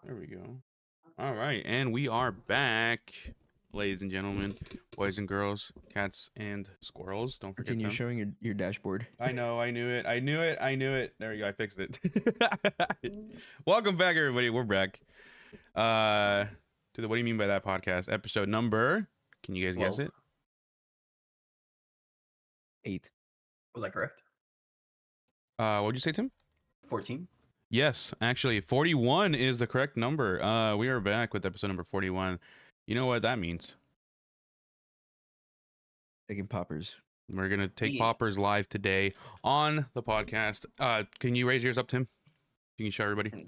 There we go. All right, and we are back, ladies and gentlemen, boys and girls, cats and squirrels. Don't forget Continue them. showing your dashboard. I know, I knew it. There we go. I fixed it. Welcome back, everybody. We're back. To the What Do You Mean by That podcast, episode number. Can you guys guess 12. it? 8. Was that correct? What'd you say, Tim? 14. Yes, actually, 41 is the correct number. We are back with episode number 41. You know what that means? Taking poppers. We're gonna take Yeah. poppers live today on the podcast. Can you raise yours up, Tim? You can show everybody.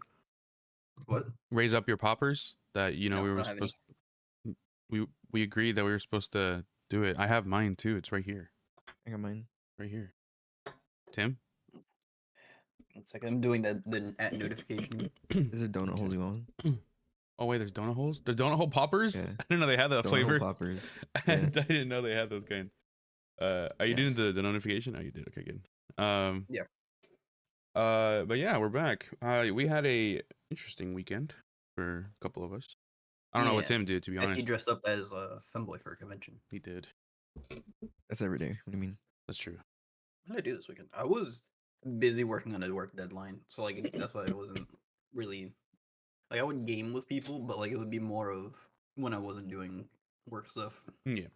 What? Raise up your poppers that No, we I were don't have any. supposed. We agreed that we were supposed to do it. I have mine too. It's right here. I got mine. Right here. Tim. It's like I'm doing the at notification. Is there donut holes you want? Oh wait, there's donut holes. The donut hole poppers. Yeah. I didn't know they had that Donut flavor. hole poppers. I Yeah. didn't know they had those kind. Are you doing the notification? Oh, you did. Okay, good. Yeah. But yeah, we're back. We had a interesting weekend for a couple of us. I don't know what Yeah. Tim did, to be He honest. dressed up as a femboy for a convention. He did. That's every day. What do you mean? That's true. What did I do this weekend? I was busy working on a work deadline, so like that's why I wasn't really like I would game with people, but like it would be more of when I wasn't doing work stuff. Yeah.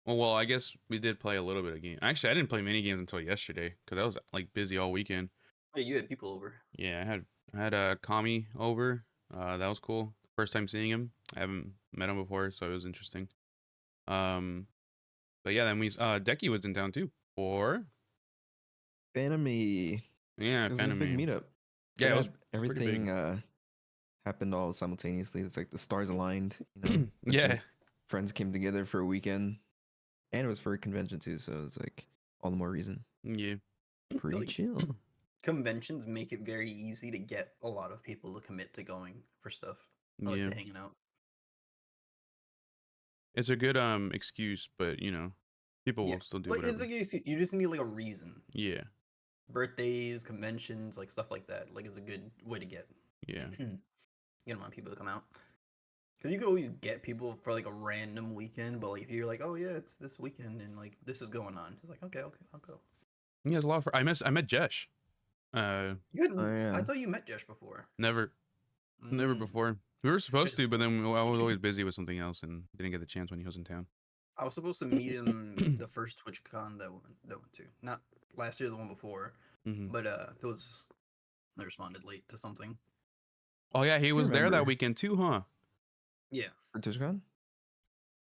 Well, I guess we did play a little bit of game. Actually, I didn't play mini games until yesterday because I was like busy all weekend. Hey, you had people over. Yeah, I had Kami over. That was cool. First time seeing him. I haven't met him before, so it was interesting. But yeah, then Decky was in town too. Or Fanemy. yeah, It was a big Fanime. meetup. Yeah, it was everything big. happened all simultaneously. It's like the stars aligned. You know, Yeah. Friends came together for a weekend, and it was for a convention too. So it's like all the more reason. Yeah. Pretty Like, chill. Conventions make it very easy to get a lot of people to commit to going for stuff. I like Yeah. to hanging out. It's a good excuse, but you know, people will still do Like, whatever. it's like you just need like a reason. Yeah. Birthdays, conventions, like stuff like that. Like it's a good way to get Yeah. get more people to come out. Because you could always get people for like a random weekend, but like if you're like, oh yeah, it's this weekend and like this is going on, it's like okay, I'll go. He has a lot of. I met Jesh. You hadn't, yeah. I thought you met Josh before. Never Mm. before. We were supposed to, but then I was always busy with something else and didn't get the chance when he was in town. I was supposed to meet him the first TwitchCon that went to, not last year, the one before, Mm-hmm. but it was I responded late to something. Oh yeah, he was there that remember. weekend too, huh? Yeah, For TwitchCon?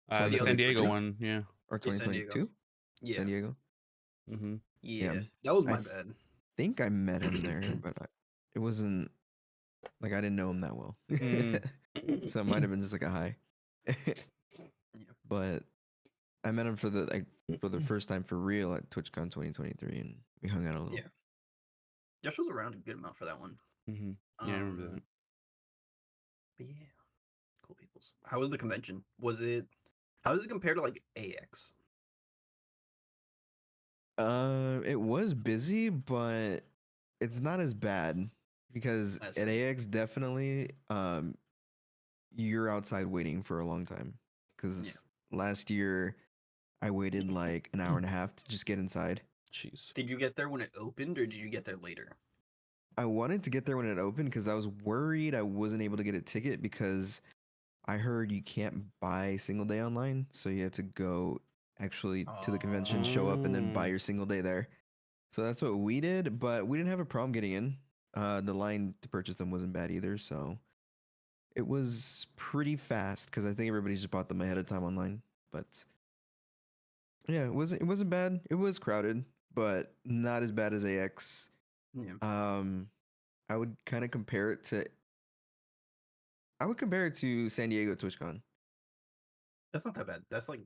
The Yeah, San like, Diego for- one, yeah. Or Yeah, San Diego. 2022? yeah, San Diego? Mm-hmm. yeah. Yeah. That was I my th- bad. Think I met him there, but it wasn't like I didn't know him that well. So it might have been just like a hi. But I met him for the first time for real at TwitchCon 2023, and we hung out a little. Yeah. Josh was around a good amount for that one. Mm-hmm. Yeah, I remember that. But yeah, cool peoples. How was the convention? How does it compare to like AX? It was busy, but it's not as bad because I at see. AX definitely you're outside waiting for a long time because last year I waited like an hour and a half to just get inside. Jeez. Did you get there when it opened, or did you get there later? I wanted to get there when it opened because I was worried I wasn't able to get a ticket because I heard you can't buy single day online, so you have to go actually to the convention, show up, and then buy Oh. your single day there. So that's what we did, but we didn't have a problem getting in. The line to purchase them wasn't bad either, so it was pretty fast because I think everybody just bought them ahead of time online. But yeah, it wasn't bad. It was crowded, but not as bad as AX. Yeah. I would kind of compare it to. I would compare it to San Diego TwitchCon. That's not that bad. That's like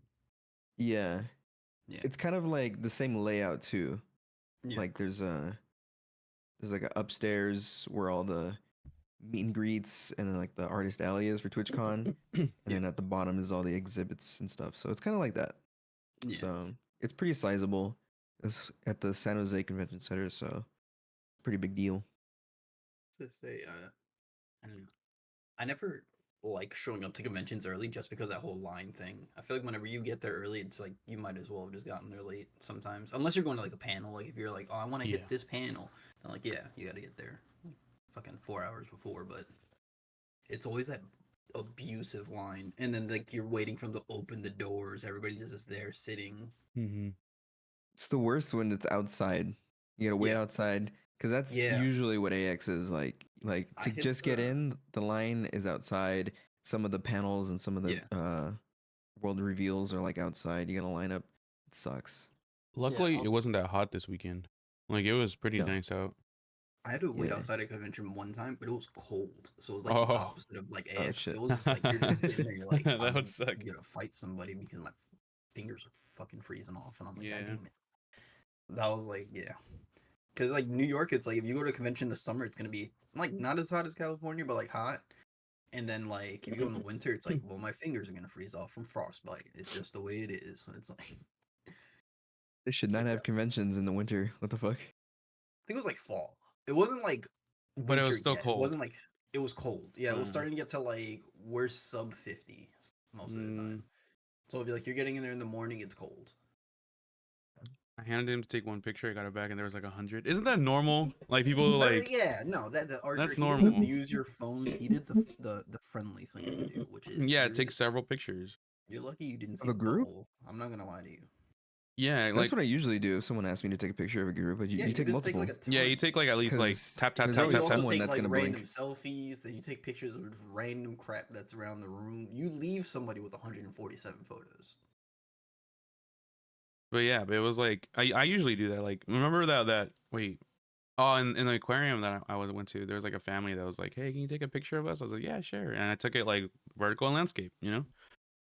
Yeah, yeah. it's kind of like the same layout too. Yeah. Like there's like a upstairs where all the meet and greets and then like the artist alley is for TwitchCon, and then at the bottom is all the exhibits and stuff. So it's kind of like that. Yeah. So it's pretty sizable. It's at the San Jose Convention Center, so pretty big deal. To say, I don't know. I never like showing up to conventions early just because that whole line thing. I feel like whenever you get there early, it's like you might as well have just gotten there late sometimes. Unless you're going to like a panel, like if you're like, oh, I want to Yeah. hit this panel, then like yeah, you got to get there like, fucking 4 hours before. But it's always that abusive line, and then like you're waiting for them to open the doors. Everybody's just there sitting. Mm-hmm. It's the worst when it's outside. You gotta wait Yeah. outside because that's Yeah. usually what AX is like. Like I to hit just get the- in, the line is outside. Some of the panels and some of the Yeah. world reveals are like outside. You gotta line up. It sucks. Luckily, it also- wasn't that hot this weekend. Like, it was pretty No. nice out. I had to wait Yeah. outside a convention one time, but it was cold, so it was like Oh. the opposite of like Oh, AX. shit. It was just like you're just sitting there, you're like, That I'm would suck. gonna fight somebody because my fingers are fucking freezing off, and I'm like, Yeah. God damn it. That was like, yeah, because like New York, it's like if you go to a convention this summer, it's gonna be like not as hot as California, but like hot. And then like if you go in the winter, it's like, well, my fingers are gonna freeze off from frostbite. It's just the way it is. So it's like, They should It's not like have that. conventions in the winter. What the fuck? I think it was like fall. It wasn't like But it was winter still yet. cold. It wasn't like it was cold. Yeah, it was Mm. starting to get to like we're sub 50 most of the time. So if you're like you're getting in there in the morning, it's cold. I handed him to take one picture. I got it back, and there was like 100. Isn't that normal? Like, people But, like. yeah, no, that Archer, That's he didn't normal. abuse your phone. He did the friendly thing to do, which is Yeah, you're take just- several pictures. You're lucky you didn't see Of a group? butthole. I'm not gonna lie to you. Yeah, That's like. what I usually do if someone asks me to take a picture of a group. But you Yeah, take just multiple. take like a ton. Yeah, you take like at least like 'Cause tap tap there's tap You always tap also tap. someone take that's like gonna random blink. selfies. Then you take pictures of random crap that's around the room. You leave somebody with 147 photos. But yeah, but it was like I usually do that. Like, remember that wait. Oh, in the aquarium that I went to, there was like a family that was like, "Hey, can you take a picture of us?" I was like, "Yeah, sure." And I took it like vertical and landscape, you know.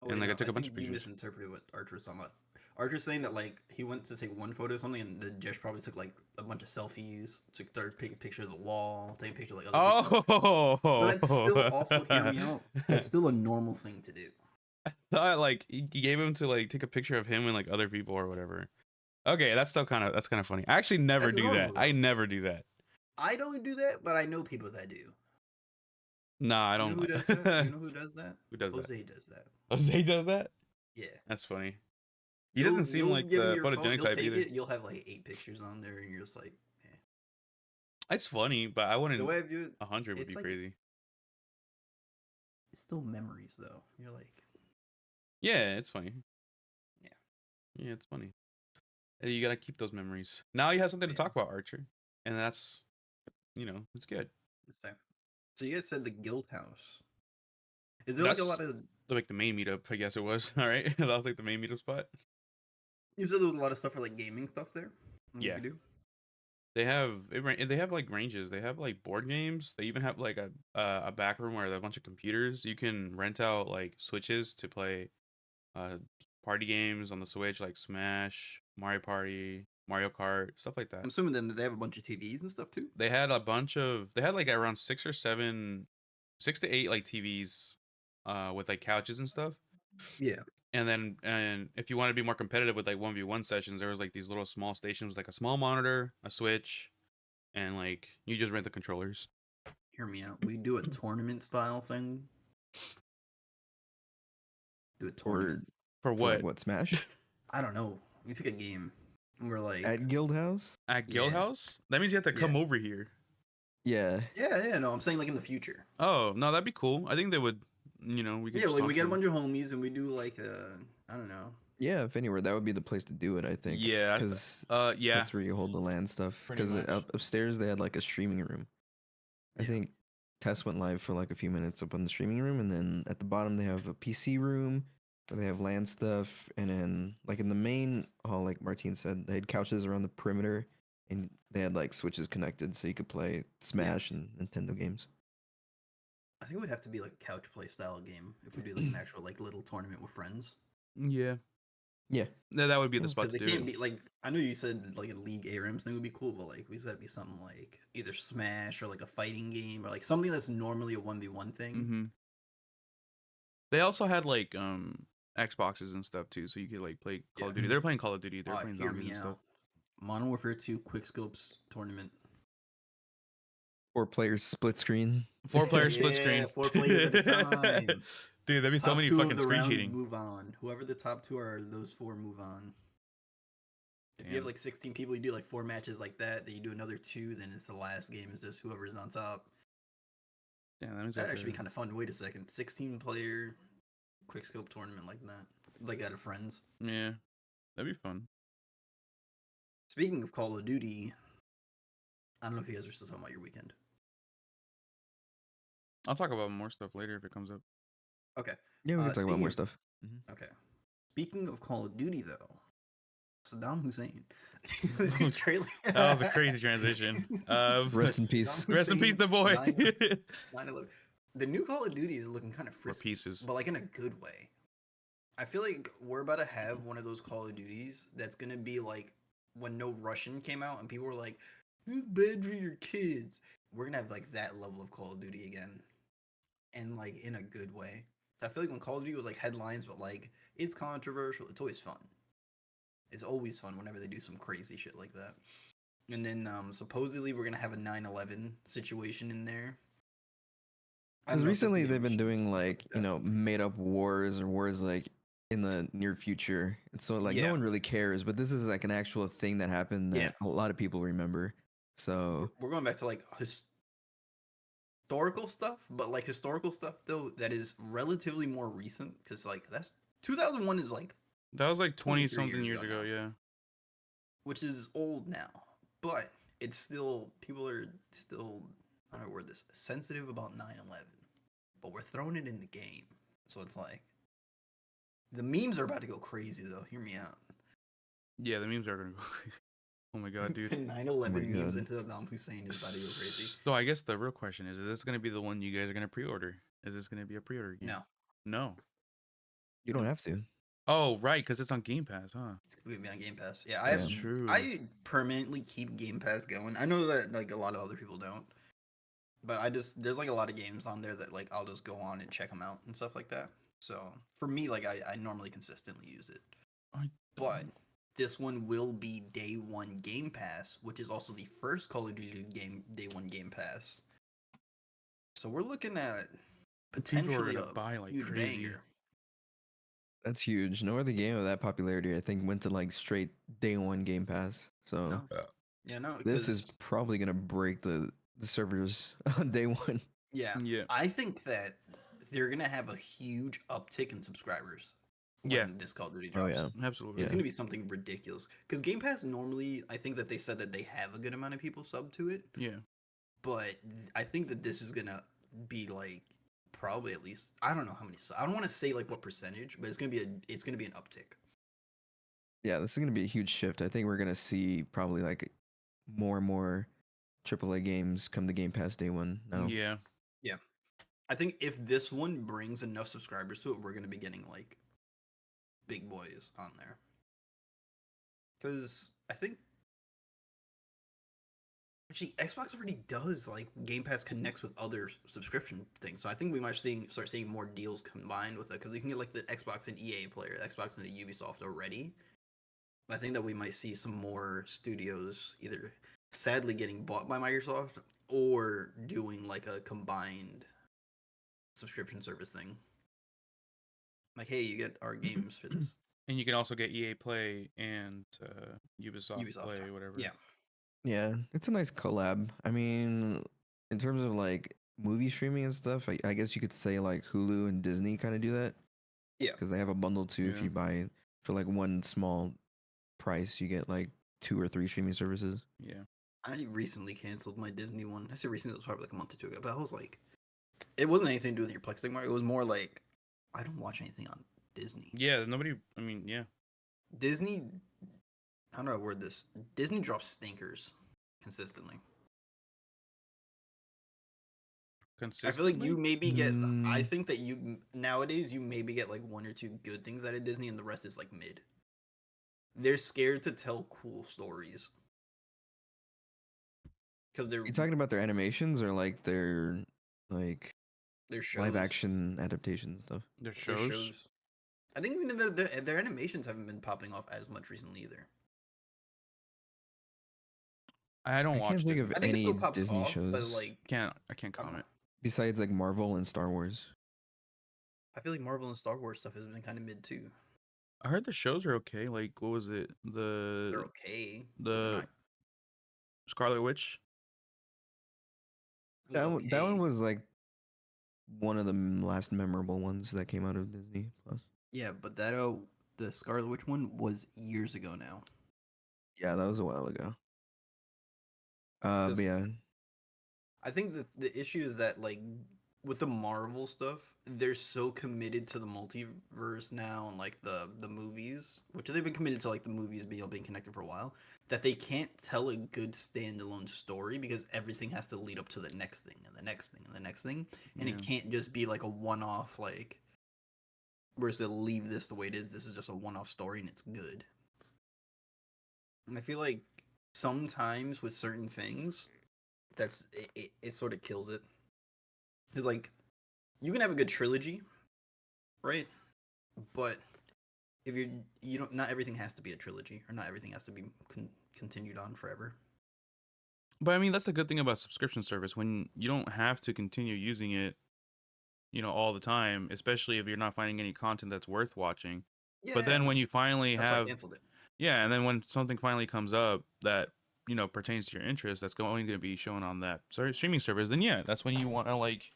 Oh, And, wait, like, I no, took a bunch think of you pictures. misinterpreted what Archer was talking about. Archer's saying that like he went to take one photo or something, and the Jesh probably took like a bunch of selfies, started taking pictures of the wall, taking pictures of like other people. Oh, But that's still also hear me out. That's still a normal thing to do. thought like he gave him to like take a picture of him and like other people or whatever. Okay, that's kind of funny. I actually never That's do that. normal, I though. never do that. I don't do that, but I know people that do. Nah, I You don't. know who does that? You know who does that? Who does that? Jose does that. Jose does that. Yeah. That's funny. He doesn't seem You'll like give him the your phone, photogenic he'll type take either. it. You'll have like 8 pictures on there, and you're just like, eh. It's funny, but I wouldn't. The way I view it, 100 would it's be like- crazy. it's still memories though. You're like, Yeah, it's funny. Yeah. Yeah, it's funny. You gotta keep those memories. Now you have something to Yeah. talk about, Archer, and that's, it's good. this time. So you guys said the Guild House. Is there like a That's- lot of? Like the main meetup, I guess it was. All right, that was like the main meetup spot. You said there was a lot of stuff for like gaming stuff there. That you Yeah. could do? They have like ranges. They have like board games. They even have like a back room where there are a bunch of computers. You can rent out like Switches to play party games on the Switch, like Smash, Mario Party, Mario Kart, stuff like that. I'm assuming then that they have a bunch of TVs and stuff too. They had like around 6 to 8 like TVs with like couches and stuff. Yeah. And if you want to be more competitive with like 1v1 sessions, there was like these little small stations with like a small monitor, a Switch, and like you just rent the controllers. Hear me out. We do a tournament style thing. Do a tournament. For For what? like what Smash I don't know. We pick a game, and we're like, at Guild House? At Guild Yeah. House? That means you have to come Yeah. over here. Yeah. yeah. No, I'm saying like in the future. Oh, no, that'd be cool. I think they would, we could Yeah, just like talk we to get a them. bunch of homies, and we do like I don't know. Yeah, if anywhere, that would be the place to do it, I think. Yeah, Because yeah. that's where you hold the LAN stuff. Pretty Because much. upstairs, they had like a streaming room. I Yeah. think Tess went live for like a few minutes up in the streaming room. And then at the bottom, they have a PC room where they have LAN stuff. And then, like in the main hall, like Martine said, they had couches around the perimeter. And they had like switches connected so you could play Smash and Nintendo games. I think it would have to be like a couch play style game if we do like an actual like little tournament with friends. Yeah. Yeah. That would be the Because spot Because to it do can't it. be like I know you said like a League ARAMs thing would be cool, but like we just gotta be something like either Smash or like a fighting game or like something that's normally a 1v1 thing. Mm-hmm. They also had like Xboxes and stuff too, so you could like play Call of Duty. Yeah. They were playing Call of Duty. They were playing Hear zombies me and stuff. out. Modern Warfare 2 Quickscopes tournament. 4 players split screen. 4-player split Yeah, screen. 4 players at a time. Dude, that'd be so Top many 2 of fucking the screen round cheating. move on. Whoever the top 2 are, those 4 move on. If you have Damn. like 16 people, you do like 4 matches like that. Then you do another 2. Then it's the last game. Is just whoever's on top. Damn, that means That'd actually be kind of fun. Wait a second, 16-player quickscope tournament like that, like out of friends. Yeah, that'd be fun. Speaking of Call of Duty, I don't know if you guys are still talking about your weekend. I'll talk about more stuff later if it comes up. Okay. Yeah, we can talk about more of, stuff. Mhm. Okay. Speaking of Call of Duty, though, Saddam Hussein. That was a crazy transition. Rest in peace. Rest in peace, the boy. 9/11. The new Call of Duty is looking kind of For frisky, pieces. but like in a good way. I feel like we're about to have one of those Call of Duties that's gonna be like when No Russian came out and people were like, "It's bad for your kids." We're gonna have like that level of Call of Duty again, and like in a good way. I feel like when Call of Duty was like headlines, but like it's controversial. It's always fun. It's always fun whenever they do some crazy shit like that. And then supposedly we're gonna have a 9/11 situation in there. I Because don't know if it's recently gonna be they've been machine doing or like, something like that. made up wars or wars like in the near future. And so like no Yeah. one really cares, but this is like an actual thing that happened that Yeah. a lot of people remember. So We're going back to like historical stuff, but like historical stuff though that is relatively more recent because like that's 2001 is like That was like 20 23 something years years ago ago, now. yeah. Which is old now, but it's still people are still I don't know word this sensitive about 9/11, but we're throwing it in the game, so it's like the memes are about to go crazy though. Hear me out. Yeah, the memes are gonna go crazy. Oh my god, dude. The 9/11 memes God. into Saddam Hussein is about to go crazy. So I guess the real question is this gonna be the one you guys are gonna pre-order? Is this gonna be a pre-order game? No, No. you don't have to. Oh, right, because it's on Game Pass, huh? it's gonna be on Game Pass. Yeah, That's Yeah. true. I permanently keep Game Pass going. I know that like a lot of other people don't, but there's like a lot of games on there that like I'll just go on and check them out and stuff like that. So for me, like I normally consistently use it, but this one will be day one Game Pass, which is also the first Call of Duty game day one Game Pass. So we're looking at People are potentially gonna a buy like huge crazy. banger. That's huge. No other game of that popularity I think went to like straight day one Game Pass. So No, yeah, no, this is because probably gonna break the servers on day one. yeah, Yeah. I think that they're gonna have a huge uptick in subscribers when Yeah. this Call of Duty Oh drops. yeah. Absolutely. It's Yeah. gonna be something ridiculous. Because Game Pass normally, I think that they said that they have a good amount of people sub to it, Yeah. but I think that this is gonna be like probably at least I don't know how many. I don't want to say like what percentage, but it's gonna be an uptick. Yeah, this is gonna be a huge shift. I think we're gonna see probably like more and more AAA games come to Game Pass day one now. Yeah. Yeah, I think if this one brings enough subscribers to it, we're gonna be getting like big boys on there. Because I think actually Xbox already does like Game Pass connects with other subscription things, so I think we might start seeing more deals combined with it because you can get like the Xbox and EA player, the Xbox and the Ubisoft already. I think that we might see some more studios either sadly getting bought by Microsoft or doing like a combined subscription service thing. Like, hey, you get our games for this. And you can also get EA Play and Ubisoft Play, whatever. Yeah. Yeah, it's a nice collab. I mean, in terms of like movie streaming and stuff, I guess you could say like Hulu and Disney kind of do that. Yeah. Because they have a bundle too. If Yeah. you buy for like one small price, you get like 2 or 3 streaming services. Yeah. I recently canceled my Disney one. I say recently, it was probably like a month or two ago, but I was like, it wasn't anything to do with your Plex thing, Mark. It was more like, I don't watch anything on Disney. Yeah. Nobody. I mean, yeah. Disney, how do I word this? Disney drops stinkers consistently. I feel like you maybe get. I think that you nowadays you maybe get like 1 or 2 good things out of Disney, and the rest is like mid. They're scared to tell cool stories because they're You talking about their animations or like their like shows. live action adaptations and stuff? Their Their shows. I think even their animations haven't been popping off as much recently either. I don't I watch can't think Disney. of I think it any still pops Disney off, but shows like I can't I don't know. comment. besides like Marvel and Star Wars. I feel like Marvel and Star Wars stuff has been kind of mid too. I heard the shows are okay. Like, what was it? They're okay, but they're The not. Scarlet Witch. It was That one okay. was like one of the last memorable ones that came out of Disney Plus. Yeah, but that the Scarlet Witch one was years ago now. Yeah, that was a while ago. But Because yeah, I think the issue is that like with the Marvel stuff, they're so committed to the multiverse now and like the movies, which they've been committed to like the movies being connected for a while, that they can't tell a good standalone story because everything has to lead up to the next thing and the next thing and the next thing, and Yeah. it can't just be like a one-off like we're just gonna leave this the way it is. This is just a one-off story and it's good. And I feel like sometimes with certain things, it sort of kills it. Because like you can have a good trilogy, right? But if you don't, not everything has to be a trilogy, or not everything has to be continued on forever. But I mean, that's the good thing about subscription service when you don't have to continue using it, all the time, especially if you're not finding any content that's worth watching. But Yeah, then when you finally that's why I have, canceled it. yeah, and then when something finally comes up that, pertains to your interest, that's going to be shown on that streaming service, then yeah, that's when you want to like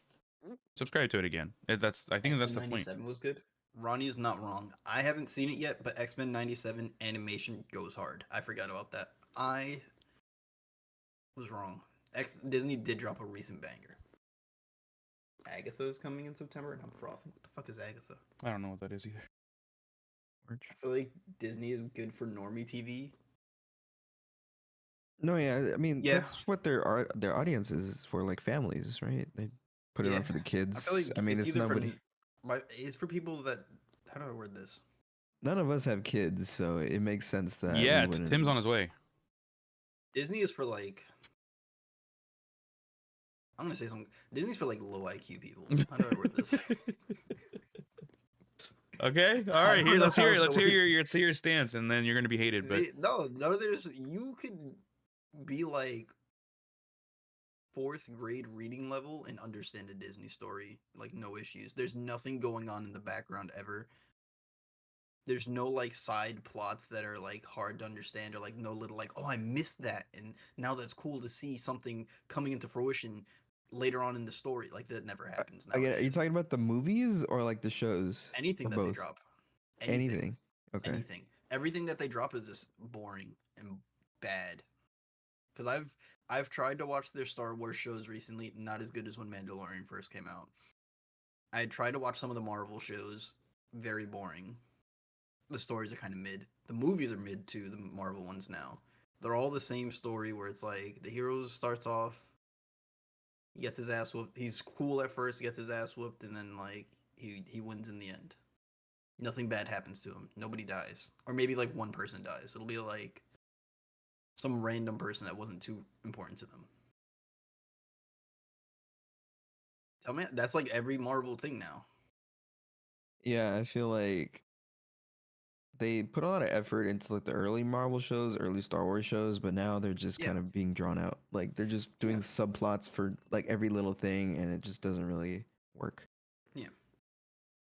subscribe to it again. I think X that's Men the point. '97 was good. Ronnie is not wrong. I haven't seen it yet, but X Men '97 animation goes hard. I forgot about that. I was wrong. Disney did drop a recent banger. Agatha is coming in September, and I'm frothing. What the fuck is Agatha? I don't know what that is either. I feel like Disney is good for normie TV. no, yeah, I mean Yeah, that's what their audience is for, like families, right? They put it on yeah. for the I feel kids. like I mean, it's it's either for, nobody. it's for people that. How do I word this? None of us have kids, so it makes sense that we Yeah, Tim's wouldn't. on his way. Disney is for like. I'm gonna say something. Disney's for like low IQ people. How do I word this? Okay, all I right. don't Here, know let's how hear it. else to Let's hear word. your stance, and then you're gonna be hated. But No, there's you could be like fourth grade reading level and understand a Disney story like no issues. There's nothing going on in the background ever. There's no like side plots that are like hard to understand or like no little like oh I missed that and now that's cool to see something coming into fruition later on in the story. Like that never happens I get. Are you nowadays. talking about the movies or like the shows Anything or that they both? drop, anything, Anything. Okay. anything, everything that they drop is just boring and bad. Because I've tried to watch their Star Wars shows recently, not as good as when Mandalorian first came out. I tried to watch some of the Marvel shows, very boring. The stories are kind of mid. The movies are mid too, the Marvel ones now. They're all the same story where it's like the hero starts off, he gets his ass whooped. He's cool at first, gets his ass whooped, and then like he wins in the end. Nothing bad happens to him. Nobody dies, or maybe like one person dies. It'll be like some random person that wasn't too important to them. Tell me, that's like every Marvel thing now. Yeah, I feel like they put a lot of effort into like the early Marvel shows, early Star Wars shows, but now they're just Yeah, kind of being drawn out. Like they're just yeah, doing subplots for like every little thing, and it just doesn't really work. yeah.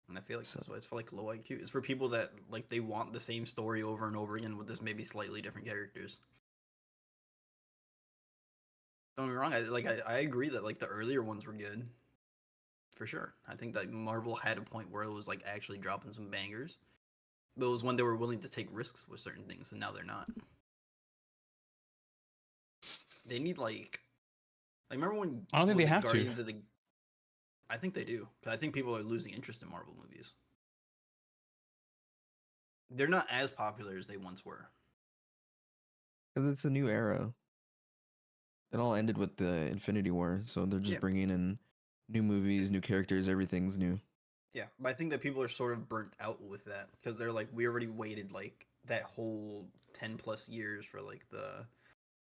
And I feel like So that's why it's for like low IQ. It's for people that like they want the same story over and over again with this maybe slightly different characters. Don't get me wrong. I agree that like the earlier ones were good, for sure. I think that Marvel had a point where it was like actually dropping some bangers, but it was when they were willing to take risks with certain things, and now they're not. They need like remember when I don't think was they it have to. Guardians of the? I think they do. 'Cause I think people are losing interest in Marvel movies. They're not as popular as they once were. because it's a new era. It all ended with the Infinity War, so they're just Yeah, bringing in new movies, new characters, everything's new. yeah. But I think that people are sort of burnt out with that because they're like, we already waited like that whole 10+ years for like the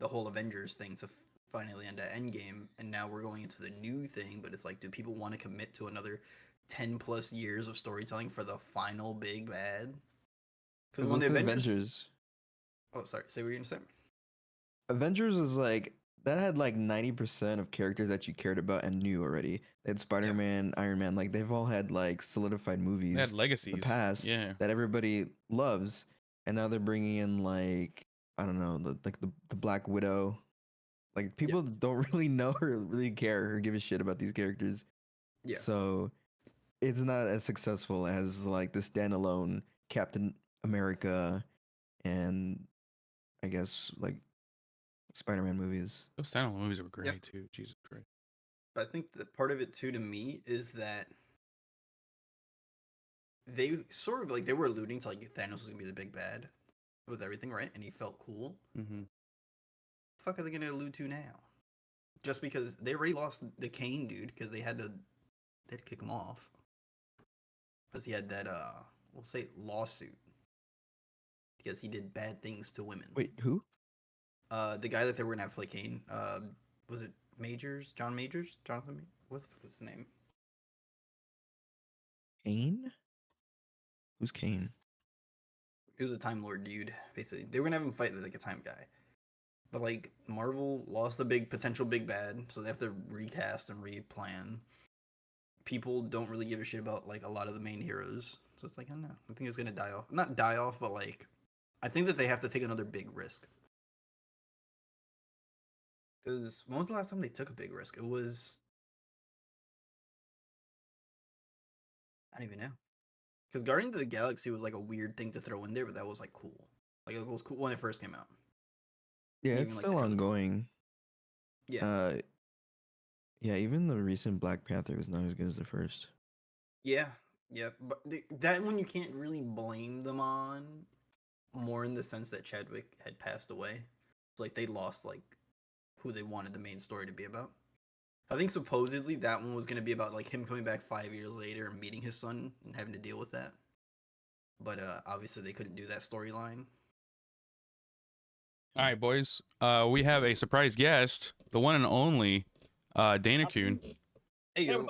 whole Avengers thing to finally end at Endgame, and now we're going into the new thing. But it's like, do people want to commit to another 10+ years of storytelling for the final big bad? Because Because when with the the Avengers, Avengers, oh sorry, say what you're gonna say. Avengers was like that had like 90% of characters that you cared about and knew already. They had Spider-Man, Iron Man, like they've all had like solidified They movies had in legacies. the past Yeah. that everybody loves, and now they're bringing in like I don't know, the Black Widow. Like people don't really know or really care or give a shit about these characters. Yeah. So it's not as successful as like the standalone Captain America and I guess like Spider-Man movies. Those standalone movies were great Yep. too. Jesus Christ. But I think that part of it too to me is that they sort of like they were alluding to like Thanos was gonna be the big bad with everything, right? And he felt cool. Mm-hmm. Fuck are they gonna allude to now? Just because they already lost the Kane dude because they had to kick him off because he had that we'll say lawsuit because he did bad things to women. Wait, who? The guy that they were gonna have play Kane, was it Majors? John Majors? Jonathan? What the fuck was his name? Kane? Who's Kane? He was a Time Lord dude. Basically, they were gonna have him fight like a time guy, but like Marvel lost the big potential big bad, so they have to recast and replan. People don't really give a shit about like a lot of the main heroes, so it's like I don't know. I think it's gonna die off. Not die off, but like I think that they have to take another big risk. Because when was the last time they took a big risk? It was I don't even know. Because Guardians of the Galaxy was like a weird thing to throw in there, but that was like cool. Like it was cool when it first came out. Yeah, And it's even, like, still the trailer. ongoing. Yeah. Yeah, even the recent Black Panther was not as good as the first. Yeah. Yeah. But that one you can't really blame them on more in the sense that Chadwick had passed away. It's like they lost like who they wanted the main story to be about. I think supposedly that one was going to be about like him coming back 5 years later and meeting his son and having to deal with that. But obviously they couldn't do that storyline. All right, boys. We have a surprise guest, the one and only Dana Kuhn. Hey, yo,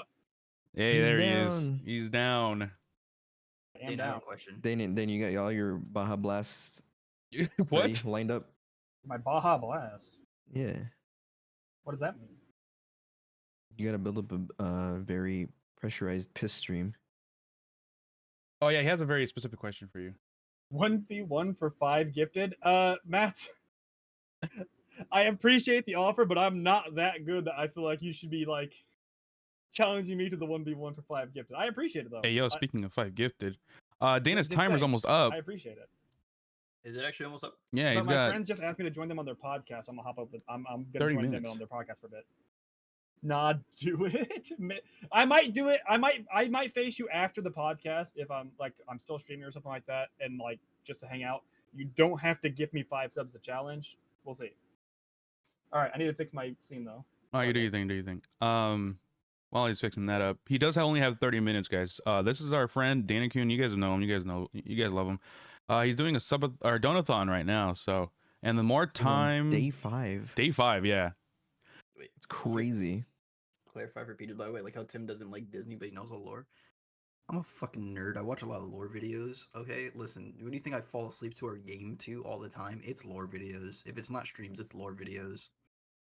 Hey, He's there he down. is. He's down. Dana, I have a question. Then you got all your Baja Blasts What? ready, lined up. My Baja Blast. Yeah, What does that mean? you got to build up a very pressurized piss stream. Oh yeah, he has a very specific question for you. 1v1 for 5 gifted. Matt, I appreciate the offer, but I'm not that good that I feel like you should be like challenging me to the 1v1 for 5 gifted. I appreciate it though. Hey, yo, speaking of 5 gifted, Dana's Just timer's saying, almost up. I appreciate it. Is it actually almost up? Yeah, But he's my got friends just asked me to join them on their podcast. So I'm gonna hop up with. I'm gonna 30 join them minutes. on their podcast for a bit. Nah, do it. I might do it. I might face you after the podcast if I'm still streaming or something like that, and like just to hang out. You don't have to give me 5 subs to challenge. We'll see. All right, I need to fix my scene though. Oh, you do your thing, do your thing. While he's fixing that up, he does only have 30 minutes, guys. This is our friend Dana Kuhn. You guys know him. You guys love him. He's doing a sub or donathon right now. So, and the more He's on time, day 5. day 5, yeah. Wait, It's crazy. clarify for Peter, by the way, like how Tim doesn't like Disney, but he knows all lore. I'm a fucking nerd. I watch a lot of lore videos. Okay, listen. What do you think I fall asleep to or game to all the time? It's lore videos. If it's not streams, it's lore videos.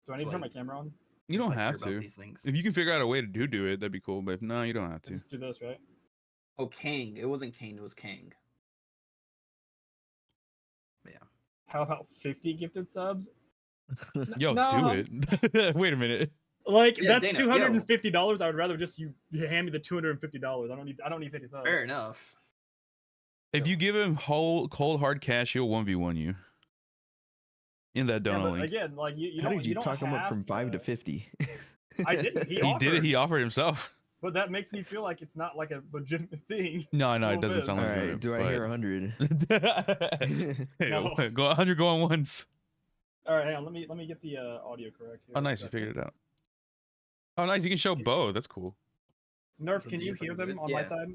Do I need So, to turn like, my camera on? You That's don't why I care have about to. these things. If you can figure out a way to do it, that'd be cool. But no, you don't have to. Just do this, right? Oh, Kang. It wasn't Kane. It was Kang. Yeah. How about 50 gifted subs? Yo, No. do it. Wait a minute. Like Yeah, that's Dana, $250. I would rather just you hand me the $250. I don't need 50 subs. Fair enough. If Yo. you give him cold hard cash, he'll 1v1 you. In that Yeah, donut but link. again, like you How don't. did you don't talk him up have from 5 to 50? I didn't. He He did it. offered. He offered himself. But that makes me feel like it's not like a legitimate thing. No, it Little doesn't bit. sound All like right, it. do I hear 100? Hey, No. go 100 going once. All right, hang on. Let me get the audio correct. Here. Oh, nice. You figured it out. Oh, nice. You can show both. That's cool. Nerf, So can do you you hear fucking them do it? on my Yeah. side?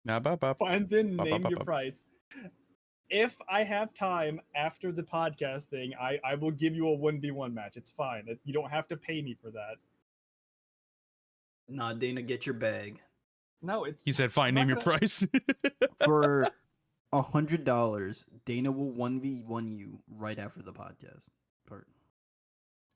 Nah, bop, bop. Find then Bop, bop, name bop, your bop. price. If I have time after the podcast thing, I will give you a 1v1 match. It's fine. You don't have to pay me for that. Nah, Dana, get your bag. No, it's He said, "Fine, I'm name not your price." For $100. Dana will 1v1 you right after the podcast part.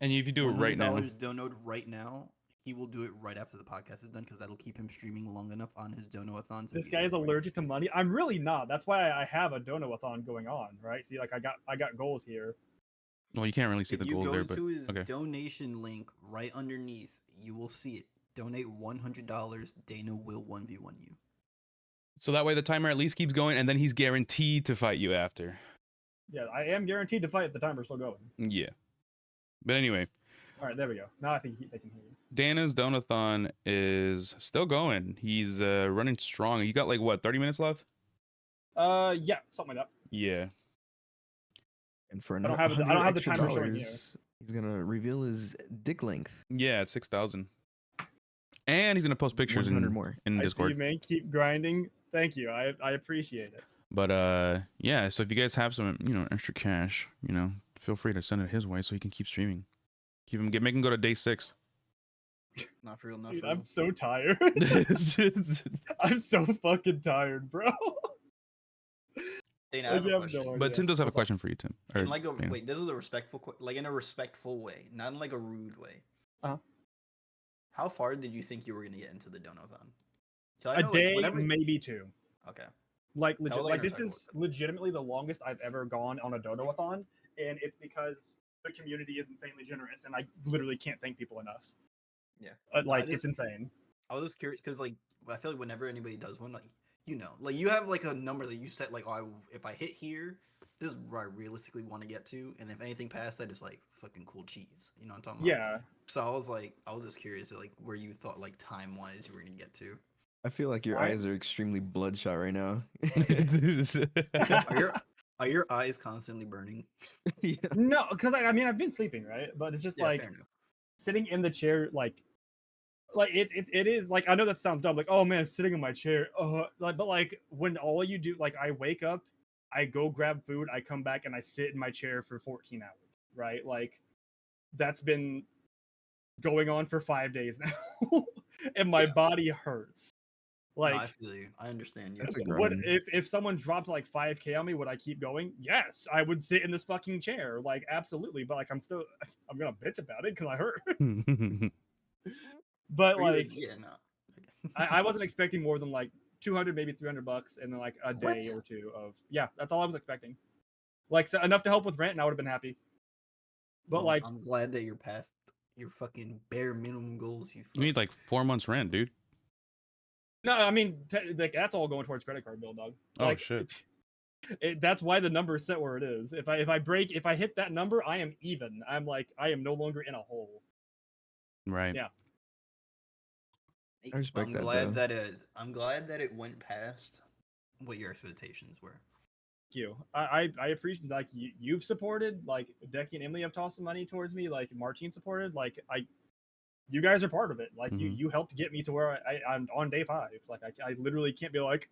And if you do it right now, $100 dono right now. He will do it right after the podcast is done because that'll keep him streaming long enough on his dono-a-thon. This guy is allergic to money. I'm really not. That's why I have a dono-a-thon going on, right? See, like I got goals here. well, you can't really see If the you goals go there, but to his okay. donation link right underneath, you will see it. Donate $100. Dana will 1v1 you. So that way the timer at least keeps going, and then he's guaranteed to fight you after. Yeah, I am guaranteed to fight if the timer's still going. Yeah. But anyway, All right, there we go. Now I think they can hear you. Dana's Donathon is still going. He's running strong. You got like what, 30 minutes left? Yeah, something like that. Yeah. And for I don't another have the- I don't have the extra timer showing here. dollars, he's gonna reveal his dick length. Yeah, it's 6,000. And he's gonna post pictures 100 more. in I see Discord. you, man. Keep grinding. Thank you. I appreciate it. But yeah, so if you guys have some, extra cash, feel free to send it his way so he can keep streaming. Make him go to day 6. Not for real, not Dude, for real. I'm so tired. I'm so fucking tired, bro. Dana, I Like, have you a have question. no idea. But Tim does have a What's up? question for you, Tim. Or, In like a Dana. wait, this is a respectful, like in a respectful way, not in like a rude way. Uh-huh. How far did you think you were gonna get into the donathon? So I A know, like, day, whenever- maybe 2. Okay. Like was legit, like like an this respectful is legitimately the longest I've ever gone on a dono-a-thon, and it's because the community is insanely generous, and I literally can't thank people enough. Yeah. Like just- it's insane. I was just curious because like I feel like whenever anybody does one, like like you have like a number that you set like, oh, if I hit here, this is where I realistically want to get to, and if anything past that is like fucking cool cheese. You know what I'm talking about? Yeah. So I was just curious like where you thought like time wise you were gonna get to. I feel like your I- eyes are extremely bloodshot right now. Are your eyes constantly burning? Yeah. No, because I mean I've been sleeping, right? But it's just Yeah, like fair enough. sitting in the chair, like it is like I know that sounds dumb, like oh man, sitting in my chair, but like when all you do, like I wake up, I go grab food, I come back and I sit in my chair for 14 hours, right? Like that's been going on for 5 days now, and my Yeah. body hurts. Like No, I feel you. I understand you. That's a what grind. if someone dropped like 5K on me, would I keep going? Yes, I would sit in this fucking chair, like absolutely. But like I'm gonna bitch about it because I hurt. But Are you like yeah, no. I wasn't expecting more than like 200, maybe $300, and then like a day What? or two of that's all I was expecting. Like so enough to help with rent, and I would have been happy. But Well, like I'm glad that you're past your fucking bare minimum goals. You You need like 4 months rent, dude. no, I mean like that's all going towards credit card bill, dog. Oh, Like, shit. That's why the number is set where it is. If I hit that number, I am even. I am no longer in a hole. Right. Yeah. I respect I'm that, glad though. I'm glad that it went past what your expectations were. Thank you. I appreciate like you've supported, like Decky and Emily have tossed some money towards me, like Martine supported, like you guys are part of it. Like Mhm. you helped get me to where I'm on day 5. Like I literally can't be like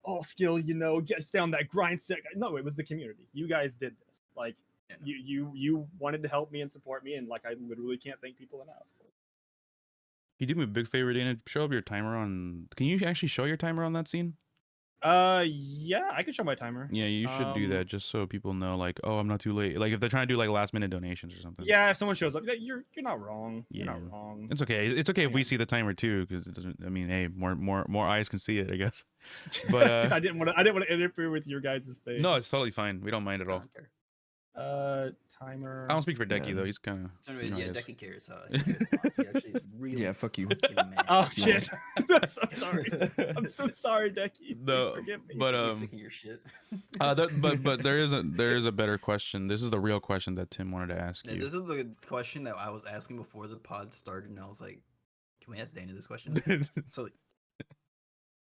all skill, get down that grind set. No, it was the community. You guys did this. Like Yeah. you wanted to help me and support me, and like I literally can't thank people enough. Can you do me a big favor, Dana? Show up your timer on. Can you actually show your timer on that scene? Yeah, I can show my timer. Yeah, you should do that just so people know, like, oh, I'm not too late. Like if they're trying to do like last minute donations or something. Yeah, if someone shows up, you're not wrong. You're not Yeah. wrong. It's okay. It's okay if Hang we on. see the timer too, because it doesn't. I mean, hey, more eyes can see it, I guess. But I didn't want to interfere with your guys' thing. no, it's totally fine. We don't mind at I all. don't care. Timer. I don't speak for Decky Yeah. though. He's kind of. So anyways, yeah, I guess. Decky cares. He cares a lot. He actually is really Yeah, fuck you. fucking mad. Oh Yeah. shit! I'm so sorry. I'm so sorry, Decky. No, Please forgive me. but He's sick of your shit. but there is a better question. This is the real question that Tim wanted to ask Yeah, you. this is the question that I was asking before the pod started, and I was like, "Can we ask Dana this question?" So,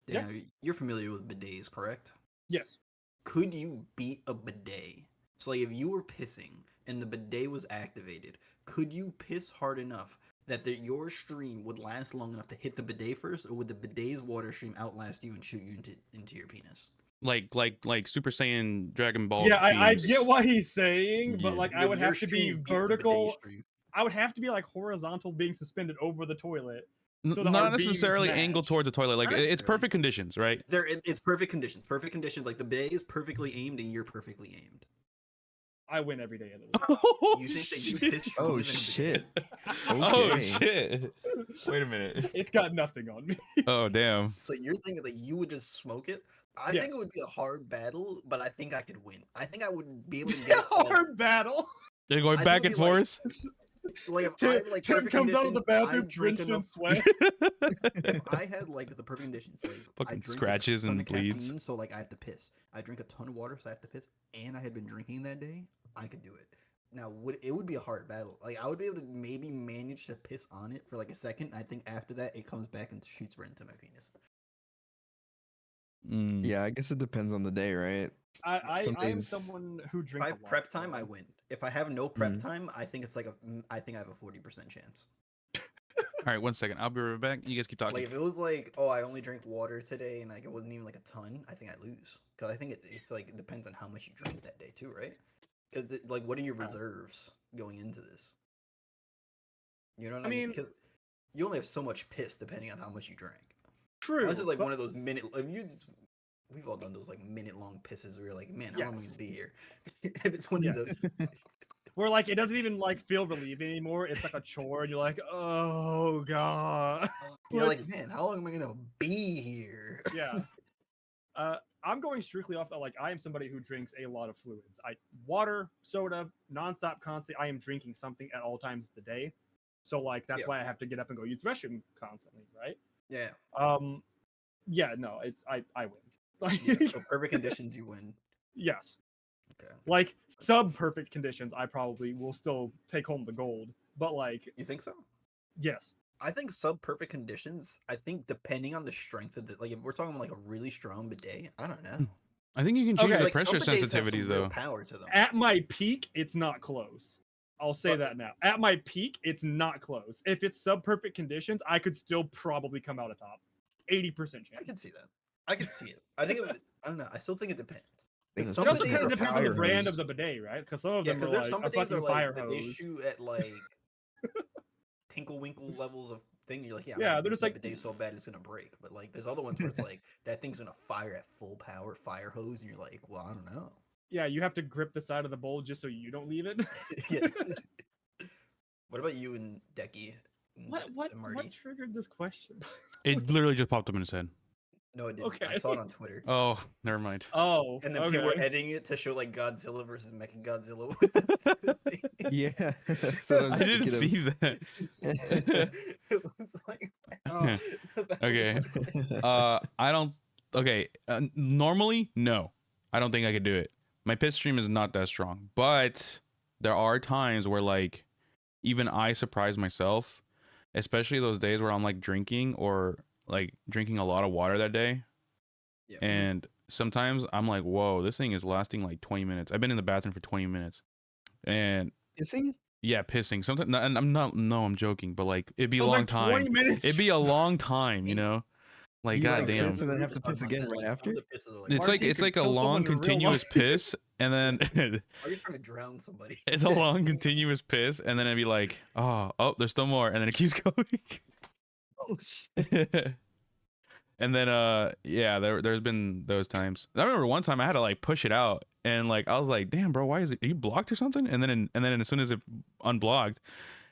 Yeah. Dana, you're familiar with bidets, correct? Yes. Could you beat a bidet? So, like, if you were pissing and the bidet was activated, could you piss hard enough that your stream would last long enough to hit the bidet first, or would the bidet's water stream outlast you and shoot you into your penis? like Super Saiyan Dragon Ball. Yeah, I beams. get what he's saying, Yeah. but like I Would would your have to be stream beat the bidet vertical. stream? I would have to be like horizontal, being suspended over the toilet, So the not our beams necessarily angled match. towards the toilet. Like Not it's necessarily. perfect conditions, right? It's perfect conditions. Perfect conditions. Like the bidet is perfectly aimed and you're perfectly aimed. I win every day of the week. Oh You think that you shit! piss stronger Oh than a shit. bidet? Oh Okay. shit! Wait a minute. It's got nothing on me. Oh damn. So you're thinking that you would just smoke it? I Yes. think it would be a hard battle, but I think I could win. I think I would be able to get it all. Hard battle. They're going I back think and it'd be forth. Like if I Tim, had like Tim perfect comes out of the conditions, bathroom I drink drenched in enough. sweat. If I had like the perfect conditions, like I Fucking drink scratches a ton and of bleeds. caffeine, so like I have to piss. I drink a ton of water, so I have to piss, and I had been drinking that day, I could do it. Now, it would be a hard battle. Like I would be able to maybe manage to piss on it for like a second. I think after that, it comes back and shoots right into my penis. Yeah, I guess it depends on the day, right? I am days- someone who If drinks I a have lot. prep time, I so- win. If I have no prep Mm. time, I think it's like I think I have a 40% chance. All right, 1 second. I'll be right back. You guys keep talking. Like if it was like, oh, I only drank water today, and like it wasn't even like a ton, I think I lose. Because I think it's like it depends on how much you drink that day too, right? Because like, what are your reserves going into this? You know what I mean? mean- Because you only have so much piss depending on how much you drank. True. Unless it's like but- one of those minute. We've all done those like minute-long pisses where you're like, man, how long am I Yes. gonna be here? If it's one Yes. of those, Where like it doesn't even like feel relieving anymore. It's like a chore, and you're like, oh god. you're like, man, how long am I gonna be here? Yeah. I'm going strictly off that. Like, I am somebody who drinks a lot of fluids. Water, soda, nonstop, constantly. I am drinking something at all times of the day. So like that's Yeah. why I have to get up and go use the restroom constantly, right? Yeah. Yeah, no, it's I win. Like, Yeah. So perfect conditions, you win. yes. Okay. Like sub perfect conditions, I probably will still take home the gold. But like, You think so? yes. I think sub perfect conditions. I think depending on the strength of the, like if we're talking like a really strong bidet, I don't know. I think you can change Okay. the Like, some pressure bidets have some sensitivities real though. power to them. At my peak, it's not close. I'll say But- that now. At my peak, it's not close. If it's sub perfect conditions, I could still probably come out atop. 80% chance. I can see that. I can see it. I think I don't know. I still think it depends. think Because it's some It also bidets kind of are depends on the fire brand hose. of the bidet, right? Because some of Yeah, them because are there's like some a bidets fucking are like fire that they hose. shoot at like tinkle winkle levels of thing. You're like, yeah, Yeah, man, they're this just like- bidet so bad it's gonna break. But like, there's other ones where it's like that thing's gonna fire at full power, fire hose, and you're like, well, I don't know. Yeah, you have to grip the side of the bowl just so you don't leave it. Yeah. What about you and Decky? And what and Marty? what triggered this question? It literally just popped up in his head. No, it didn't. I Okay. saw it on Twitter. Oh, never mind. Oh, And then okay. people were editing it to show like Godzilla versus Mechagodzilla. Yeah. So I didn't see that. It was like, Oh, that Okay. was like- I don't. Okay. Normally, no. I don't think I could do it. My piss stream is not that strong, but there are times where like even I surprise myself, especially those days where I'm like drinking or like drinking a lot of water that day. Yeah. And sometimes I'm like, whoa, this thing is lasting like 20 minutes. I've been in the bathroom for 20 minutes. And Kissing? yeah, pissing. Sometimes, and I'm not, no, I'm joking, but like it'd be a That was long like time. 20 minutes. It'd be a long time, you know? Like, You, like, goddamn. piss and then have to Talking piss about again that, right like, some after? of the pisses are, like, It's Martin like it's could like a kill someone long in real continuous life. piss, and then Are you trying to drown somebody? it's a long continuous piss, and then it'd be like, oh, there's still more, and then it keeps going. Oh shit. And then yeah, there's been those times. I remember one time I had to like push it out, and like I was like, damn, bro, why is it? Are you blocked or something? And then as soon as it unblocked,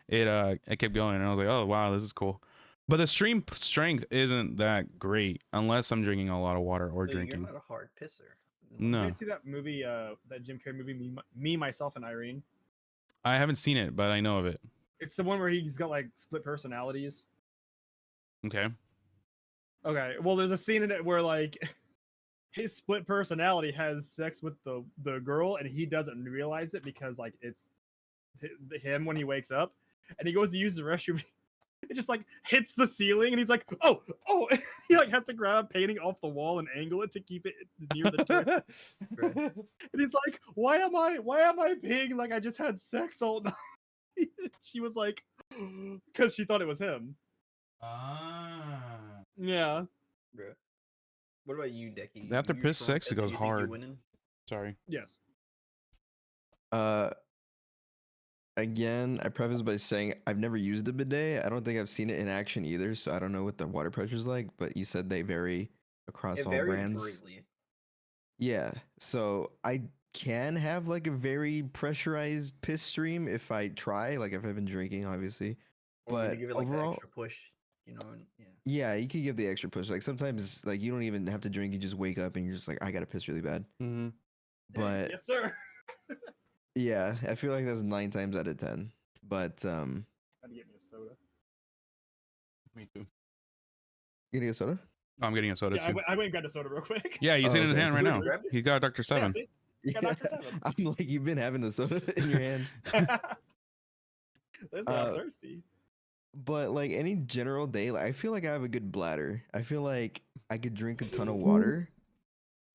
it kept going, and I was like, oh wow, this is cool. But the stream strength isn't that great unless I'm drinking a lot of water or So drinking. You're not a hard pisser. You No, guys see that movie, that Jim Carrey movie, Me, Myself, and Irene? I haven't seen it, but I know of it. It's the one where he's got like split personalities. Okay. Okay, well, there's a scene in it where like his split personality has sex with the girl, and he doesn't realize it because like it's him when he wakes up, and he goes to use the restroom. It just like hits the ceiling, and he's like, "Oh!" He like has to grab a painting off the wall and angle it to keep it near the toilet. Right. And he's like, "Why am I peeing like I just had sex all night?" She was like, "Because she thought it was him." Yeah. Bruh. What about you, Decky? After You piss strong sex, it pisser, goes you think you hard. winning? Sorry. Yes. Again, I preface by saying I've never used a bidet. I don't think I've seen it in action either, so I don't know what the water pressure's like. But you said they vary across It all varies brands. greatly. Yeah, so I can have like a very pressurized piss stream if I try, like if I've been drinking, obviously. Or when you But give it like the overall, extra push, you know, yeah. yeah, you can give the extra push. Like sometimes, like you don't even have to drink; you just wake up and you're just like, I gotta piss really bad. Mm-hmm. But Yes, sir. yeah, I feel like that's 9 times out of 10. But Trying to get me a soda. Me too. you gonna get soda? Oh, I'm getting a soda Yeah, too. I went and grabbed a soda real quick. Yeah, you Oh, see it in his okay. hand right Wait, now. you grabbed it? He got Dr. Yeah, Seven. see? Got Yeah, Dr. Seven. I'm like, you've been having the soda in your hand. Listen, I'm thirsty. But like any general day, like, I feel like I have a good bladder. I feel like I could drink a ton of water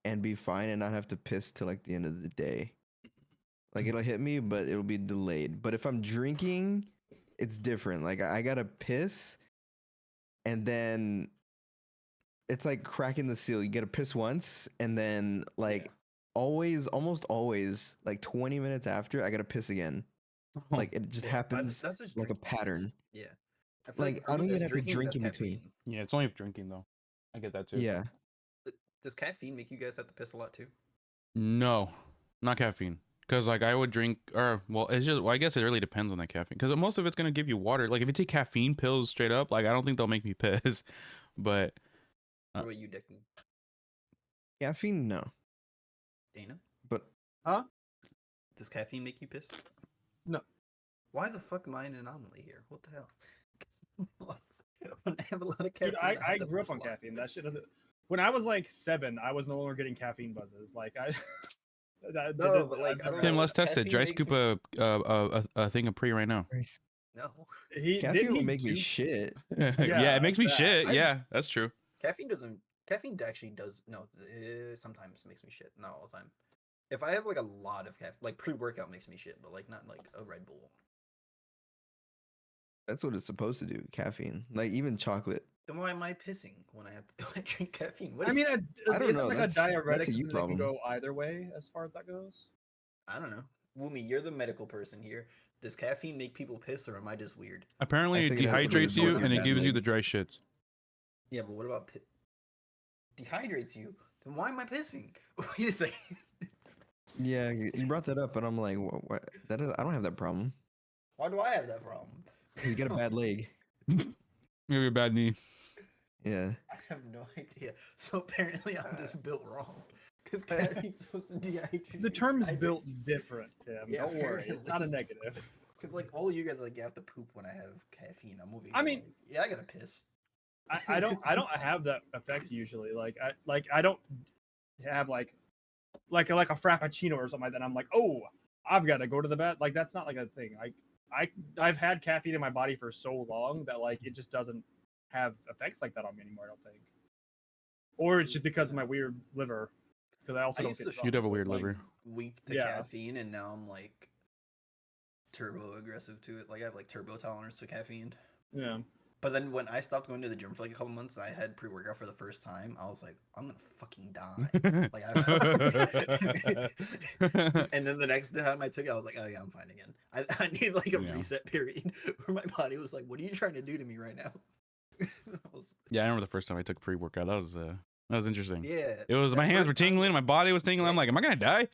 and be fine and not have to piss till like the end of the day. Like it'll hit me, but it'll be delayed. But if I'm drinking, it's different. Like I gotta piss, and then it's like cracking the seal. You gotta piss once, and then like always, almost always, like 20 minutes after, I gotta piss again. Like it just Yeah, happens that's just like a drinking. pattern. Yeah. I feel Like I for me, don't even that's have to drinking, drink that's in between. caffeine. Yeah, it's only if drinking though. I get that too. Yeah. Does caffeine make you guys have to piss a lot too? No, not caffeine. Because like I would drink, or well, it's just. Well, I guess it really depends on that caffeine. Because most of it's gonna give you water. Like if you take caffeine pills straight up, like I don't think they'll make me piss. But What about you, Declan? Caffeine, no. Dana? But Huh? Does caffeine make you piss? No. Why the fuck am I an anomaly here? What the hell? When I have a lot of Dude, caffeine, I have to grew up piss a on lot. caffeine. That shit doesn't. When I was like 7, I was no longer getting caffeine buzzes. Like I. No, but, like, I don't Tim, know. let's test it. Caffeine Dry makes scoop me- a thing of pre right now. No. caffeine will make me shit. Yeah, it makes me that. shit. I- Yeah, that's true. Caffeine doesn't. Caffeine actually does. No, it sometimes makes me shit. Not all the time. If I have like a lot of caffeine, like pre-workout makes me shit, but like not like a Red Bull. That's what it's supposed to do. Caffeine, like even chocolate. Then why am I pissing when I have to I drink caffeine? What I is mean, I don't isn't know, like that's- a diuretic that's a you something that can problem. go either way as far as that goes? I don't know. Wumi, you're the medical person here. Does caffeine make people piss, or am I just weird? Apparently, I it think it has something to dehydrates do you with and it your gives you bad the dry shits. Yeah, but what about dehydrates you? Then why am I pissing? Wait a second. Yeah, you brought that up, and I'm like, what? That is, I don't have that problem. Why do I have that problem? You got a bad leg. Maybe a bad knee. Yeah. I have no idea. So apparently I'm just built wrong. Because caffeine's supposed to dehydrate. The term's hydrate. built different, Tim. Yeah, Don't worry. It's not a apparently. negative. Because like all you guys are like, you have to poop when I have caffeine. I'm moving. I mean- like, yeah, I gotta piss. I don't have that effect usually. I don't have like a frappuccino or something like that. I'm like, oh, I've got to go to the bed. Like that's not like a thing. I've had caffeine in my body for so long that like it just doesn't have effects like that on me anymore. I don't think. Or it's just because of my weird liver. Because I also I don't used get to drunk, You'd have a so weird it's like- liver. Weak to Yeah. caffeine, and now I'm like turbo aggressive to it. Like I have like turbo tolerance to caffeine. Yeah. But then when I stopped going to the gym for like a couple months and I had pre-workout for the first time, I was like, I'm gonna fucking die. Like and then the next time I took it, I was like, oh yeah, I'm fine again. I need like a Yeah. reset period where my body was like, what are you trying to do to me right now? Yeah, I remember the first time I took pre-workout. That was interesting. Yeah. It was that my hands were first time- tingling, my body was tingling. I'm Yeah. like, am I gonna die?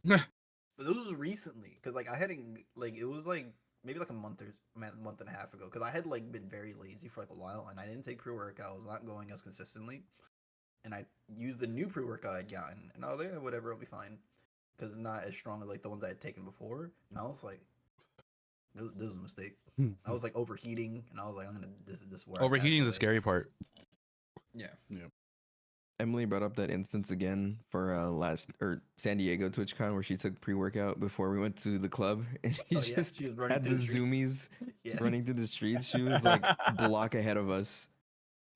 But this was recently because like I had like it was like maybe like a month and a half ago because I had like been very lazy for like a while and I didn't take pre-workout. I was not going as consistently, and I used the new pre-workout I'd gotten, and I was like, yeah, whatever, it'll be fine because it's not as strong as like the ones I had taken before. And I was like, this was a mistake. I was like overheating, and I was like, I'm gonna this is where I Overheating is the pass away. scary part. Yeah. Emily brought up that instance again for San Diego TwitchCon where she took pre-workout before we went to the club, and she Oh, yeah, just she was running had through the the streets. zoomies Yeah. running through the streets. She was like a block ahead of us.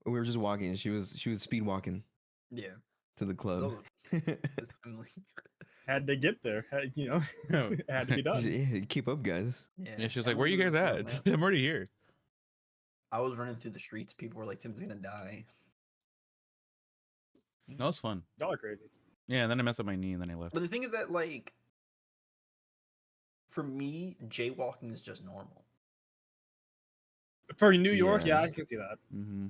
We were just walking. She was speed walking Yeah. to the club. That's Emily. Had to get there. Had to be done. Yeah, keep up, guys. Yeah, she was like, where you Emily guys was at? running. I'm already here. I was running through the streets. People were like, Tim's gonna die. That was fun. Y'all are crazy. Yeah, and then I messed up my knee and then I left. But the thing is that, like, for me, jaywalking is just normal. For New York, Yeah. yeah, I can see that. Mm-hmm.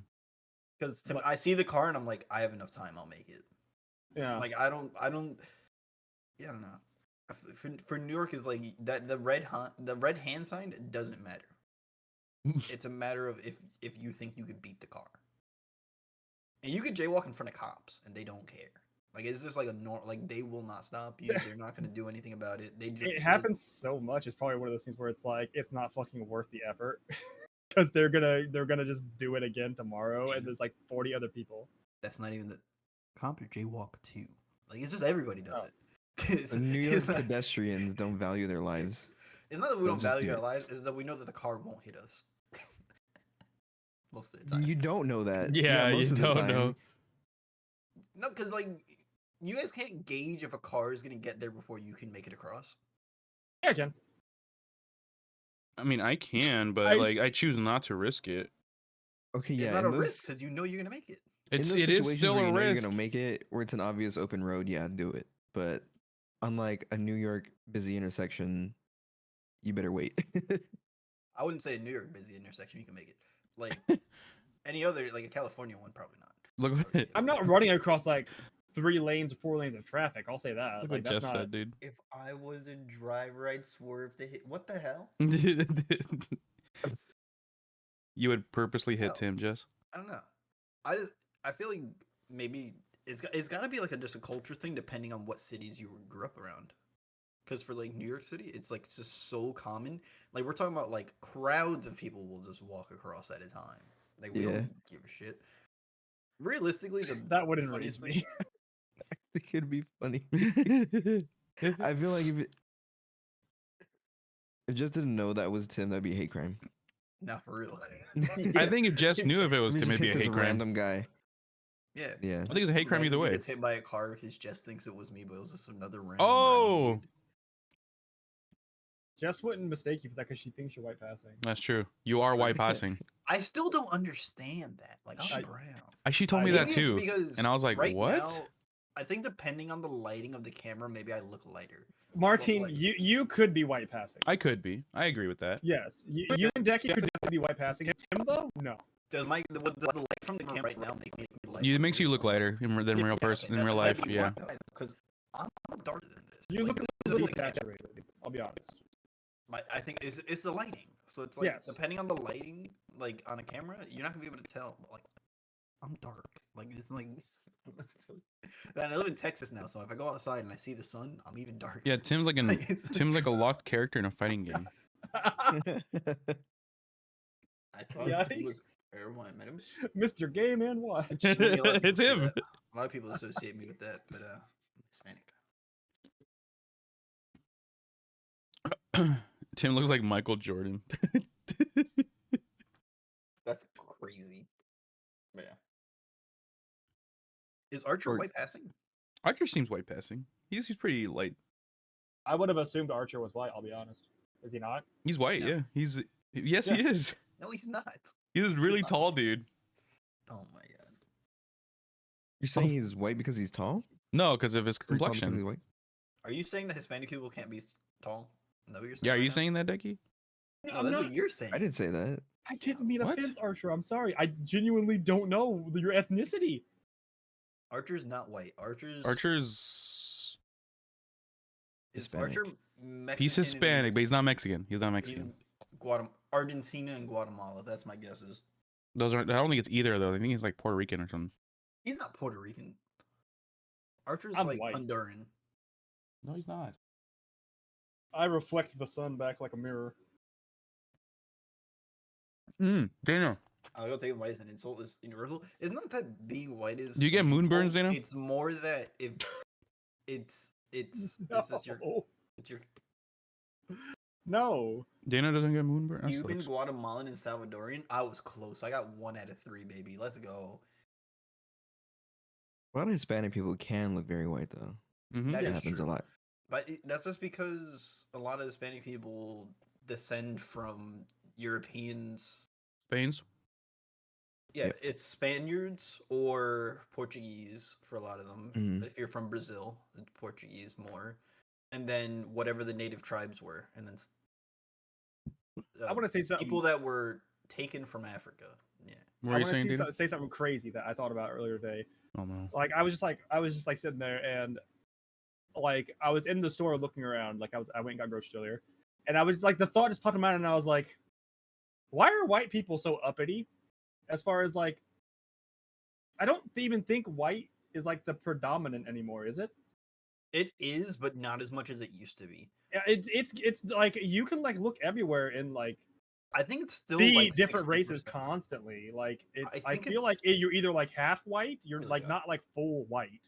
Because But- I see the car and I'm like, I have enough time, I'll make it. Yeah. Like I don't, yeah, I don't know. For New York is like that the red hand sign doesn't matter. It's a matter of if you think you could beat the car, and you could jaywalk in front of cops and they don't care. Like it's just like like they will not stop you. They're not gonna do anything about it. It happens so much. It's probably one of those things where it's like it's not fucking worth the effort because they're gonna just do it again tomorrow, and there's like 40 other people. That's not even the comp or jaywalk too. Like it's just everybody does Oh. it. It's, New it's York not, pedestrians don't value their lives. it's not that we They'll don't just value do our it. lives. It's that we know that the car won't hit us. Most of the time. You don't know that. Yeah, most you of the don't time. know. No, because like you guys can't gauge if a car is gonna get there before you can make it across. Yeah, I can. I mean, I can, but I like s- I choose not to risk it. Okay, It's yeah. not a in risk those, because you know you're gonna make it. in It's those it is situations still where a you know you're risk. gonna make it, where it's an obvious open road, yeah, do it. But unlike a New York busy intersection, you better wait. I wouldn't say a New York busy intersection you can make it. Like any other, like a California one, probably not. Look Probably what can't. I'm not running across like 3 lanes or 4 lanes of traffic. I'll say that. look Like what that's Jess not. said, dude. If I was a driver, I'd swerve to hit. What the hell? You would purposely hit No. Tim, Jess. I don't know. I feel like maybe it's got to be like just a culture thing depending on what cities you grew up around. Because for like New York City, it's like just so common. Like we're talking about like crowds of people will just walk across at a time. Like we Yeah. don't give a shit. Realistically, the That wouldn't funniest raise thing. me. It could be funny. I feel like if just didn't know that was Tim, that'd be a hate crime. Not for real. I think if Jess knew if it was Let me Tim, just it'd be hit a this hate crime. random guy. Yeah. Yeah. I think it's a hate crime either way. Gets hit by a car because Jess thinks it was me, but it was just another random. Oh! dude. Jess wouldn't mistake you for that because she thinks you're white passing. That's true. You are white passing. I still don't understand that. Like I'm I- brown. She told me Maybe that Maybe it's too. because And I was like, right what? now, I think depending on the lighting of the camera, maybe I look lighter. Martin, like- you could be white passing. I could be. I agree with that. Yes, you and Decky could definitely be white passing. Tim though, no. Does the light from the camera right now make me lighter? It makes you look lighter than real Yeah, person in real life. Yeah. Because I'm darker than this. You look this is like- desaturated. I'll be honest. I think it's the lighting. So it's like Yes. depending on the lighting, like on a camera, you're not gonna be able to tell. But like I'm dark. Like it's like and I live in Texas now, so if I go outside and I see the sun, I'm even darker. Yeah, Tim's like Tim's like a locked character in a fighting game. I thought Yikes. he was fair when I met him. Mr. Gay Man Watch. I mean, a lot of people It's say him. that. A lot of people associate me with that, but I'm Hispanic. Tim looks like Michael Jordan. That's crazy. But yeah. Is Archer Or- white passing? Archer seems white passing. He's pretty light. I would have assumed Archer was white. I'll be honest. Is he not? He's white. No. Yeah. He Yeah. is. No, he's not. He's a really not. tall dude. Oh my god. You're saying he's white because he's tall? No, because of his Or he's tall because he's complexion. white? Are you saying that Hispanic people can't be tall? Is that what you're saying? Yeah, are right you now? saying that, Decky? No, I'm that's not- what you're saying. I didn't say that. I didn't mean What? offense, Archer. I'm sorry. I genuinely don't know your ethnicity. Archer's not white. Archer's Archer's is Hispanic. Archer Mexican. he's Hispanic, but he's not Mexican. He's not He's Mexican. Argentina and Guatemala. That's my guesses. Those aren't. I don't think it's either though. I think he's like Puerto Rican or something. He's not Puerto Rican. Archer's I'm like white. Honduran. No, he's not. I reflect the sun back like a mirror. Dana. I'll go take white as an insult is universal. It's not that being white is. Do you get an moonburns, insult, Dana? It's more that if it's this is your No. it's your No. Dana doesn't get moonburn. That Cuban, sucks. Guatemalan, and Salvadorian. I was close. I got 1 out of 3, baby. Let's go. A lot of Hispanic people can look very white though. Mhm. That That is happens true. a lot. But that's just because a lot of Hispanic people descend from Europeans. Spain's. Yeah, Yep. it's Spaniards or Portuguese for a lot of them. Mhm. If you're from Brazil, it's Portuguese more. and then whatever the native tribes were, and then I want to say something. people that were taken from Africa. Yeah. What I are you want saying, to dude? say something crazy that I thought about earlier today. Oh no. Like I was just like sitting there and like I was in the store looking around. Like I went and got groceries earlier, and I was like the thought just popped in my mind, and I was like, why are white people so uppity? As far as like, I don't even think white is like the predominant anymore, is it? It is, but not as much as it used to be. Yeah, it's like you can like look everywhere and like I think it's still see like different races 60%. constantly. Like I I think feel like it's you're either like half white, you're really like good. not like full white.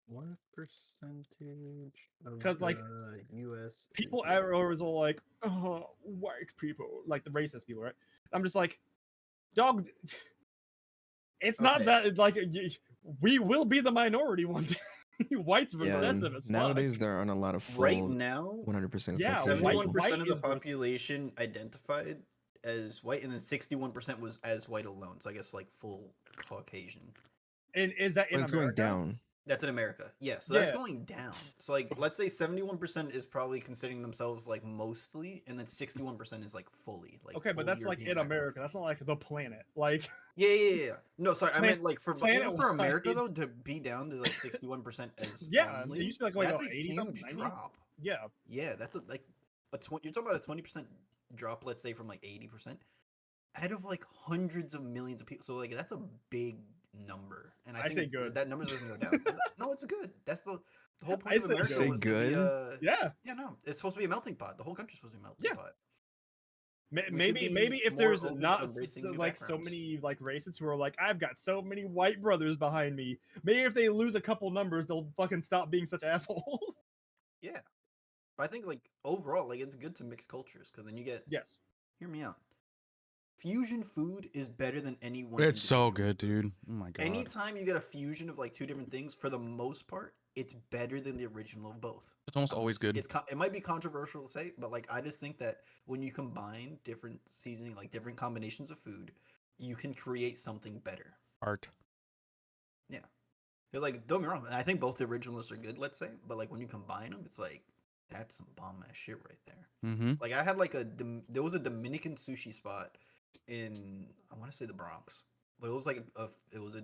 What percentage of 'Cause, like, the U.S. People is white? are always all like, oh, white people, like the racist people, right? I'm just like, dog. It's not Okay. that like we will be the minority one day. White's Yeah, recessive as fuck. nowadays there aren't a lot of Right full now, 100% Yeah, Caucasian white- 71% people. of the is population identified as white, and then 61% was as white alone. So I guess like full Caucasian. And is that in But it's America? going down. That's in America. Yeah, so that's Yeah. going down. So like let's say 71% is probably considering themselves like mostly, and then 61% is like fully like Okay, but full that's like European in background. America. That's not like the planet. Like, Yeah. No, sorry, I Plan- meant like for even planet-wide. for America though to be down to like 61% as yeah, only, it used to be like that's what, a 80 huge something, 90? drop. Yeah, Yeah, that's you're talking about a 20% drop, let's say from like 80%, out of like hundreds of millions of people. So like that's a big number, and I I think say good. that number doesn't go down. No, it's good. That's the whole I point of say America Say was good? to be yeah. no, it's supposed to be a melting pot. The whole country's supposed to be a melting Yeah. pot. We should Maybe be if more there's open to not embracing so, new like so backgrounds. many like racists who are like, I've got so many white brothers behind me. Maybe if they lose a couple numbers, they'll fucking stop being such assholes. Yeah, but I think like overall, like it's good to mix cultures because then you get. Yes. Hear me out. Fusion food is better than any one. It's so individual good, food. dude. Oh my god. Anytime you get a fusion of like two different things, for the most part, it's better than the original of both. It's almost always good. It might be controversial to say, but like I just think that when you combine different seasoning, like different combinations of food, you can create something better. Art. Yeah, you're like, don't get me wrong. I think both the originals are good, let's say, but like when you combine them, it's like that's some bomb ass shit right there. Mm-hmm. Like I had like there was a Dominican sushi spot in I want to say the Bronx, but it was like it was a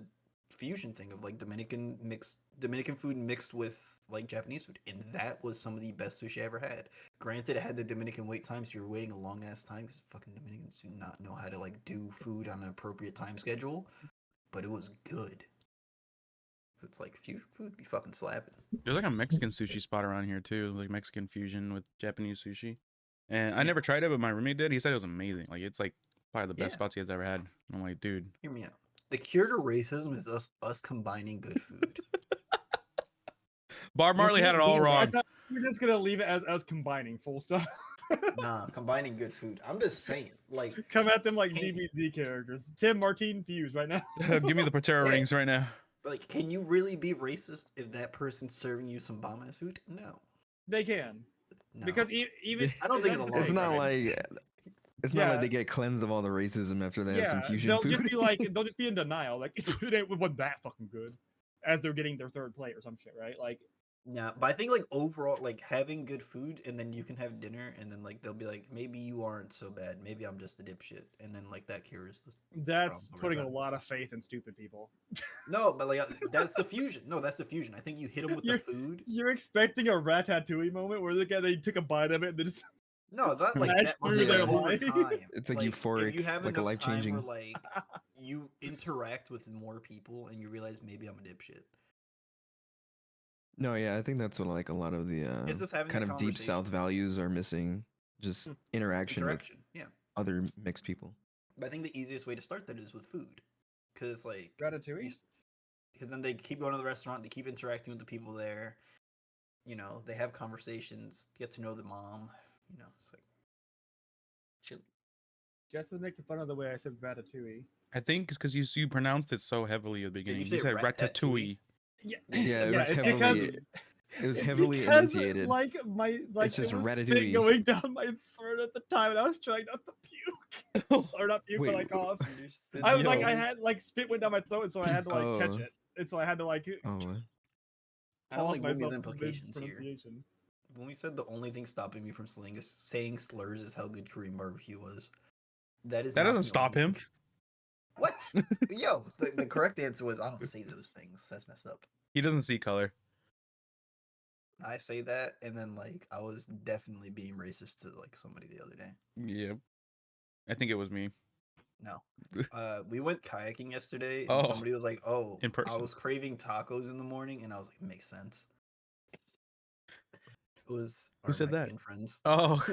fusion thing of like Dominican food mixed with like Japanese food, and that was some of the best sushi I ever had. Granted, it had the Dominican wait time, so you're waiting a long ass time because fucking Dominicans do not know how to like do food on an appropriate time schedule, but it was good. It's like fusion food be fucking slapping. There's like a Mexican sushi spot around here too, like Mexican fusion with Japanese sushi. And I Yeah. never tried it, but my roommate did. He said it was amazing. Like it's like probably the best Yeah. spots he's ever had. I'm like, dude. Hear me out. The cure to racism is us combining good food. Bob Marley had it can't all be I wrong. thought we were just gonna leave it as combining full stop. Nah, combining good food. I'm just saying, like, Come at them like Can't- DBZ characters. Tim Martin Fuse right now. Give me the Patera Yeah. rings right now. like, can you really be racist if that person's serving you some bomb ass food? No. They can. No. Because even I don't think that's it's the a It's thing, not right? like it's Yeah. not like they get cleansed of all the racism after they have some fusion they'll food. just be like they'll just be in denial, like it wasn't that fucking good, as they're getting their third plate or some shit, right? Like Nah, but I think like overall, like having good food and then you can have dinner and then like they'll be like, maybe you aren't so bad, maybe I'm just a dipshit, and then like that cures this. that's Problem over putting a time. lot of faith in stupid people. No, but like that's the fusion. No, that's the fusion. I think you hit them with the food. You're expecting a Ratatouille moment where the guy they took a bite of it and then just No, it's not like Smash that. I'm through saying their like over life. time. It's like if euphoric, you have like a enough time where life-changing. like you interact with more people and you realize maybe I'm a dipshit. No, yeah, I think that's what like a lot of the It's just having kind that of deep South conversation. values are missing. Just interaction with Interaction, yeah. other mixed people. But I think the easiest way to start that is with food, because like Ratatouille. because then they keep going to the restaurant, they keep interacting with the people there. You know, they have conversations, get to know the mom. You know, it's like chill. Jess is making fun of the way I said Ratatouille. I think it's because you pronounced it so heavily at the beginning. say You said ratatouille? ratatouille. Yeah, Yeah, it was it's heavily it was it's heavily because, enunciated. Like my like It's just it was spit Ratatouille. going down my throat at the time, and I was trying not to puke or not puke, Wait, but like cough. Understood. I was like Yo. I had like spit went down my throat, and so I had to like catch Oh. it, and so I had to like Oh, I don't pause like Wimmy's myself implications here. pronunciation. when we said the only thing stopping me from saying slurs is how good Korean barbecue was. That is That not doesn't the stop only him. thing. What? Yo, the correct answer was I don't say those things. That's messed up. He doesn't see color. I say that, and then like I was definitely being racist to like somebody the other day. Yeah. I think it was me. No. We went kayaking yesterday, and Oh, somebody was like, "Oh, in I person. was craving tacos in the morning," and I was like, "Makes sense." It was Who our said that? Mexican friends. Oh,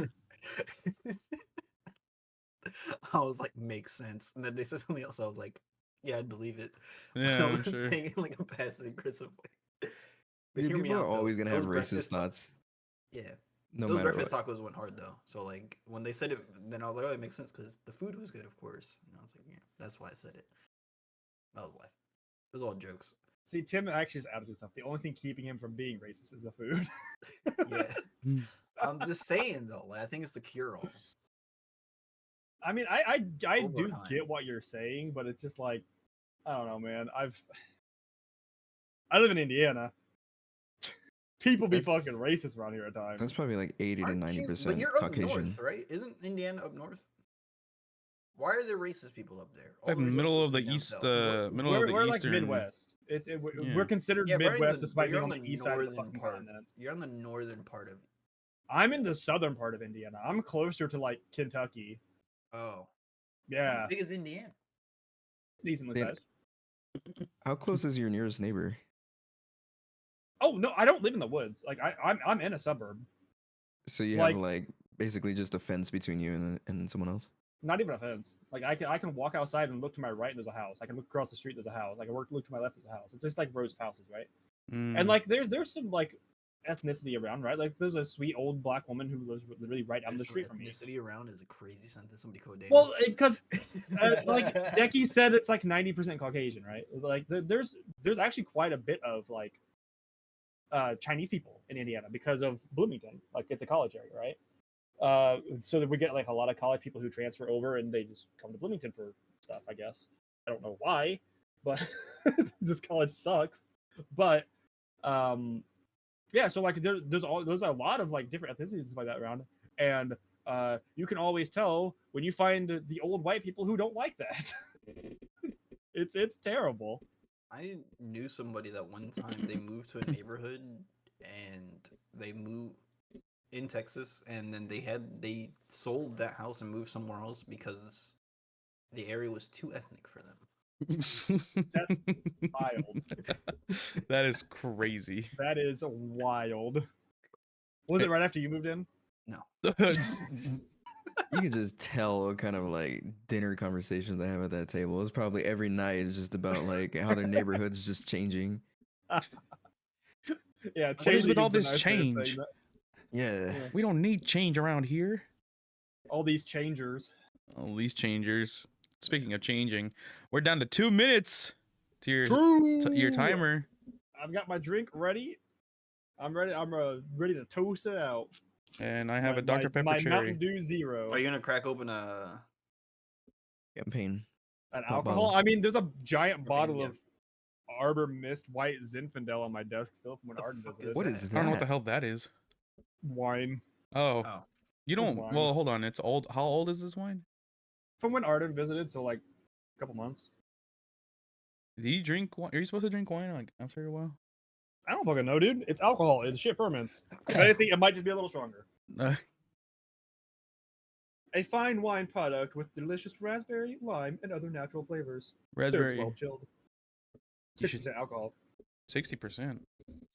I was like, "Makes sense," and then they said something else. I was like, "Yeah, I'd believe it." yeah, I I'm was sure. saying it in like a passive aggressive way. But Dude, hear me people are out though. always gonna have Those racist breakfast thoughts, yeah. no Those matter breakfast what. tacos went hard though. So like when they said it, then I was like, "Oh, it makes sense because the food was good, of course." And I was like, "Yeah, that's why I said it." That was life. It was all jokes. See, Tim actually is out of himself. The only thing keeping him from being racist is the food. Yeah, I'm just saying though. Like, I think it's the cure all. I mean, I Over do time. get what you're saying, but it's just like, I don't know, man. I live in Indiana. People be That's- fucking racist around here at times. That's probably like 80 to Aren't you? But 90% you're up Caucasian. north, right? Isn't Indiana up north? Why are there racist people up there? Like the way middle supposed of to the be down east, south. middle of the We're like eastern. Midwest. Yeah. We're considered Yeah, but Midwest but despite you're being on on the the east side of the northern fucking part. continent. You're on the northern part of. I'm in the southern part of Indiana. I'm closer to like Kentucky. Oh, how Yeah, big is Indiana? decently Dude, sized. How close is your nearest neighbor? Oh no, I don't live in the woods. Like I'm in a suburb. So you Like- have like basically just a fence between you and someone else. Not even a fence. Like I can walk outside and look to my right and there's a house. I can look across the street, there's a house. I can look to my left, there's a house. It's just like rows of houses, right? Mm. And like there's some like ethnicity around, right? Like there's a sweet old black woman who lives literally right down the There's some street from me. ethnicity around is a crazy sentence. Somebody code name. Well, because like Becky said, it's like 90% Caucasian, right? Like there's actually quite a bit of like Chinese people in Indiana because of Bloomington. Like it's a college area, right? So that we get like a lot of college people who transfer over and they just come to Bloomington for stuff. I guess I don't know why, but this college sucks. But yeah, so like there's a lot of like different ethnicities and stuff like that around, and you can always tell when you find the old white people who don't like that. It's terrible. I knew somebody that one time they moved to a neighborhood and they moved in Texas and then they sold that house and moved somewhere else because the area was too ethnic for them. That's wild. That is crazy. That is wild. Was it right after you moved in? No. You can just tell what kind of like dinner conversations they have at that table. It's probably every night is just about like how their neighborhood's just changing. Yeah, What is changing with all the this nice way of saying change? that. Yeah. Yeah. We don't need change around here. All these changers. All these changers. Speaking of changing, we're down to 2 minutes to your True. timer. I've got my drink ready. I'm ready. I'm ready to toast it out. And I have a My- Dr. Pepper my cherry. Mountain Dew Zero. Are you gonna crack open a Campaign. An Pop alcohol? bottle. I mean, there's a giant Okay, bottle yeah. of Arbor Mist White Zinfandel on my desk still from when The Arden fuck visited. is What is that? that? I don't know what the hell that is. Wine Oh, Oh, you Good don't. wine. Well, hold on. It's old. How old is this wine? from when Arden visited, so like a couple months. Do you drink wine? Are you supposed to drink wine like after a while? I don't fucking know, dude. It's alcohol. It's shit ferments. If anything, it might just be a little stronger. A fine wine product with delicious raspberry, lime, and other natural flavors. Serves Raspberry. well chilled. You should- 6% alcohol. 60%.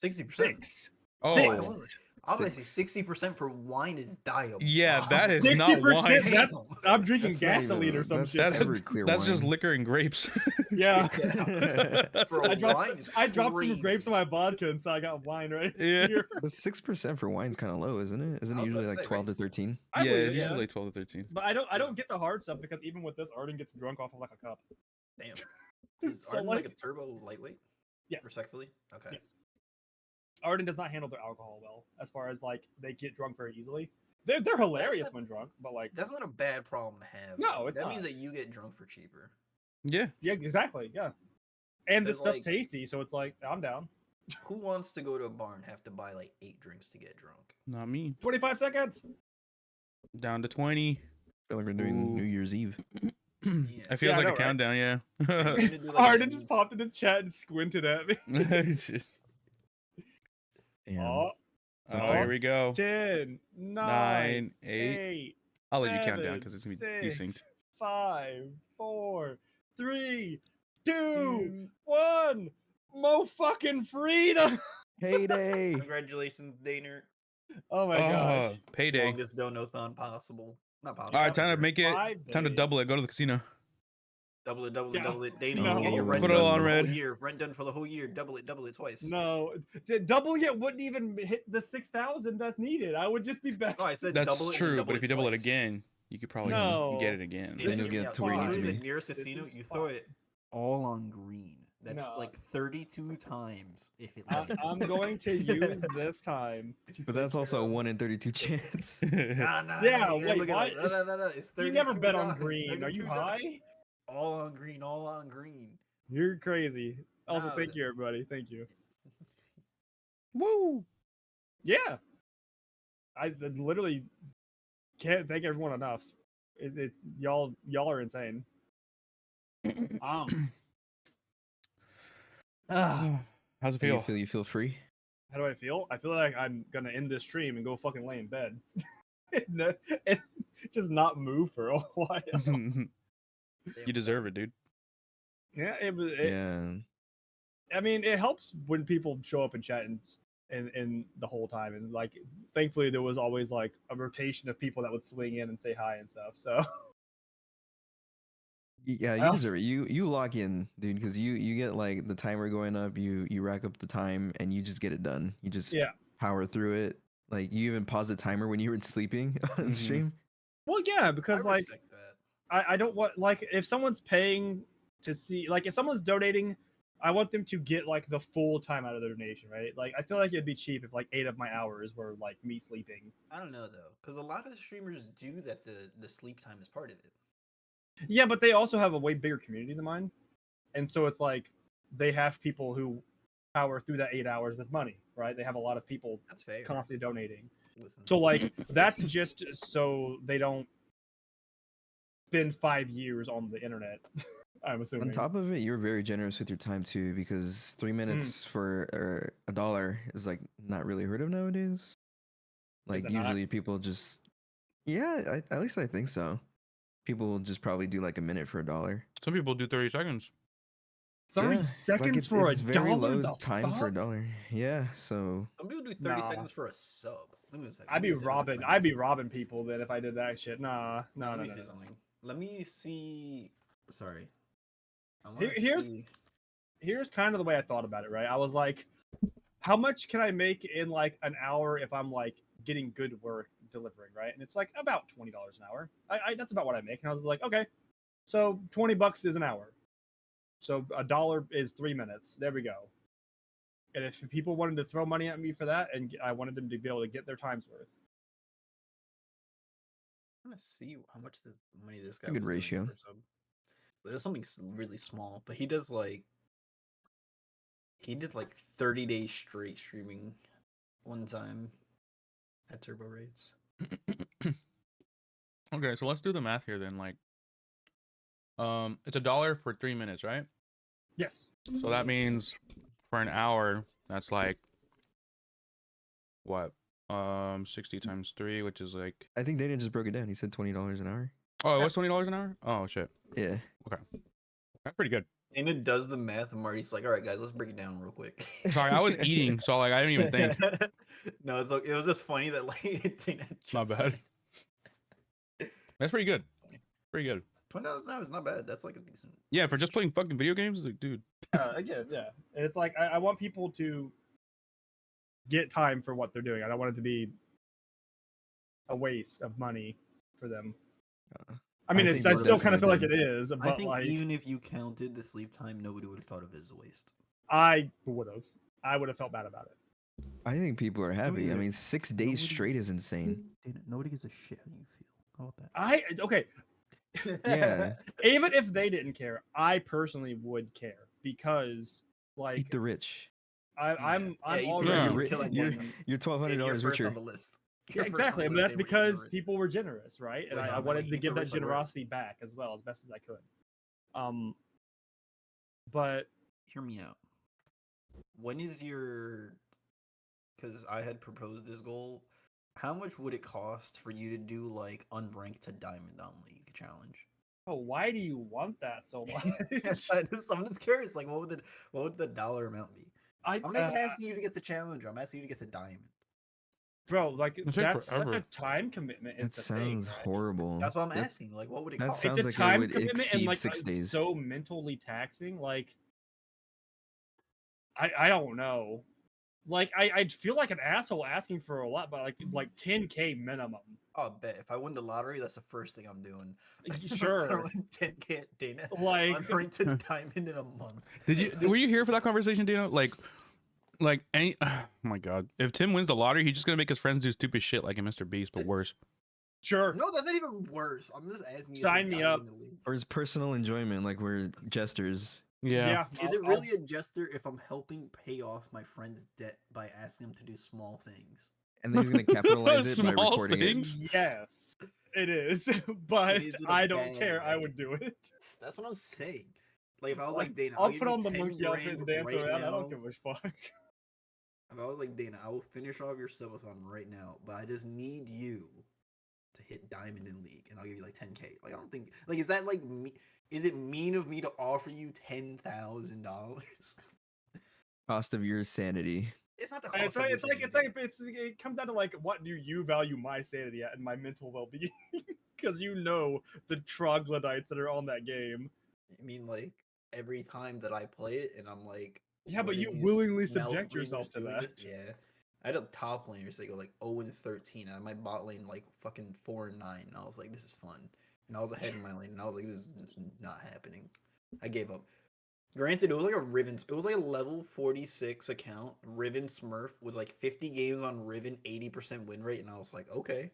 60%. Oh, Six. I was like 60% for wine is diabolical. yeah, that is not 60%, wine. that's- I'm drinking That's not gasoline even- or some that's shit. That's Everclear that's just wine. liquor and grapes. Yeah. For a I dropped, wine is I dropped some crazy. grapes in my vodka, and so I got wine right Yeah. here. But 6% for wine's kind of low, isn't it? Isn't I it was about usually to like say, 12 to right? 13? I Yeah, believe it's it, usually like 12 to 13. But I don't get the hard stuff because even with this, Arden gets drunk off of like a cup. Damn. Is So, Arden like a like- turbo lightweight? Yes. Respectfully? Okay. Yes. Arden does not handle their alcohol well, as far as like they get drunk very easily. They're hilarious not- when drunk, but like That's not a bad problem to have. No, though. it's That not. means that you get drunk for cheaper. Yeah. yeah, exactly, yeah. And this There's, stuff's like- tasty, so it's like I'm down. Who wants to go to a bar and have to buy like 8 drinks to get drunk? Not me. 25 seconds. Down to 20. feel like we're doing New Ooh. Year's Eve. It feels Yeah, I like know, a right? countdown, yeah. I'm gonna do like Arden an just end- popped into chat and squinted at me. It's just- Oh, oh, here Oh. we go. 10, 9, 9, 8. 8, I'll let you count down 7, because it's going to be 6, desynced. 5, 4, 3, 2, 1. Mo fucking freedom. Heyday! Congratulations, Daner. Oh my gosh. Payday. Longest dono-thon possible. Not possible. All right, time to make it. 5 Time to days. double it. Go to the casino. Double it, double it, Yeah. double it. Daner, No. you get your rent Put it done all for on the whole red. year. Rent done for the whole year. Double it twice. No, doubling it wouldn't even hit the 6,000 that's needed. I would just be back. No, I said That's double it. true, double but if you double it twice. again, you could probably No. get it again. Hey, Then this you'll is- get to when where you you need go to to the be. nearest This casino, is you throw fine. it all on green. That's No. like 32 times if it I'm lands. going to use this time. To But take that's also care a of- 1 in 32 chance. Nah, Yeah, you gotta wait, look at it. what? No. It's 32 You never bet on times, green. Are you 32 high? times. All on green, all on green. You're crazy. Also, No, thank you, everybody. Thank you. Woo! Yeah, I literally can't thank everyone enough. It's y'all are insane. Ah, How's it How you feel? feel? You feel free? how do I feel? I feel like I'm gonna end this stream and go fucking lay in bed. and just not move for a while. You deserve it, dude. Yeah, Yeah. I mean, it helps when people show up and chat and the whole time, and like, thankfully there was always like a rotation of people that would swing in and say hi and stuff. So Yeah, I you also- deserve it. You lock in, dude, because you get like the timer going up. You rack up the time and you just get it done. You just Yeah. power through it. Like you even pause the timer when you were sleeping on Mhm. stream. well, yeah, I because like respect that. I don't want, like, if someone's paying to see, like, if someone's donating, I want them to get like the full time out of their donation, right? Like, I feel like it'd be cheap if like 8 of my hours were like me sleeping. I don't know though, because a lot of streamers do that. The sleep time is part of it. Yeah, but they also have a way bigger community than mine, and so it's like they have people who power through that 8 hours with money, right? They have a lot of people That's fair. constantly donating. Listen, So like that's just so they don't spend 5 years on the internet. I'm assuming. On top of it, you're very generous with your time too, because 3 minutes for $1 is like not really heard of nowadays. Like it not? usually people just, yeah, at least I think so. People will just probably do like a minute for $1. Some people do 30 seconds. 30 Yeah, seconds it's, for it's a very dollar. low The time for fuck? $1. Yeah, so some people do 30 Nah. seconds for a sub. Let me see. I'd be robbing. I'd be robbing people then if I did that shit. Nah, no, Let no, me no, see no. something. Let me see. Sorry. I Here- wanna here's- see- Here's kind of the way I thought about it, right? I was like, how much can I make in like an hour if I'm like getting good work delivering, right? And it's like about $20 an hour. That's about what I make. And I was like, okay, so $20 is an hour. So $1 is 3 minutes. There we go. And if people wanted to throw money at me for that, and I wanted them to be able to get their time's worth. I'm gonna see how much the money this guy a good was doing ratio. per sub. But it's something really small. But he does like he did like 30 days straight streaming one time at turbo rates. Okay, so let's do the math here then. Like, it's $1 for 3 minutes, right? Yes. So that means for an hour, that's like what? 60 times 3, which is like, I think Daniel just broke it down. He said $20 an hour. oh, it was $20 an hour? Oh shit. Yeah. That's pretty good. And it does the math, and Marty's like, "All right, guys, let's break it down real quick." Sorry, I was eating, so like I didn't even think. No, it's like, it was just funny that like it didn't My just, bad. That's pretty good. Pretty good. $20 an hour is not bad. That's like a decent. Yeah, for just playing fucking video games, like, dude. Again, yeah. And it's like I want people to get time for what they're doing. I don't want it to be a waste of money for them. I mean, think I most still kind of feel like definitely it is, I but think like even if you counted the sleep time, nobody would have thought of it as a waste. I would have felt bad about it. I think people are happy. I either. mean, 6 days Nobody- straight is insane. Nobody gives a shit how you feel. How about Okay, that? Yeah. even if they didn't care, I personally would care because like Eat the rich. I'm Yeah, eat the already rich, You're, killing you're, one. you're And you're $1,200 first richer. on the list. Yeah, Your first exactly. I one mean, was that's they were because ignorant. people were generous, right? And Wait, I hold on, wanted wait, to you give can that reach my word. generosity back as well as best as I could. But Hear me out. When is your? Because I had proposed this goal. How much would it cost for you to do like unranked to diamond on League challenge? oh, why do you want that so much? I'm just curious. Like, what would the dollar amount be? I I'm not even asking you to get the challenge. I'm asking you to get the diamond. bro, like It'll take that's such a forever. time commitment. Is That the thing, sounds right? horrible. That's what I'm That asking. Like, what would it that cost? sounds It's a like it time would commitment and exceed like 6 days. so mentally taxing. Like I don't know. Like I feel like an asshole asking for a lot, but like 10K minimum. Oh, I bet if I win the lottery, that's the first thing I'm doing. Sure. 10K Dana. Like Unranked to diamond in a month. Were you here for that conversation, Dana? Like any. Oh my god! If Tim wins the lottery, he's just gonna make his friends do stupid shit like in Mr. Beast, but worse. sure. No, that's not even worse. I'm just asking you. Sign to me diamond up. in the league. Or his personal enjoyment, like we're jesters. Yeah. Is it really a jester if I'm helping pay off my friend's debt by asking him to do small things? And then he's gonna capitalize it by Small recording things? Yes, it is. But Is it a I don't bad care. I way? would do it. That's what I'm saying. Like if I was Like, like Dana, I'll give put you on the 10 monkey outfit and grand dance right around. now. I don't give a fuck. If I was like Dana, I will finish off your subathon right now, but I just need you to hit diamond in league, and I'll give you like 10K. Like I don't think like is that like me? Is it mean of me to offer you $10,000? Cost of your sanity. It's not the And cost of your sanity. it comes down to like what do you value my sanity at and my mental well being? Because you know the troglodytes that are on that game. I mean, like every time that I play it, and I'm like, Yeah, what but are you these willingly mouth subject breathers yourself to doing? that. Yeah, I had a top laners that go like 0-13. I had my bot lane like fucking 4-9. And I was like, this is fun, and I was ahead in my lane, and I was like, this is just not happening. I gave up. Granted, it was like a Riven. It was like a level 46 account, Riven Smurf with like 50 games on Riven, 80% win rate, and I was like, okay.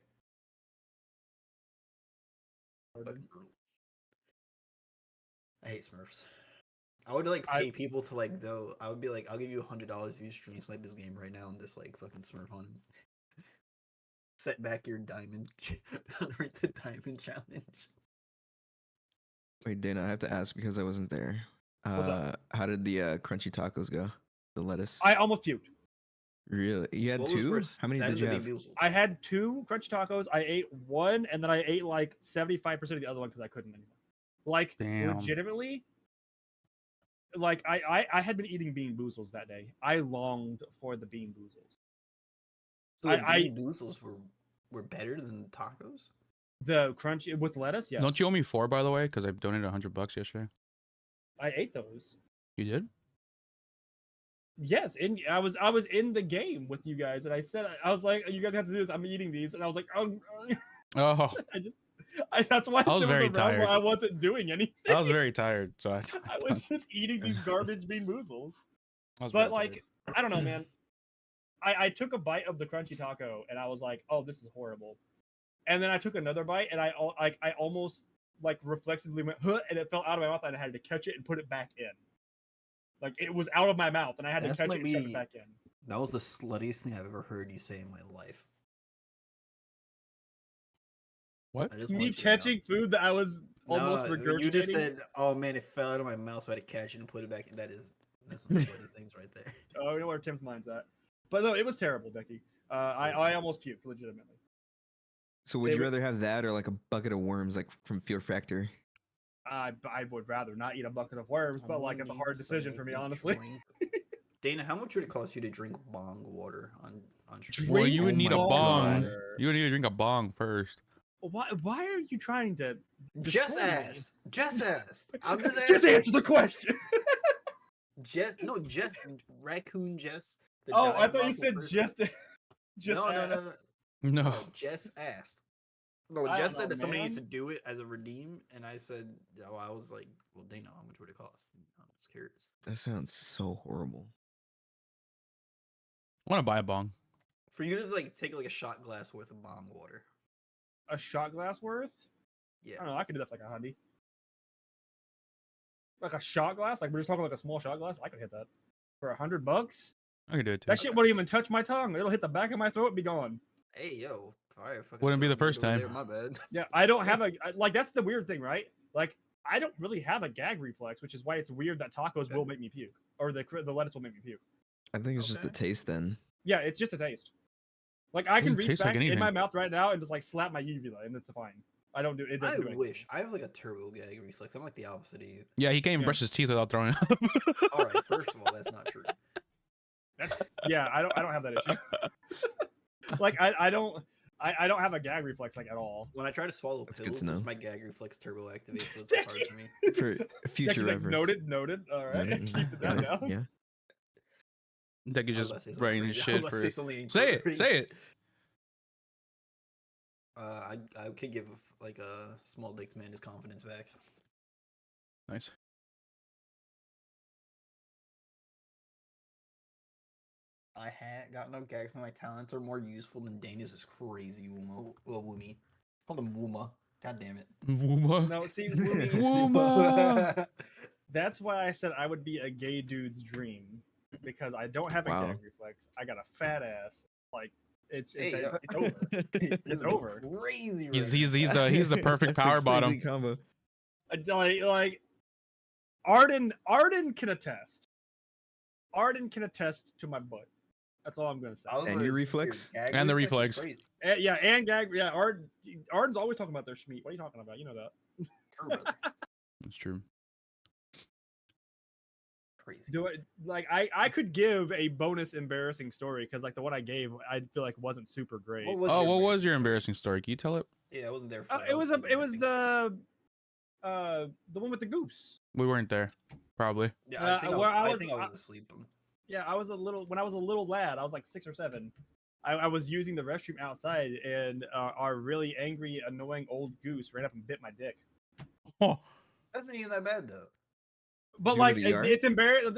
Fucking brutal. I hate Smurfs. I would like pay people to like though. I would be like, I'll give you $100 if you stream snipe this game right now and just like fucking Smurf on him. Set back your diamond, the diamond challenge. Wait, Dana, I have to ask because I wasn't there. What's up? How did the crunchy tacos go? The lettuce. I almost puked. Really? You had What was two? worse? How many That did and you the have? Big Boozled? I had 2 crunchy tacos. I ate one, and then I ate like 75% of the other one because I couldn't anymore. Like Damn. legitimately, like I had been eating bean boozles that day. I longed for the bean boozles. So the Bean Boozles were better than the tacos. The crunchy with lettuce, yes. Don't you owe me 4, by the way? Because I donated $100 yesterday. I ate those. You did? Yes, and I was in the game with you guys, and I said I was like, you guys have to do this. I'm eating these, and I was like, oh, Oh, that's why I was there was very a round tired. where I wasn't doing anything. I was very tired, so I was just eating these garbage bean boozles. I was But very like, I don't know, man. I took a bite of the crunchy taco, and I was like, oh, this is horrible. And then I took another bite, and I almost like reflexively went, huh, and it fell out of my mouth, and I had to catch it and put it back in. Like it was out of my mouth, and I had to catch it and shove it back in. That was the sluttiest thing I've ever heard you say in my life. What? Me catching food that I was almost regurgitating. You just said, "Oh man, it fell out of my mouth, so I had to catch it and put it back." That's some slutty things right there. Oh, you know where Tim's mind's at. But no, it was terrible, Becky. I almost puked, legitimately. So would you rather have that or like a bucket of worms, like from Fear Factor? I would rather not eat a bucket of worms, but like it's a hard decision for me, honestly. Dana, how much would it cost you to drink bong water on stream? Well, you would need a my bong. God. You would need to drink a bong first. Why are you trying to Just destroy me? asked. Just asked. I'm just Just asking. answer the question. Just raccoon Jess. the Oh, I thought you diabolical said person. just No. No. Jess asked. No, I Jess don't said know, that somebody needs to man. do it as a redeem, and I said, oh, I was like, well, Dana, how much would it cost? I'm just curious. That sounds so horrible. I want to buy a bong. For you to like take like a shot glass worth of bomb water. a shot glass worth? Yeah. I don't know. I could do that for like $100. Like a shot glass? Like we're just talking like a small shot glass? I could hit that for $100. I could do it too. That shit won't even touch my tongue. It'll hit the back of my throat and be gone. Hey, yo. Alright, fucking Wouldn't be the throwing meat first over time. there, my bad. Yeah, I don't have like that's the weird thing, right? Like I don't really have a gag reflex, which is why it's weird that tacos Okay. will make me puke or the lettuce will make me puke. I think it's just the Okay. taste then. Yeah, it's just a taste. Like I can Doesn't reach taste like back in my anything. mouth right now and just like slap my uvula and it's fine. I don't do it. I Doesn't do anything. wish. I have like a turbo gag reflex. I'm like the opposite of you. Yeah, he can't even Yeah. brush his teeth without throwing up. Alright, first of all, that's not true. Yeah, I don't have that issue. Like I don't have a gag reflex like at all. When I try to swallow That's good pills, to know. just my gag reflex turbo activates, so it's like hard for me. For Yeah, future 'cause, like, reference. noted. All right, Noted, keep that got it, down. Yeah. That could I was just about to say something writing his crazy. I was shit about to for. say something Say it. crazy. Say it. I could give like a small dick man his confidence back. Nice. I had got no gags. My talents are more useful than Dana's is crazy. Woomy. Call him Wooma. God damn it. Wooma. No, see, Woomy, Wooma. that's why I said I would be a gay dude's dream because I don't have a Wow. gag reflex. I got a fat ass. Like it's Hey, it's over. This It's is over. Crazy. He's the perfect That's a power crazy bottom. combo. Like Arden can attest. Arden can attest to my butt. That's all I'm gonna say. And your reflex? And the reflex. Yeah, and gag. Yeah, Arden's always talking about their schmeat. What are you talking about? You know that. That's true. Crazy. Do it like I could give a bonus embarrassing story because like the one I gave I feel like wasn't super great. What was Oh, your what was your story? embarrassing story? Can you tell it? Yeah, I wasn't there for It was the one with the goose. We weren't there. Probably. Yeah, I think where I was asleep. Yeah, I was a little when I was a little lad. I was like 6 or 7. I was using the restroom outside, and our really angry, annoying old goose ran up and bit my dick. Oh, That's not even that bad though. But Did you go like, to the yard? it's embarrassing.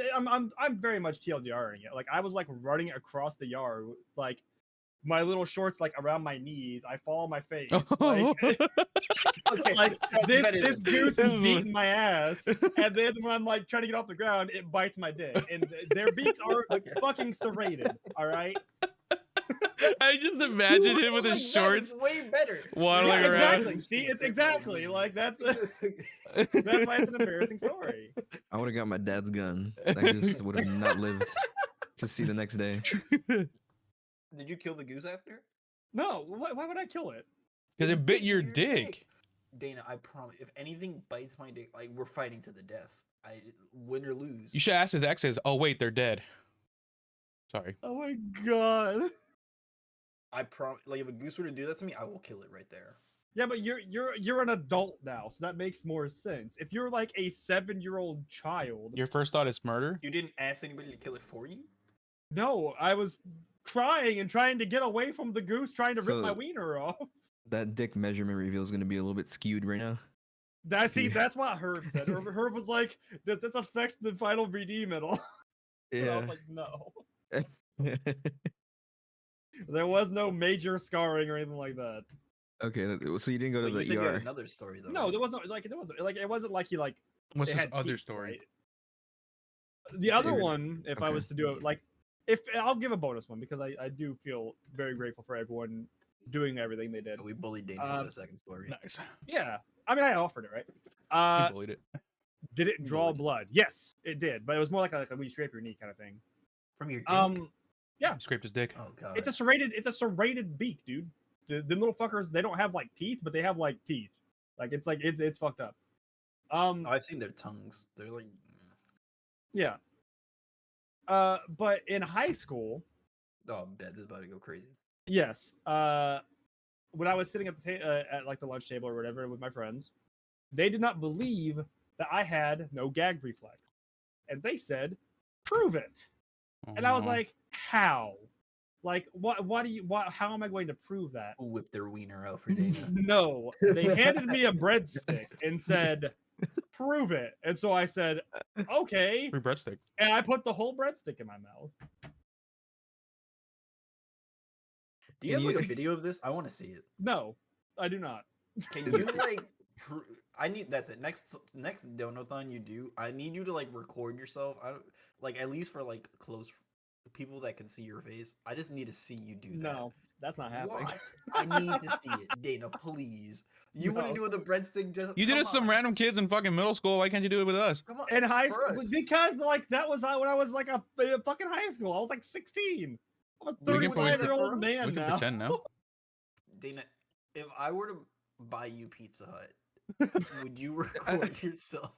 I'm very much TLDRing it. Like, I was like running across the yard, like my little shorts like around my knees. I fall on my face. Like, Okay, like this goose This is is beating my ass, and then when I'm like trying to get off the ground, it bites my dick, and their beaks are fucking serrated. All right. I just imagine him with his shorts It's way better. waddling Yeah, around. exactly. See, it's exactly like that's why it's an embarrassing story. I would have got my dad's gun. That goose would have not lived to see the next day. Did you kill the goose after? No, why would I kill it? Because it bit your dick. Dana, I promise. If anything bites my dick, like we're fighting to the death. I win or lose. You should ask his exes. Oh wait, they're dead. Sorry. Oh my god. I promise. Like if a goose were to do that to me, I will kill it right there. Yeah, but you're an adult now, so that makes more sense. If you're like a 7-year-old child, Your first thought is murder. You didn't ask anybody to kill it for you. no, I was crying and trying to get away from the goose, trying to rip my So- wiener off. That dick measurement reveal is going to be a little bit skewed right now. That's what Herb said. Herb was like, "Does this affect the final redeem at all?" And I was like, "No." There was no major scarring or anything like that. Okay, so you didn't go to But you the said you had ER. another story though. No, right? there was no it wasn't like he like What's it his had other teeth, story? right? The other Figured- one, if I okay. was to do it, like, if I'll give a bonus one because I do feel very grateful for everyone doing everything they did. We bullied Dana into a second story. Nice. Yeah, I mean I offered it, right? He bullied it. Did it draw Bullied. blood? Yes, it did, but it was more like a we scrape your knee kind of thing. From your dick. He scraped his dick. Oh god. It's a serrated beak, dude. The little fuckers, they don't have like teeth, but they have like teeth. Like it's fucked up. I've seen their tongues. They're like. Yeah. But in high school, Oh, I'm dead. This is about to go crazy. yes. When I was sitting at the at like the lunch table or whatever with my friends, they did not believe that I had no gag reflex, and they said, "Prove it." And I was Aw. like, "How? Like, how am I going to prove that?" Who whipped their wiener out for Dana? No, they handed me a breadstick and said, "Prove it." And so I said, "Okay," free breadstick. and I put the whole breadstick in my mouth. Do you Can have like you- a video of this? I want to see it. No, I do not. Can you like? I need that's it. Next donathon you do, I need you to like record yourself. I don't like at least for like close people that can see your face. I just need to see you do that. No, That's not happening. What? I need to see it, Dana. Please. You wouldn't No. do it with a breadstick. Just You did come it with some on. random kids in fucking middle school. Why can't you do it with us? Come on. In high for school, us. because like that was when I was like a fucking high school. I was like 16. I'm a We can 35-year-old for us. man We can now. pretend now. Dana, if I were to buy you Pizza Hut, would you record yourself?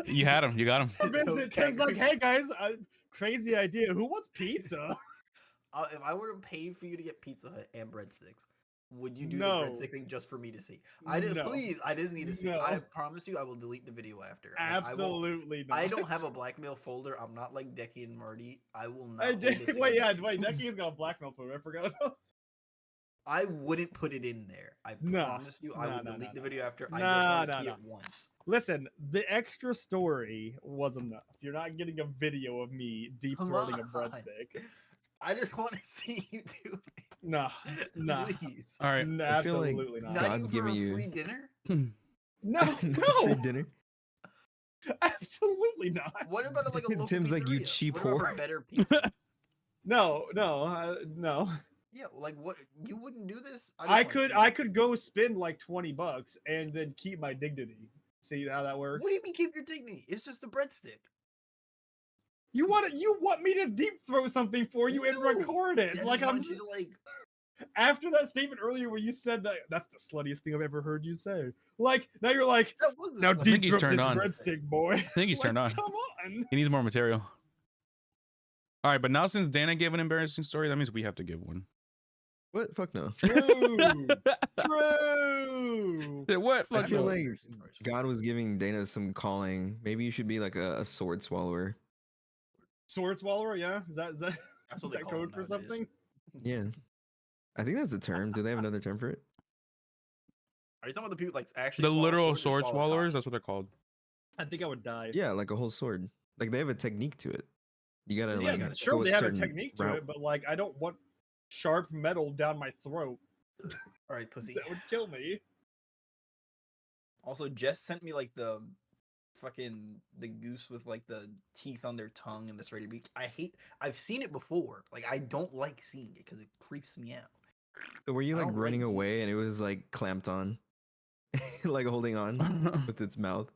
You had him. You got him. Visit Tim's like, hey guys, crazy idea. Who wants pizza? If I were to pay for you to get Pizza Hut and breadsticks, would you do No. the breadstick thing just for me to see? I did. No. Please, I just need to see. No. I promise you, I will delete the video after. Like, Absolutely not. I don't have a blackmail folder. I'm not like Decky and Marty. I will not. Hey, hold this wait, against you. Decky's got a blackmail folder. I forgot about. I wouldn't put it in there. I Nah, promise you, I nah, would nah, delete nah, the nah. video after. I Nah, just want to nah, see nah. it once. Listen, the extra story was enough. You're not getting a video of me deep Come throating a on. breadstick. I just want to see you do Nah, it. nah, Please. All right. I feel like absolutely not. Not God's even for giving a you- free dinner. No, Free no, dinner. absolutely not. What about like a local Tim's like, "You pizzeria? cheap What about for whore." better pizza? No, no. Yeah, like what? You wouldn't do this? I could go spend like $20 and then keep my dignity. See how that works? What do you mean keep your dignity? It's just a breadstick. You want me to deep throw something for you and No, record it? I Like just I'm want you to like. after that statement earlier where you said that's the sluttiest thing I've ever heard you say. Like now you're like That was the now sluttiest think deep he's throat turned this on. breadstick boy. I think he's Like, turned on. Come on. He needs more material. All right, but now since Dana gave an embarrassing story, that means we have to give one. What? Fuck no. True. True. What? I Fuck feel no. like God was giving Dana some calling. Maybe you should be like a sword swallower. Sword swallower, yeah? Is that That's is what they that call code them for nowadays. something? Yeah. I think that's a term. Do they have another term for it? Are you talking about the people like actually The swallow literal swords or sword swallow swallowers. cock? That's what they're called. I think I would die. Yeah, like a whole sword. Like they have a technique to it. You gotta Yeah, like sure go they have a certain technique to route. it, but like I don't want sharp metal down my throat. All right, pussy. That would kill me. Also, Jess sent me like the goose with like the teeth on their tongue and this ready beak. I've seen it before. Like I don't like seeing it because it creeps me out. So were you I like don't running like away and geese. it was like clamped on, like holding on with its mouth?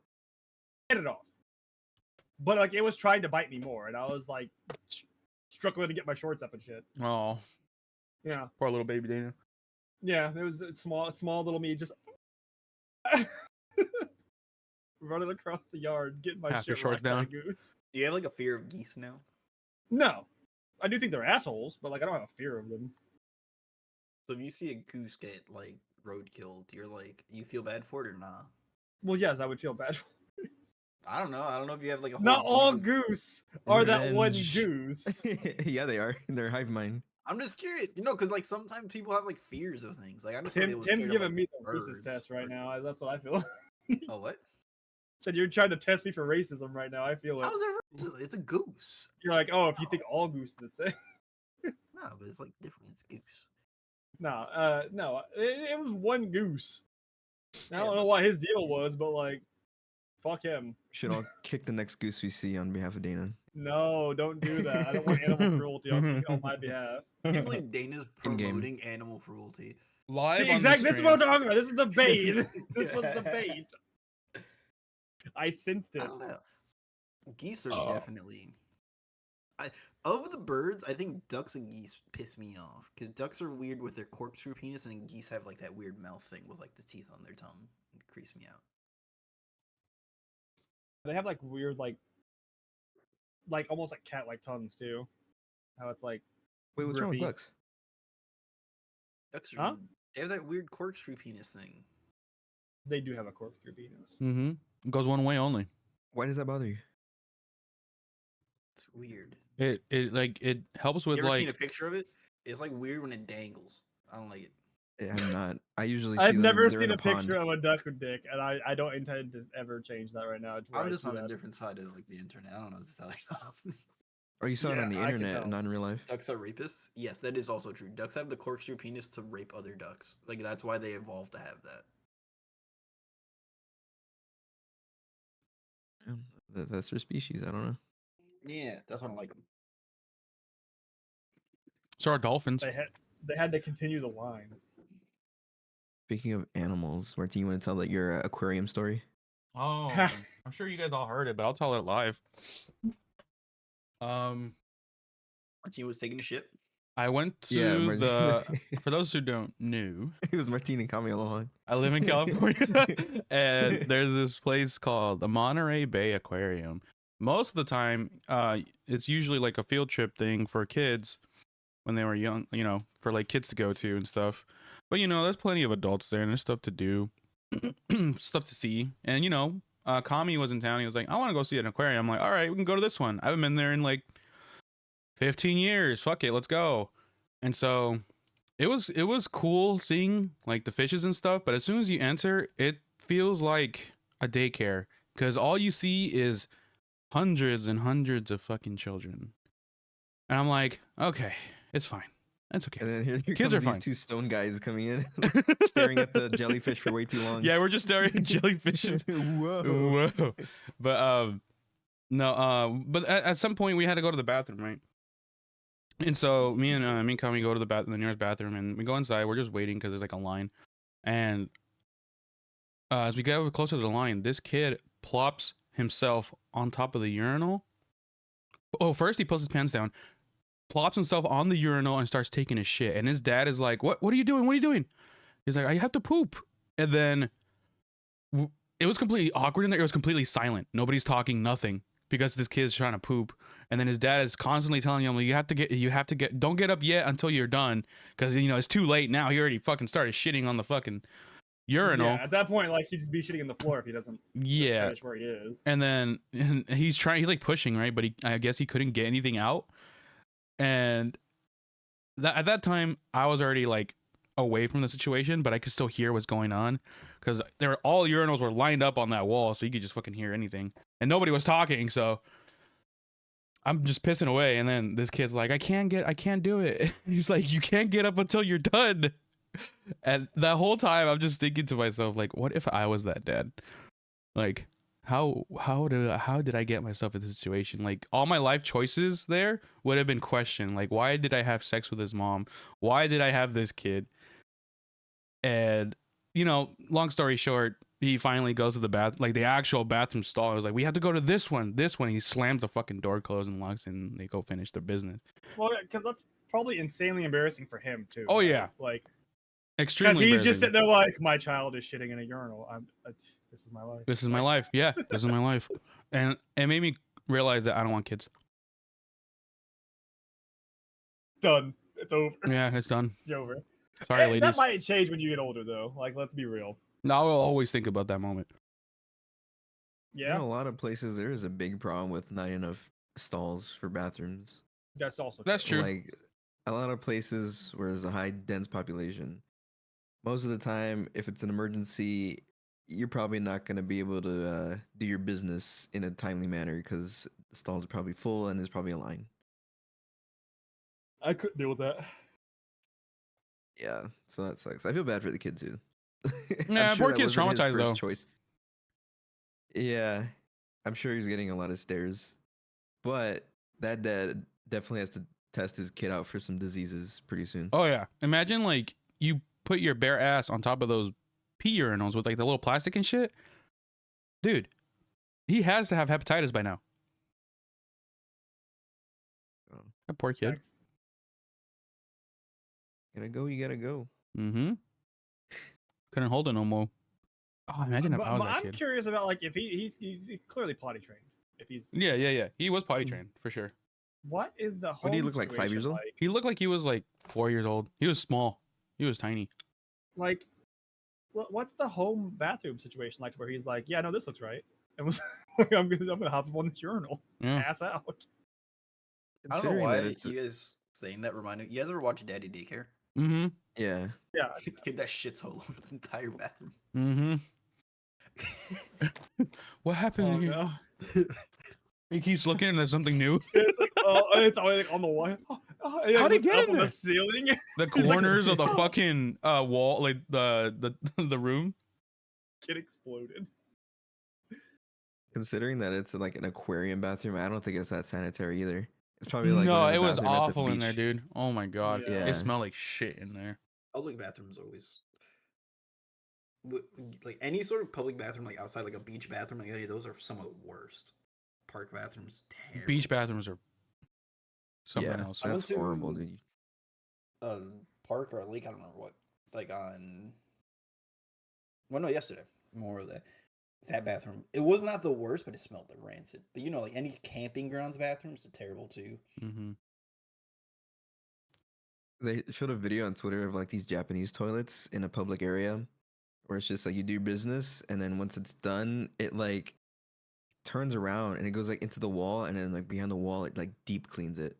Get it off. But like it was trying to bite me more, and I was like struggling to get my shorts up and shit. Oh, Yeah, poor little baby Dana. yeah. It was a small little me just running across the yard, getting my Half your shit shorts rocked by a down. goose. Do you have like a fear of geese now? No, I do think they're assholes, but like I don't have a fear of them. So if you see a goose get like road killed, you're like you feel bad for it or not? Well, yes, I would feel bad. I don't know. I don't know if you have like a whole Not all deep- goose are that one Revenge. goose. Yeah, they are. They're hive mind. I'm just curious, because like sometimes people have like fears of things. Like I know somebody was Tim's scared of, giving like, me the racist birds, test right or- now. That's what I feel. Oh what? Said you're trying to test me for racism right now. I feel it. How's it racist? It's a goose. You're like, oh, if you think all goose are the same. No, but it's like different. It's goose. No, it was one goose. I Yeah, don't know what his deal was, but like, fuck him. Should all kick the next goose we see on behalf of Dana. No, don't do that. I don't want animal cruelty on my behalf. I can't believe Dana's In-game. promoting animal cruelty. Live See, on exactly. the This is what I'm stream. talking about. This is the bait. This was the Yeah. bait. I sensed I it. don't know. Geese are definitely. Of the birds, I think ducks and geese piss me off because ducks are weird with their corkscrew penis, and geese have like that weird mouth thing with like the teeth on their tongue. It creeps me out. They have like weird, like almost like cat-like tongues too. How it's like, Wait, what's wrong with Grippy. ducks? Ducks are Huh? They have that weird corkscrew penis thing. they do have a corkscrew penis. Mm-hmm. It goes one way only. Why does that bother you? It's weird. It helps with You ever like seen a picture of it? It's like weird when it dangles. I don't like it. I'm not. I usually see I've them, never they're seen in a picture pond. of a duck with dick, and I don't intend to ever change that right now. to where I'm I just see on a that. different side of like the internet. I don't know if this is how I Or you saw it on Yeah, the I can internet, tell. not in real life. Ducks are rapists? Yes, that is also true. Ducks have the corkscrew penis to rape other ducks. Like that's why they evolved to have that. That's their species. I don't know. Yeah, that's why I don't like them. so are dolphins. they had to continue the line. Speaking of animals, Martin, you want to tell that your aquarium story? Oh, I'm sure you guys all heard it, but I'll tell it live. Martin was taking a shit. I went Yeah, to Martin. the. For those who don't know, It was Martin and Kami all along. I live in California, and there's this place called the Monterey Bay Aquarium. Most of the time, it's usually like a field trip thing for kids when they were young, you know, for like kids to go to and stuff. But you know, there's plenty of adults there, and there's stuff to do, stuff to see. And you know, Kami was in town. He was like, "I want to go see an aquarium." I'm like, "All right, we can go to this one. I haven't been there in like 15 years. Fuck it, let's go." And so it was cool seeing like the fishes and stuff, but as soon as you enter, it feels like a daycare because all you see is hundreds and hundreds of fucking children. And I'm like, okay, it's fine. That's okay. And then here Kids comes are these fine. two stone guys coming in, staring at the jellyfish for way too long. Yeah, we're just staring at jellyfishes. Whoa. Whoa. But no, but at some point we had to go to the bathroom, right? And so me and Kami go to the nearest bathroom, and we go inside. We're just waiting because there's like a line. And as we get closer to the line, this kid plops himself on top of the urinal. Oh, first he pulls his pants down, plops himself on the urinal, and starts taking a shit. And his dad is like, "What are you doing? What are you doing?" He's like, "I have to poop." And then it was completely awkward in there. It was completely silent. Nobody's talking, nothing, because this kid's trying to poop. And then his dad is constantly telling him, you have to get, don't get up yet until you're done. Because, you know, it's too late now. He already fucking started shitting on the fucking urinal. Yeah, at that point, like, he'd just be shitting on the floor if he doesn't just finish where he is. And then he's like pushing, right? But I guess he couldn't get anything out. And at that time, I was already like away from the situation, but I could still hear what's going on. Because all urinals were lined up on that wall, so you could just fucking hear anything. And nobody was talking, so I'm just pissing away. And then this kid's like, I can't do it. He's like, you can't get up until you're done. And that whole time I'm just thinking to myself, like, what if I was that dad? Like, how did I get myself in this situation? Like, all my life choices there would have been questioned. Like, why did I have sex with his mom? Why did I have this kid? And, you know, long story short, he finally goes to the actual bathroom stall. I was like, we have to go to this one. He slams the fucking door closed and locks, and they go finish their business. Well, because that's probably insanely embarrassing for him too. Oh yeah, like extremely. Because he's just sitting there like, my child is shitting in a urinal. This is my life. This is my life. Yeah, this is my life, and it made me realize that I don't want kids. Done. It's over. Yeah, it's done. It's over. Sorry, ladies. That might change when you get older, though. Like, let's be real. No, I will always think about that moment. Yeah, In a lot of places, there is a big problem with not enough stalls for bathrooms. that's true. Like a lot of places where there's a high dense population, most of the time, if it's an emergency, you're probably not going to be able to do your business in a timely manner because the stalls are probably full and there's probably a line. I couldn't deal with that. Yeah, so that sucks. I feel bad for the kid too. I'm Yeah, sure poor that kid's wasn't his traumatized, first though. choice. Yeah, I'm sure he's getting a lot of stares, but that dad definitely has to test his kid out for some diseases pretty soon. Oh yeah, imagine like you put your bare ass on top of those pee urinals with like the little plastic and shit. Dude, he has to have hepatitis by now. Oh. That poor kid. Thanks. Gotta go, you gotta go. Mm-hmm. Couldn't hold it no more. Oh, imagine if I was that I'm kid. curious about, like, if he's clearly potty trained. If he's Yeah. He was potty trained for sure. what is the home What do you look like, 5 years situation old? like? He looked like he was like 4 years old. He was small. He was tiny. Like, what's the home bathroom situation like? Where he's like, yeah, no, this looks right, and was like, I'm gonna hop up on this urinal, Yeah. ass out. I don't know Considering why that it's you guys saying that reminded. You guys ever watch Daddy Daycare? Mm-hmm. yeah. Yeah, The kid that shits all over the entire bathroom. Mm-hmm. What happened? oh here? no, He keeps looking at something new. it's like, it's always like on the wall. How'd he get up in on there? the ceiling? The He's like, corners of the fucking wall, like the room. Kid exploded. Considering that it's like an aquarium bathroom, I don't think it's that sanitary either. It's probably like No, going to it the was bathroom at the awful in there, beach. dude. Oh my god, Yeah. it smelled like shit in there. Public bathrooms always like any sort of public bathroom, like outside, like a beach bathroom, like any of those are some of the worst. Park bathrooms, terrible. Beach bathrooms are something Yeah, else. I went that's horrible, to- dude. A park or a lake, I don't remember what. Like on, well, no, yesterday, more of that bathroom. It was not the worst, but it smelled like rancid. But you know, like any camping grounds bathrooms are terrible too. Mm-hmm. They showed a video on Twitter of like these Japanese toilets in a public area where it's just like you do your business and then once it's done, it like turns around and it goes like into the wall and then like behind the wall it like deep cleans it.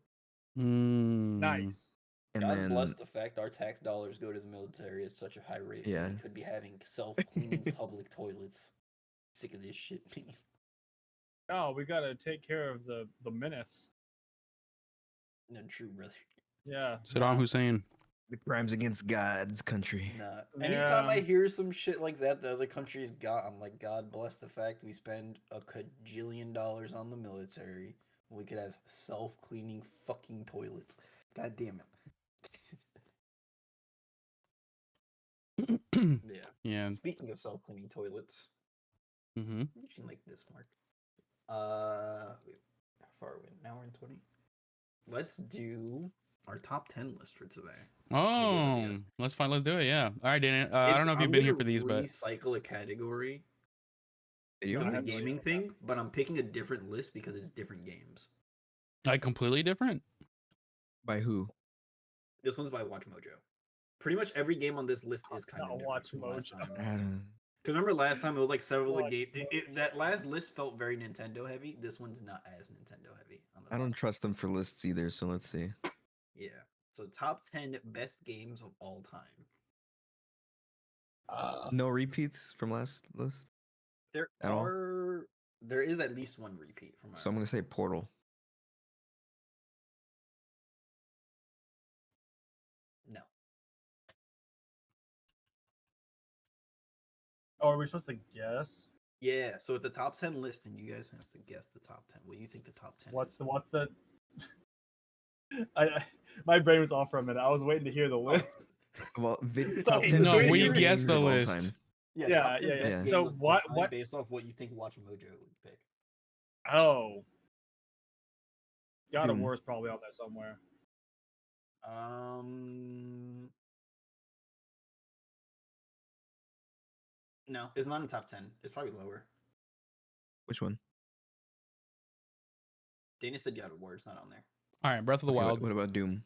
Nice. And God then bless the fact our tax dollars go to the military at such a high rate. Yeah. We could be having self-cleaning public toilets. Sick of this shit. No, we gotta take care of the menace. No, true, brother. Yeah. Saddam Hussein. the crimes against God's country. Nah. Anytime I Yeah. hear some shit like that the other countries got, I'm like, God bless the fact we spend a cajillion dollars on the military. We could have self-cleaning fucking toilets. God damn it. Yeah. Yeah. Speaking of self-cleaning toilets, Mm-hmm. you should like this, Mark. Wait, how far are we? Now we're in 20. Let's do our top 10 list for today. Oh, ideas. let's do it. Yeah. All right, Dana. I don't know if you've been here for these, but recycle a category Video No, I in the games? haven't really gaming done that. thing, but I'm picking a different list because it's different games. like completely different. By who? This one's by Watch Mojo. Pretty much every game on this list is kind Not of different Watch from last Mojo. time. Because remember last time it was like several Watch games. Mojo. That last list felt very Nintendo heavy. This one's not as Nintendo heavy. On the I don't top. trust them for lists either, so let's see. Yeah. So top 10 best games of all time. No repeats from last list. There At all? there is at least one repeat from. So I'm gonna say Portal. No. Oh, are we supposed to guess? Yeah. So it's a top 10 list, and you guys have to guess the top 10. What do you think the top 10? What's is? the my brain was off for a minute. I was waiting to hear the list. Well, So- top 10 No, video we games guessed the of all list. time. Yeah. Yeah, top 10 yeah, best yeah. games So of all what- time what- based off what you think Watch Mojo would pick? Oh, God of Doom. War is probably out there somewhere. No, it's not in top 10. It's probably lower. Which one? Dana said God of War. It's not on there. All right, Breath of the Okay, Wild. what about Doom?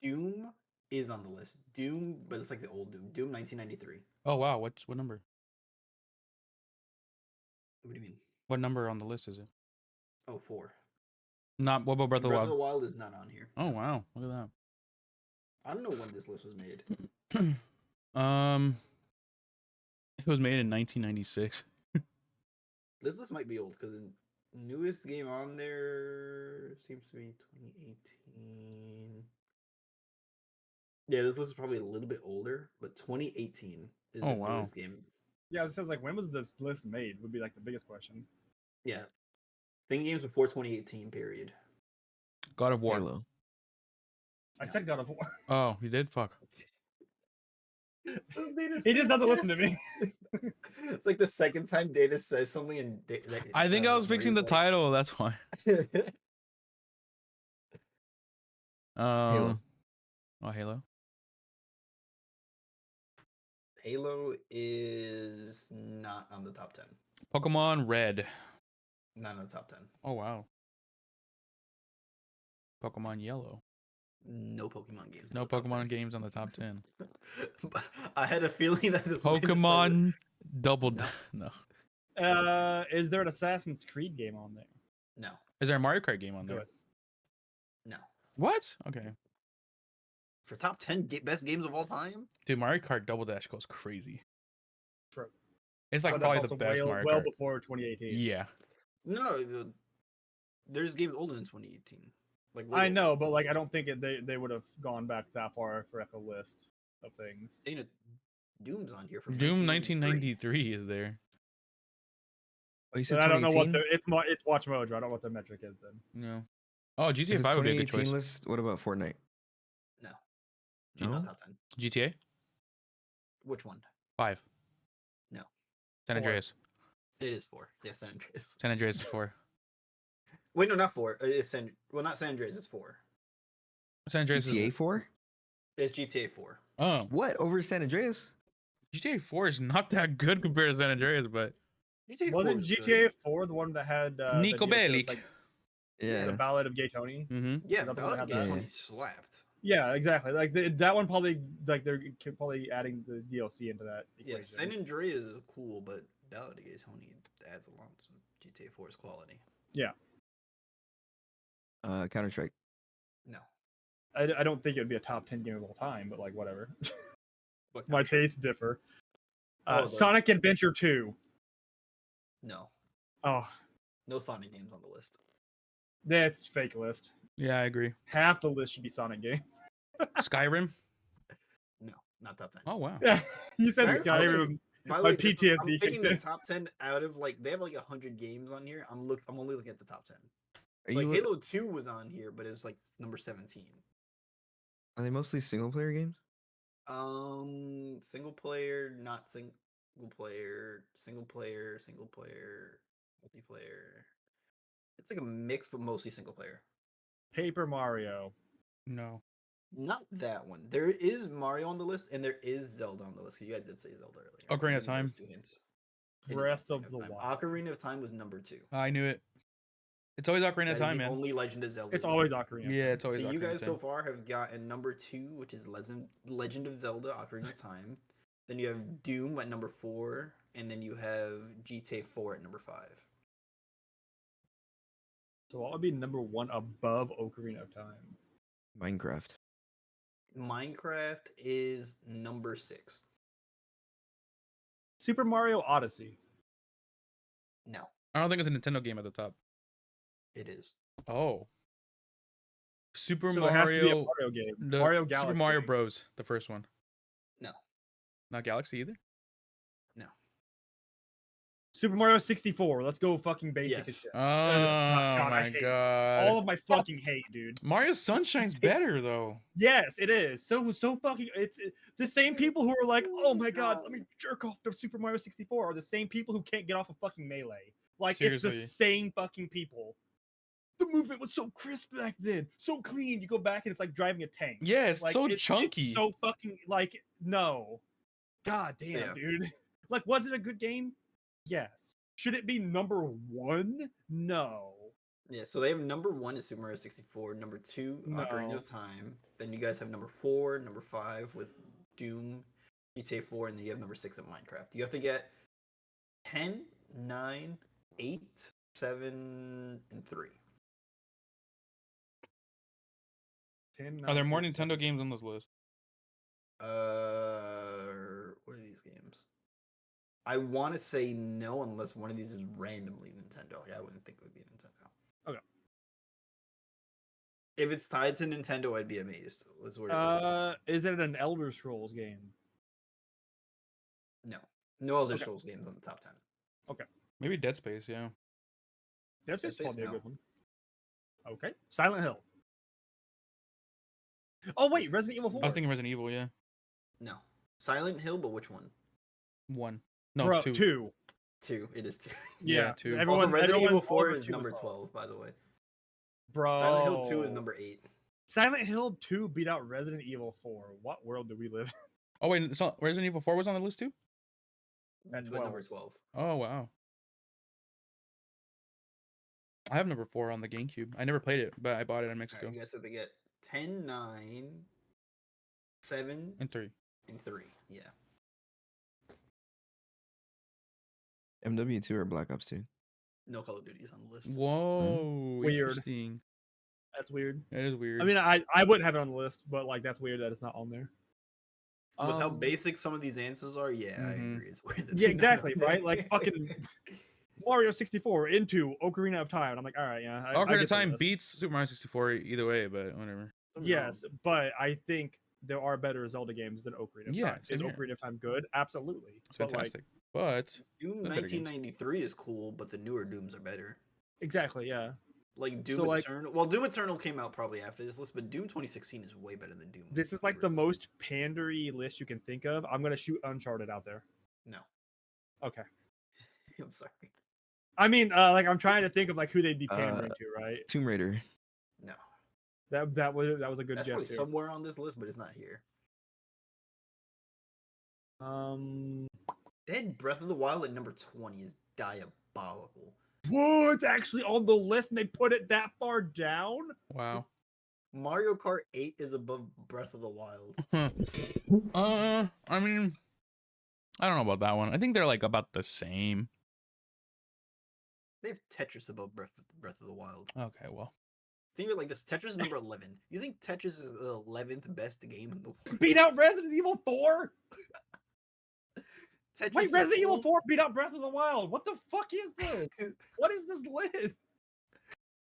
Doom is on the list. Doom, but it's like the old Doom. Doom 1993. Oh wow, what number? What do you mean? What number on the list is it? Oh, 4. Not what about Breath of the Breath of the Wild? Wild is not on here. Oh wow, look at I don't know when this list was made. that. It was made in 1996. This list might be old because the newest game on there seems to be 2018. Yeah, this list is probably a little bit older, but 2018 is Oh, the wow. newest game. Yeah, it says like when was this list made? Would be like the biggest question. Yeah. Think games before 2018 period. God of War. Halo. I No. said God of War. Oh, you did? Fuck. He just doesn't listen to me. It's like the second time Data says something and I think I was fixing the title. That's why. Halo. Oh, Halo. Halo is not on the top 10. Pokemon Red. Not on the top 10. Oh wow. Pokemon Yellow. No Pokemon games. in No the top 10. Pokemon games on the top 10. I had a feeling that this was gonna start with- Pokemon Double. No. No. Is there an Assassin's Creed game on there? No, Is there a Mario Kart game on there? Good. no. What? Okay. For top 10 best games of all time? Dude, Mario Kart Double Dash goes crazy. True. It's like But probably that's the also best well, Mario well Kart. before 2018. Yeah. No, there's games older than 2018. Like I way know, older. but like I don't think they would have gone back that far for like a list of things. Dana, Doom's on here from Doom 1993. 1993 is there. Oh, you But said I don't know what 2018? it's Watch Mojo. I don't know what the metric is then. No. Oh, If GTA it's 5 would be a good 2018 choice. list, what about Fortnite? No. No? Not top 10. GTA Which one? 5. No. San 4. Andreas. It is 4. Yeah, San Andreas. San Andreas is 4. Wait, no, not 4. It's not San Andreas. It's 4. San Andreas GTA is 4? It's GTA 4. Oh, What? Over San Andreas? GTA 4 is not that good compared to San Andreas, but GTA 4 Wasn't is GTA good. 4 the one that had Nico the DLC that was, Bellic. like Yeah. the Ballad of Gay Tony? Mm-hmm. Yeah, Is that the one that Ballad had of that? Gay Tony Yeah. slapped. Yeah, exactly. Like that one probably like they're probably adding the DLC into that Yeah, equation. San Andreas is cool, but Ballad of Gay Tony adds a lot to GTA 4's quality. Counter Strike. No. I don't think it would be a top 10 game of all time, but like whatever. But My tastes differ. Oh, Sonic Adventure 2. No. Oh, No Sonic games on the list. that's fake list. Yeah, I agree. Half the list should be Sonic games. Skyrim. No, not top 10. Oh wow. Yeah, you said Skyrim- Skyrim. By the My way, PTSD I'm kicked taking the in. top 10 out of like they have like 100 games on here. I'm only looking at the top 10. Are So, like you? Halo 2 was on here, but it was like number 17. Are they mostly single player games? Single player, not single player, single player, single player, multiplayer. It's like a mix, but mostly single player. Paper Mario. No. Not that one. There is Mario on the list, and there is Zelda on the list. You guys did say Zelda earlier. Ocarina of I'll give you Time. those 2 hints. It is Breath Ocarina of the Time. Wild. Ocarina of Time was number 2. I knew it. It's always Ocarina That of is Time, the man. only Legend of Zelda. It's always Ocarina. of Yeah, Time. it's always So Ocarina you guys of so Time. far have gotten number 2, which is Legend of Zelda: Ocarina of Time. Then you have Doom at number 4, and then you have GTA 4 at number 5. So what would be number 1 above Ocarina of Time? Minecraft. Minecraft is number 6. Super Mario Odyssey. No, I don't think it's a Nintendo game at the top. it is. Oh. Super So it has to be a Mario. Mario game. The Mario Galaxy. Super Mario Bros. The first one. No, Not Galaxy either. no. Super Mario 64. Let's go fucking basic as Yes. shit. Oh God, I my hate god. all of my fucking hate, dude. Mario Sunshine's better though. Yes, it is. So fucking. It's the same people who are like, oh my god, let me jerk off to Super Mario 64 are the same people who can't get off of fucking Melee. Like it's Seriously. the same fucking people. The movement was so crisp back then, so clean. You go back and it's like driving a tank. Yeah, it's Like so chunky. It's so fucking like no. God damn, Yeah. dude. Like, was it a good game? Yes. Should it be number 1? No. Yeah, so they have number 1 is Super Mario 64, number 2, Ocarina No. of Time. Then you guys have number 4, number 5 with Doom, GTA 4, and then you have number 6 at Minecraft. You have to get 10, 9, 8, 7, and 3. 10, Are there 9, more 8, 7. Nintendo games on this list? What are these games? I want to say no, unless one of these is randomly Nintendo. Yeah, I wouldn't think it would be Nintendo. Okay. If it's tied to Nintendo, I'd be amazed. Let's word it. Is it an Elder Scrolls game? No, no other Okay. Souls games on the top 10. Maybe Dead Space, yeah. That's Space, probably a no. good one. Okay. Silent Hill. Oh wait, Resident Evil 4. I was thinking Resident Evil, yeah. No, Silent Hill, but which one? 1. No, Bro, 2. 2. 2. It is 2. Yeah, 2. Also, Resident Evil all 4 but is 2 number as well. 12, by the way. Bro. Silent Hill 2 is number 8. Silent Hill 2 beat out Resident Evil 4. What world do we live in? Oh wait, so Resident Evil 4 was on the list too? At But 12. number 12. Oh wow. I have number 4 on the GameCube. I never played it, but I bought it in All Mexico. right, you guys have to get 10, 9, 7, And 3. and 3. Yeah. MW2 or Black Ops 2? No Call of Duties on the list. Whoa, Weird. interesting. That's weird. That is weird. I mean, I wouldn't have it on the list, but like that's weird that it's not on there. With how basic some of these answers are, yeah, I Mhm. agree. It's weird. that Yeah, they're not exactly, on there. right? Like fucking Mario 64 into Ocarina of Time. And I'm like, all right, yeah. I Ocarina get of the Time list. beats Super Mario 64 either way, but whatever. Don't get me wrong. Yes, but I think there are better Zelda games than Ocarina of Yeah, Time. same Is here. Ocarina of Time good? Absolutely. It's But like, fantastic. but Doom they're better games. 1993 is cool, but the newer Dooms are better. Exactly. Yeah. Like Doom So, like- Eternal. Well, Doom Eternal came out probably after this list, but Doom 2016 is way better than Doom. This is like the most pandery list you can think of. I'm gonna shoot Uncharted out there. No, Okay. I'm sorry. I mean, like I'm trying to think of like who they'd be pandering to, right? Tomb Raider. No, That was a good that's guess probably too. somewhere on this list, but it's not here. Dead Breath of the Wild at number 20 is diabolical. Whoa, it's actually on the list and they put it that far down. Wow. Mario Kart 8 is above Breath of the Wild. I mean, I don't know about that one. I think they're like about the same. They have Tetris above Breath of the Wild. Okay, well. Think of it like this: Tetris is number 11. You think Tetris is the 11th best game in the world? Beat out Resident Evil 4. Tetris Wait, is Resident Evil cool. 4 beat out Breath of the Wild. What the fuck is this? What is this list?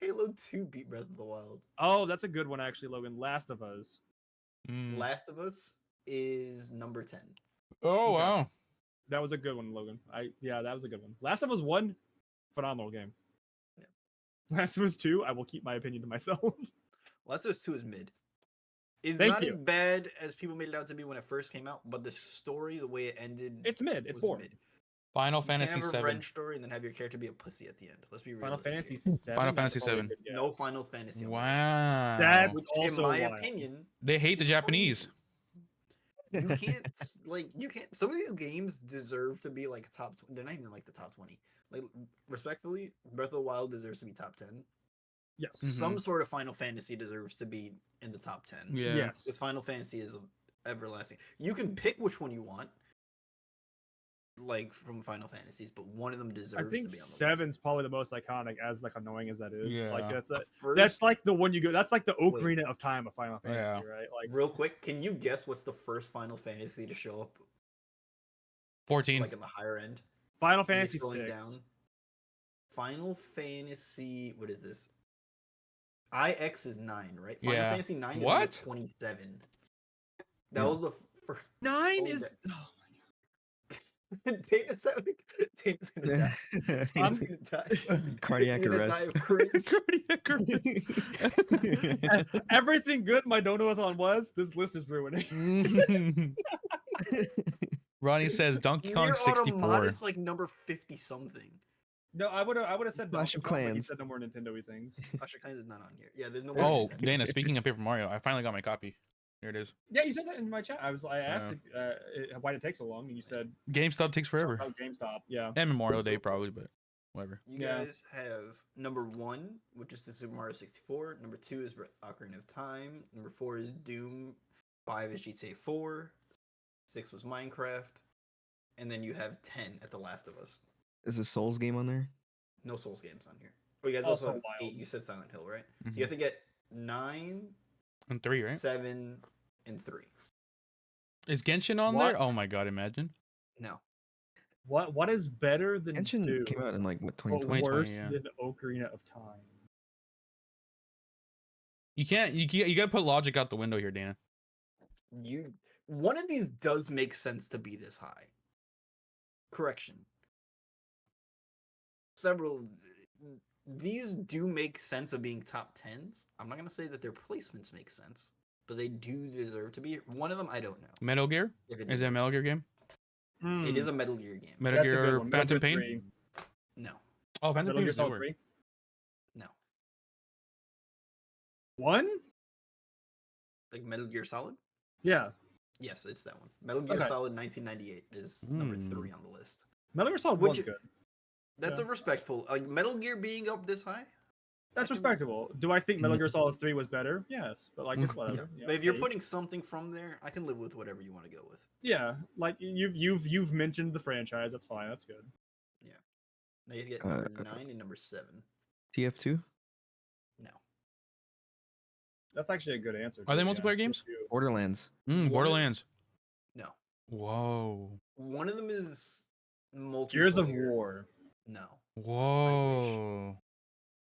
Halo 2 beat Breath of the Wild. Oh, that's a good one actually, Logan. Last of Us. Mm. Last of Us is number 10. Oh, Okay. wow. That was a good one, Logan. Yeah, that was a good one. Last of Us 1, phenomenal game. Yeah. Last of Us 2, I will keep my opinion to myself. Last of Us 2 is mid. It's Thank not you. as bad as people made it out to be when it first came out, but the story, the way it ended, It's mid. It's was 4. mid. Final You can't Fantasy have a 7. revenge story and then have your character be a pussy at the end. Let's be real. Final Fantasy here. 7. Final That's Fantasy probably a 7. good guess. No Final Fantasy. on the list. Wow. That's Which, also in my wild. opinion, They hate the is Japanese. crazy. You can't. Some of these games deserve to be like top. They're not even like the top 20. Like respectfully, Breath of the Wild deserves to be top 10. Yes. Mhm. Some sort of Final Fantasy deserves to be in the top 10. Yeah. Yes. Because Final Fantasy is everlasting. You can pick which one you want, like from Final Fantasies, but one of them deserves I think to be on the list. 7's probably the most iconic, as like annoying as that is. Like Yeah. that's The that's first- like the one you go. That's like the Wait. Ocarina of Time of Final Oh, yeah. Fantasy, right? Like real quick. Can you guess what's the first Final Fantasy to show up 14. like in the higher end? Final And you're Fantasy scrolling 6. down. Final Fantasy. What is this? IX is 9, right? Final Yeah. Fantasy 9 is What? number 27. That Hmm. was the first. 9 Oh, is. that- Oh Data's gonna die. Data's gonna die. Cardiac He's gonna die arrest. of cringe. my God. Everything good my Donoathon was, this list is ruining. Ronnie says Donkey Kong Nier 64. Automata is like number 50 something. No, I would have said Clash of Donkey Kong, but he Clans. said no more Nintendo-y things. Clash of Clans is not on here. Yeah, there's no more. Oh, Nintendo. Dana, speaking of Paper Mario, I finally got my copy. Here it is. Yeah, you said that in my chat. I asked Yeah. if, why did it take so long, and you said GameStop takes forever. oh, GameStop. Yeah. And Memorial Day, probably, but whatever. You Yeah. guys have number 1, which is the Super Mario 64. Number 2 is Ocarina of Time. Number 4 is Doom. 5 is GTA 4. 6 was Minecraft. And then you have 10 at The Last of Us. Is a Souls game on there? No Souls games on here. Oh, you guys Also also have wild. 8. You said Silent Hill, right? So Mhm. you have to get 9, And 3, right? 7, and 3. Is Genshin on What? there? Oh my god, imagine. No. What is better than Genshin Doom, came out in like what but 2020. 2020, worse yeah. than Ocarina of Time? You can't. You gotta put logic out the window here, Dana. One of these does make sense to be this high. Correction. Several. These do make sense of being top 10s. I'm not gonna say that their placements make sense, but they do deserve to be. One of them, I don't know. Metal Gear? If Is it a deserves Metal Gear game? It is a Metal Gear game. Metal That's a good Gear one. Phantom Metal Gear Pain? 3. No, Oh, Phantom Metal Pain Gear is Solid newer. 3. no. 1? Like Metal Gear Solid? Yeah. Yes, it's that one. Metal Gear Okay. Solid 1998 is number Hmm. 3 on the list. Metal Gear Solid Would 1's you- good. That's Yeah. a respectful. Like Metal Gear being up this high? That's I can- respectable. Do I think Metal Mhm. Gear Solid 3 was better? Yes, but like it's Mm. Yeah. whatever. But if you're taste. putting something from there, I can live with whatever you want to go with. Yeah, like you've mentioned the franchise. That's fine. That's good. Now you get number 9 and number 7. TF2, No. That's actually a good answer. Are they too, multiplayer yeah. games? Borderlands. One- Borderlands. No. Whoa. One of them is multiplayer. Gears of War. No. Whoa.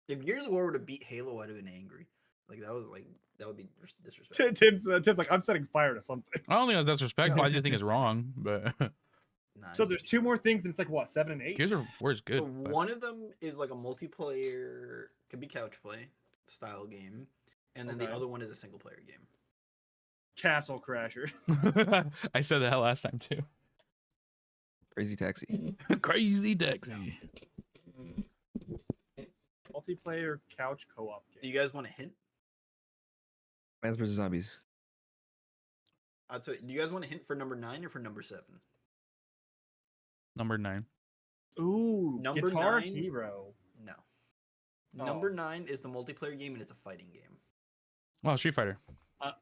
If Gears of War would have beat Halo, I'd have been angry. Like that would be disrespectful. Tim's like I'm setting fire to something. I don't think that's respectful. I just think it's wrong. But Nah, So it's there's Gears 2 of more things, and it's like what, 7 and 8? Gears of War is good. So but- one of them is like a multiplayer, could be couch play style game, and then the Okay. other one is a single player game. Castle Crashers. I said that last time too. Crazy Taxi. Crazy Taxi. Multiplayer couch co-op Do game. you guys want a hint? Plants vs Zombies. I'll tell you, do you guys want a hint for number 9 or for number 7? Number 9. Ooh, Number Guitar 9? Hero. No. Oh. Number 9 is the multiplayer game and it's a fighting game. Well, Street Fighter.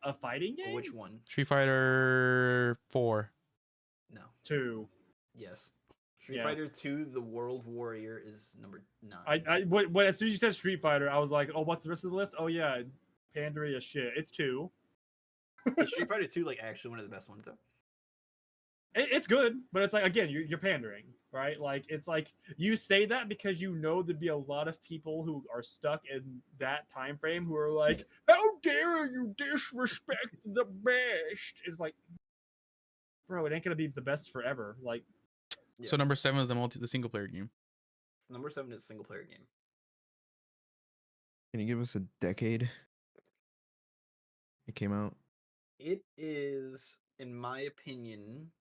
A fighting game? Which one? Street Fighter 4. No. 2. Yes. Street Yeah. Fighter 2, the World Warrior is number 9. As soon as you said Street Fighter, I was like, oh, what's the rest of the list? Oh yeah, Pandaria shit. It's 2. Is Street Fighter 2 like actually one of the best ones though? It's good, but it's like, again, you're pandering, right? Like, it's like you say that because you know there'd be a lot of people who are stuck in that time frame who are like, how dare you disrespect the best? It's like, bro, it ain't gonna be the best forever. Like, So number 7 is the single player game. Number 7 is a single player game. Can you give us a decade it came out? It is, in my opinion,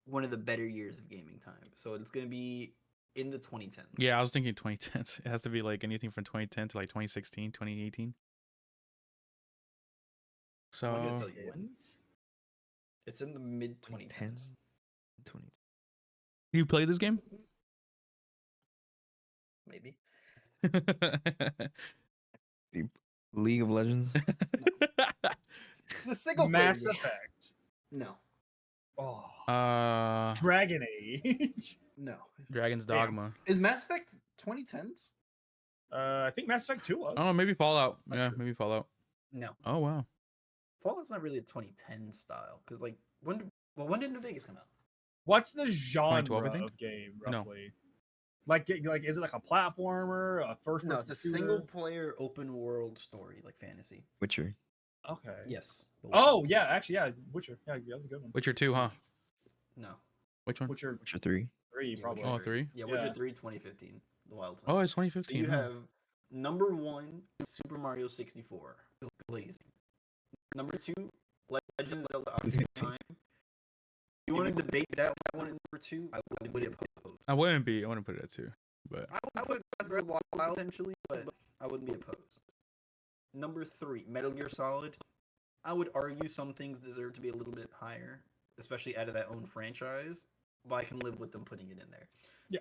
one of the better years of gaming time. So it's going to be in the 2010s. Yeah, I was thinking 2010s. It has to be like anything from 2010 to like 2016, 2018. I'm not gonna So tell you when. It's in the mid 2010s. 20. you play this game? Maybe. League of Legends. The single player Mass game. Effect. No. Oh, uh, Dragon Age. No. Dragon's Damn. Dogma. Is Mass Effect 2010s? I think Mass Effect 2 was. Oh, maybe Fallout. Not Yeah, sure. maybe Fallout. No. Oh wow. Fallout's not really a 2010 style. Because, like, when did New Vegas come out? What's the genre 2012, I think? of game No. roughly? Like, is it like a platformer, a first? No, it's a shooter? single player open world story, like fantasy. Witcher. Okay. Yes. Oh yeah, actually yeah, Witcher. Yeah, that was a good one. Witcher 2, huh? No. Which one? Witcher Witcher 3. 3 Yeah, probably. Witcher Oh, 3? Yeah, Witcher Yeah. 3 2015. The Wild Hunt. Oh, it's So 2015. you huh? have number 1, Super Mario 64, Blazing. Number 2, Legend of Zelda: Ocarina of Time. You want to debate that one at number 2? I would oppose. I wouldn't put it at 2, but I would Breath of the Wild potentially, but I wouldn't be opposed. Number 3, Metal Gear Solid. I would argue some things deserve to be a little bit higher, especially out of that own franchise, but I can live with them putting it in there. Yeah.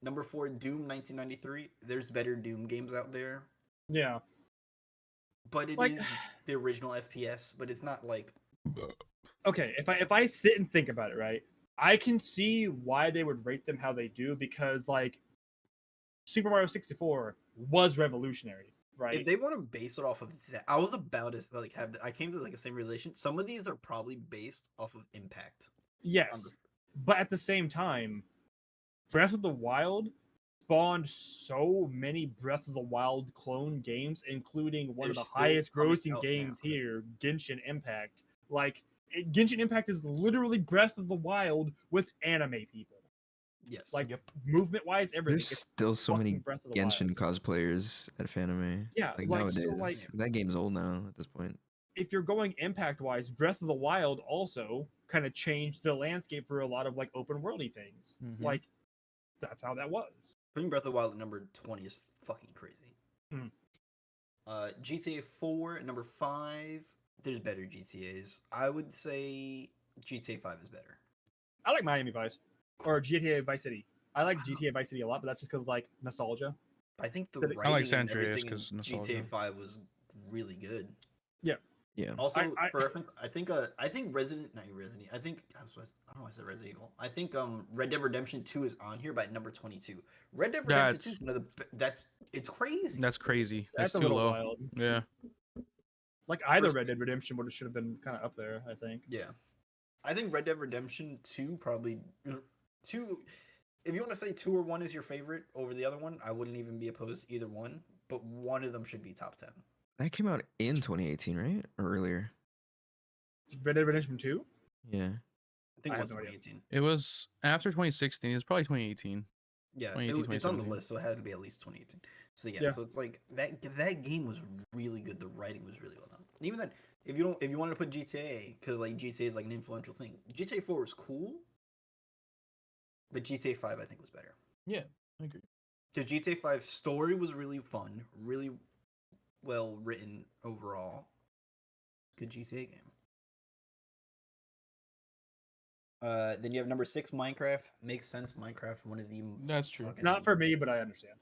Number 4, Doom 1993. There's better Doom games out there, Yeah. but it is Like- the original FPS, but it's not like Okay, if I sit and think about it, right, I can see why they would rate them how they do because like Super Mario 64 was revolutionary, right? if they want to base it off of that. I was about to like I came to like the same realization. Some of these are probably based off of Impact. Yes, but at the same time, Breath of the Wild spawned so many Breath of the Wild clone games, including one They're of the still highest coming grossing out games now. here, Genshin Impact. Like, Genshin Impact is literally Breath of the Wild with anime people. Yes. Like, movement wise, everything. There's It's still so many fucking Breath of the Genshin Wild. cosplayers at Fanime. Yeah, Like like, so, nowadays, like, that game's old now at this point. if you're going impact wise, Breath of the Wild also kind of changed the landscape for a lot of like open worldy things. Mhm. Like, that's how that was. Putting Breath of the Wild at number 20 is fucking crazy. Mm. GTA 4 at number 5. There's better GTAs. I would say GTA 5 is better. I like Miami Vice or GTA Vice City. I like GTA Vice City a lot, but that's just because like nostalgia. I think the I like writing San and Andreas everything in 'cause nostalgia. GTA 5 was really good. Yeah. Also, I- for reference, I think Resident, not Resident. I don't know why I said Resident Evil. I think Red Dead Redemption 2 is on here by number 22. Red Dead Redemption 2 is one of the it's crazy. that's crazy. That's That's a too little low. wild. Yeah. Like either First- Red Dead Redemption should have been kind of up there. I think. Yeah. I think Red Dead Redemption 2 probably 2 if you want to say 2 or 1 is your favorite over the other one, I wouldn't even be opposed to either one, but one of them should be top 10. That came out in 2018, right? Or earlier? Red Dead Redemption 2. Yeah. I think I it have was no idea. 2018. It was after 2016. It was probably 2018. Yeah, 2018, it's on the 2017. list, so it had to be at least 2018. So yeah, Yeah. so it's like that game was really good. The writing was really well done. Even then, if you wanted to put GTA, because like GTA is like an influential thing. GTA 4 was cool, but GTA 5 I think was better. Yeah, I agree. Because GTA 5 story was really fun, really well written overall. Good GTA game. Then you have number 6, Minecraft. Makes sense. Minecraft, one of the That's true. fucking Not for me, but I understand.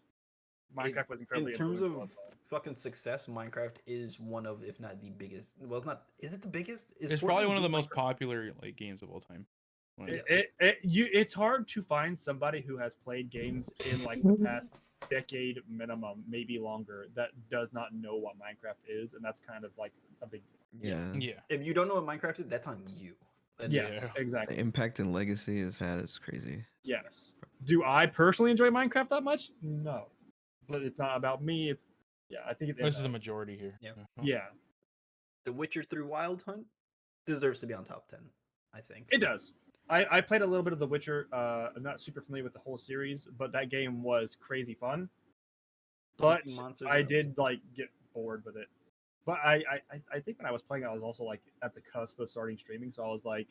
Minecraft was in incredibly terms of influential as well. fucking success. Minecraft is one of, if not the biggest. Well, it's not. Is it the biggest? Is It's probably Fortnite one of the beat most Minecraft? popular like games of all time. One of the Yes. best. It's hard to find somebody who has played games in like the past decade minimum, maybe longer, that does not know what Minecraft is, and that's kind of like a big Yeah. Yeah. If you don't know what Minecraft is, that's on you. That yes, is- Yeah. The exactly. impact and legacy it's had is crazy. Yes. Do I personally enjoy Minecraft that much? No, but it's not about me. It's I think it's This is a impact. majority here. Yeah. Yeah, The Witcher 3 Wild Hunt deserves to be on top 10. I think. it does. I played a little bit of The Witcher. I'm not super familiar with the whole series, but that game was crazy fun. But Hunting monsters I are- did like get bored with it. But I think when I was playing, I was also like at the cusp of starting streaming, so I was like,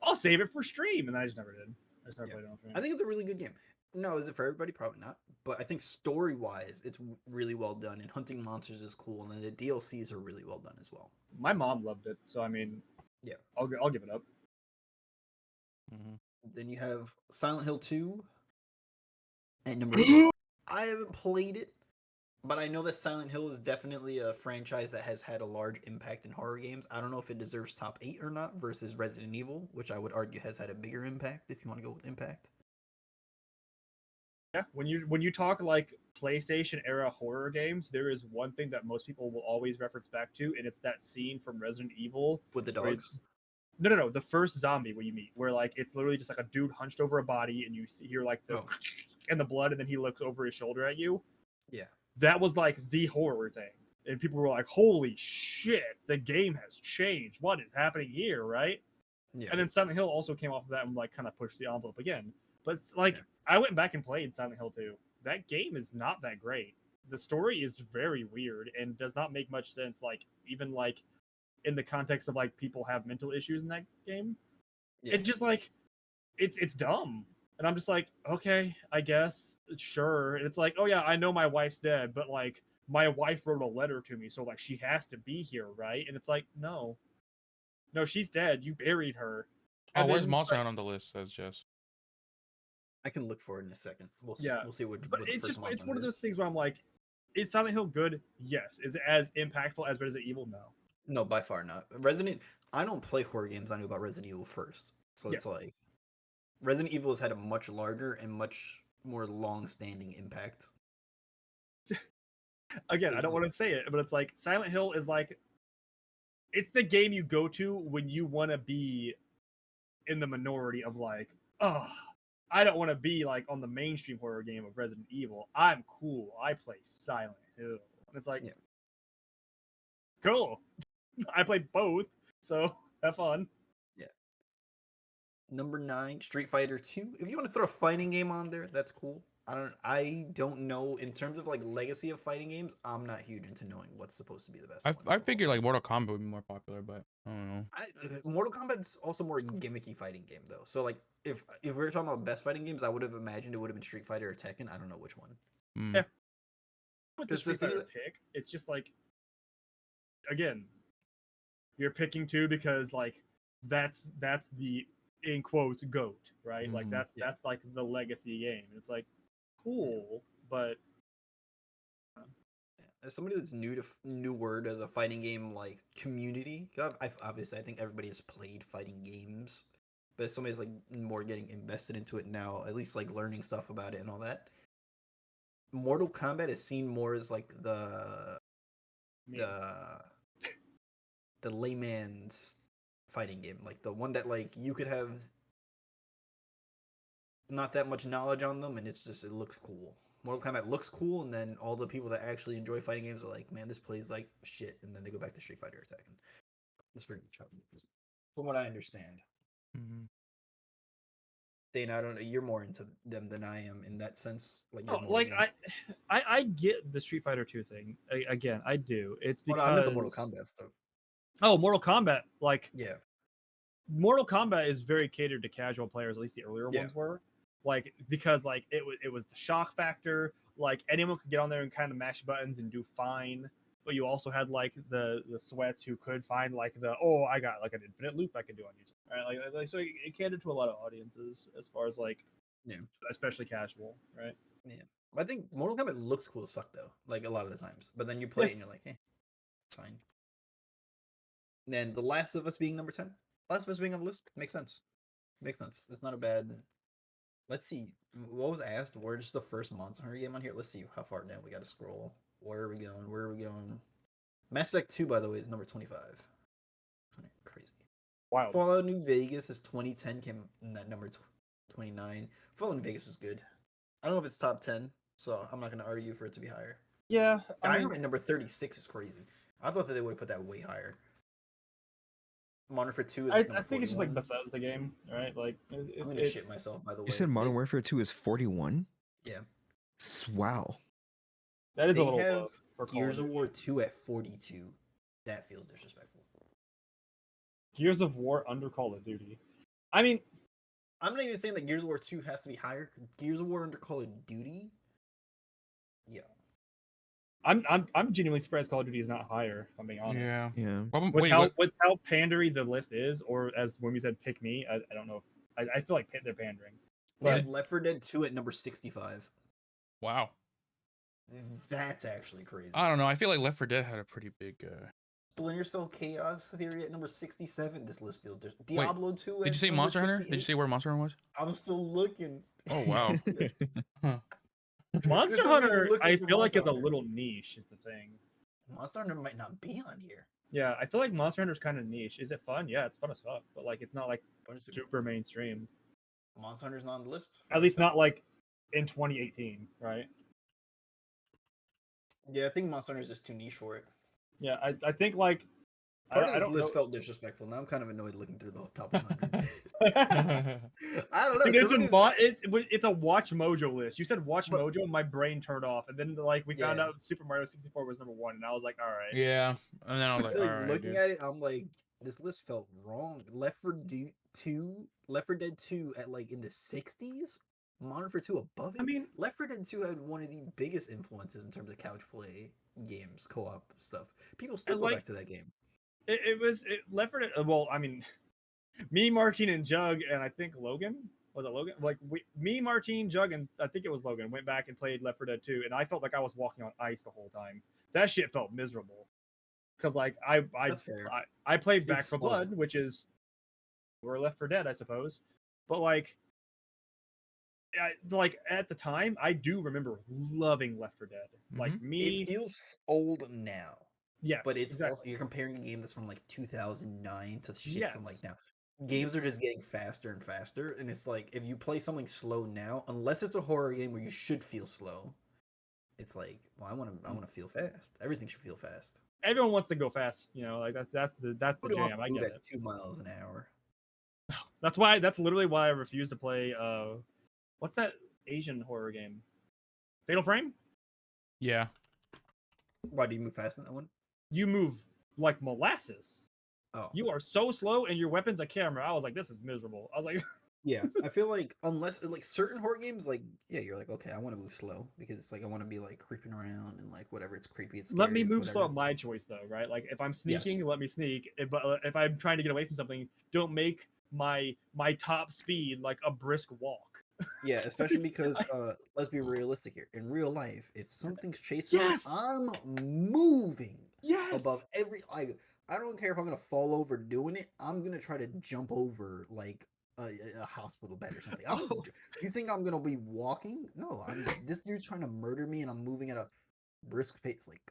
I'll save it for stream, and then I just never did. I just never Yeah. played it on stream. I think it's a really good game. No, is it for everybody? Probably not. But I think story wise, it's really well done, and hunting monsters is cool, and then the DLCs are really well done as well. My mom loved it, so I mean, Yeah. I'll give it up. Mhm. Then you have Silent Hill 2 at number 8. I haven't played it, but I know that Silent Hill is definitely a franchise that has had a large impact in horror games. I don't know if it deserves top 8 or not versus Resident Evil, which I would argue has had a bigger impact if you want to go with impact. Yeah, when you talk like PlayStation era horror games, there is one thing that most people will always reference back to, and it's that scene from Resident Evil With the where dogs. no, the first zombie where you meet, where like it's literally just like a dude hunched over a body, and you hear like the Oh. and the blood, and then he looks over his shoulder at you. Yeah. That was like the horror thing, and people were like, "Holy shit, the game has changed. What is happening here?" Right? Yeah. And then Silent Hill also came off of that and like kind of pushed the envelope again. But it's like Yeah. I went back and played Silent Hill 2. That game is not that great. The story is very weird and does not make much sense. Like even like in the context of like people have mental issues in that game. Yeah. It just like it's dumb. And I'm just like, okay, I guess, sure. And it's like, oh yeah, I know my wife's dead, but like my wife wrote a letter to me, so like she has to be here, right? And it's like, no, she's dead. You buried her. Oh, And where's then, Monster like, Hunt on the list? Says Jess. I can look for it in a second. Yeah. We'll see what But the it's first just monster it's one of is. those things where I'm like, is Silent Hill good? Yes. Is it as impactful as Resident Evil? No. No, by far not. I don't play horror games. I knew about Resident Evil first. So Yeah. it's like Resident Evil has had a much larger and much more long-standing impact. Again, I don't want to say it, but it's like Silent Hill is like it's the game you go to when you want to be in the minority of like, oh, I don't want to be like on the mainstream horror game of Resident Evil. I'm cool. I play Silent Hill. And it's like, Yeah. cool. I play both, so have fun. Number 9, Street Fighter 2. If you want to throw a fighting game on there, that's cool. I don't know in terms of like legacy of fighting games. I'm not huge into knowing what's supposed to be the best one. I figured like Mortal Kombat would be more popular, but I don't know. Mortal Kombat's also more gimmicky fighting game though. So like if we were talking about best fighting games, I would have imagined it would have been Street Fighter or Tekken. I don't know which one. Mm. Yeah. With the Because the Street thing Fighter that- pick, it's just like, again, you're picking two because like that's the in quotes goat, right? Like Mhm. Yeah. that's like the legacy game. It's like cool, but As somebody that's newer to the fighting game like community, 'cause obviously I think everybody has played fighting games, but as somebody's like more getting invested into it now, at least like learning stuff about it and all that. Mortal Kombat is seen more as like the the layman's fighting game, like the one that like you could have not that much knowledge on them, and it looks cool. Mortal Kombat looks cool, and then all the people that actually enjoy fighting games are like, man, this plays like shit, and then they go back to Street Fighter attacking. It's pretty much how it is, from what I understand. Mhm. Dana, I don't know. You're more into them than I am in that sense. Like you No, have more like games. I get the Street Fighter 2 thing. Again, I do. It's But I because meant the Mortal Kombat stuff. oh, Mortal Kombat. Like Yeah. Mortal Kombat is very catered to casual players. At least the earlier Yeah. ones were. Like because like it was the shock factor. Like anyone could get on there and kind of mash buttons and do fine. But you also had like the sweats who could find like I got like an infinite loop I can do on YouTube. Right? Like so it catered to a lot of audiences as far as like Yeah. especially casual, right? Yeah. I think Mortal Kombat looks cool as fuck though. Like a lot of the times. But then you play it and you're like, it's fine. And then The Last of Us being number 10. Last of Us being on the list makes sense. Makes sense. It's not a bad. Let's see. What was asked? Where's the first Monster Hunter game on here? Let's see how far down we got to scroll. Where are we going? Where are we going? Mass Effect 2, by the way, is number 25. Crazy. Wild. Fallout New Vegas is 2010, came in at number 29. Fallout New Vegas was good. I don't know if it's top 10, so I'm not going to argue for it to be higher. Yeah, I Skyrim mean, at number 36 is crazy. I thought that they would have put that way higher. Modern Warfare 2 is I number think it's just like 41. Bethesda game, right? Like I'm going to shit myself, by the way. You said Modern Warfare 2 is 41? Yeah. Wow. that is They a little have low for Call Gears of of Duty. War 2 at 42. That feels disrespectful. Gears of War under Call of Duty. I mean, I'm not even saying that Gears of War 2 has to be higher. Gears of War under Call of Duty? Yeah. I'm genuinely surprised Call of Duty is not higher, if I'm being honest. Yeah. Yeah. With Wait, how what? with how pandery the list is, or as when we said pick me, I don't know. I feel like they're pandering. They But have Left 4 Dead 2 at number 65. Wow. That's actually crazy. I don't know. I feel like Left 4 Dead had a pretty big. Splinter Cell Chaos Theory at number 67. This list feels different. Diablo 2 Did at you say number Monster Hunter? 68. Did you say where Monster Hunter was? I'm still looking. Oh wow. This Monster is me Hunter, looking I for feel like Monster is a Hunter. little niche. Is the thing. Monster Hunter might not be on here. Yeah, I feel like Monster Hunter is kind of niche. Is it fun? Yeah, it's fun as fuck, but like it's not like But it's- super mainstream. Monster Hunter's not on the list. At least not like in 2018, right? Yeah, I think Monster Hunter is just too niche for it. Yeah, I think like Part I of this don't list know. felt disrespectful. Now I'm kind of annoyed looking through the top 100. Dude, I don't know. it's a Watch Mojo list. You said Watch But- Mojo, and my brain turned off, and then like we found Yeah. out Super Mario 64 was number 1, and I was like, all right. Yeah, and then I was like, like all right, looking dude. at it, I'm like, this list felt wrong. Left 4 Dead 2 at like in the 60s. Modern Warfare 2 above it. I mean, Left 4 Dead 2 had one of the biggest influences in terms of couch play games, co-op stuff. People still go like- back to that game. Left 4 Dead. Well, I mean, me, Martine, and Jug, and I think Logan was it Logan? Like me, Martine, Jug, and I think it was Logan went back and played Left 4 Dead 2, and I felt like I was walking on ice the whole time. That shit felt miserable. Cause like That's fair. I played It's Back 4 slow. Blood, which is or Left 4 Dead, I suppose, but like at the time, I do remember loving Left 4 Dead. Like me, It feels old now. yes, But it's exactly. also, you're comparing a game that's from like 2009 to shit from like Yes. now. Games are just getting faster and faster, and it's like if you play something slow now, unless it's a horror game where you should feel slow, it's like, well, I want to feel fast. Everything should feel fast. Everyone wants to go fast, like that's the Nobody wants jam. to I move get at it. 2 miles an hour. That's literally why I refuse to play. What's that Asian horror game? Fatal Frame. Yeah. Why do you move fast in that one? You move like molasses. Oh, You are so slow, and your weapon's a camera. I was like, this is miserable. I was like, yeah. I feel like unless like certain horror games, like yeah, you're like okay, I want to move slow because it's like I want to be like creeping around and like whatever. It's creepy. It's let scary, me it's move whatever. slow at my choice, though, right? Like if I'm sneaking, let me sneak. But if I'm trying to get away from something, don't make my top speed like a brisk walk. Yeah, especially because let's be realistic here. In real life, if something's chasing Yes! me, I'm moving Yes. above every like I don't care if I'm gonna fall over doing it, I'm gonna try to jump over like a hospital bed or something. Oh. You think I'm gonna be walking? No, this dude's trying to murder me and I'm moving at a brisk pace. Like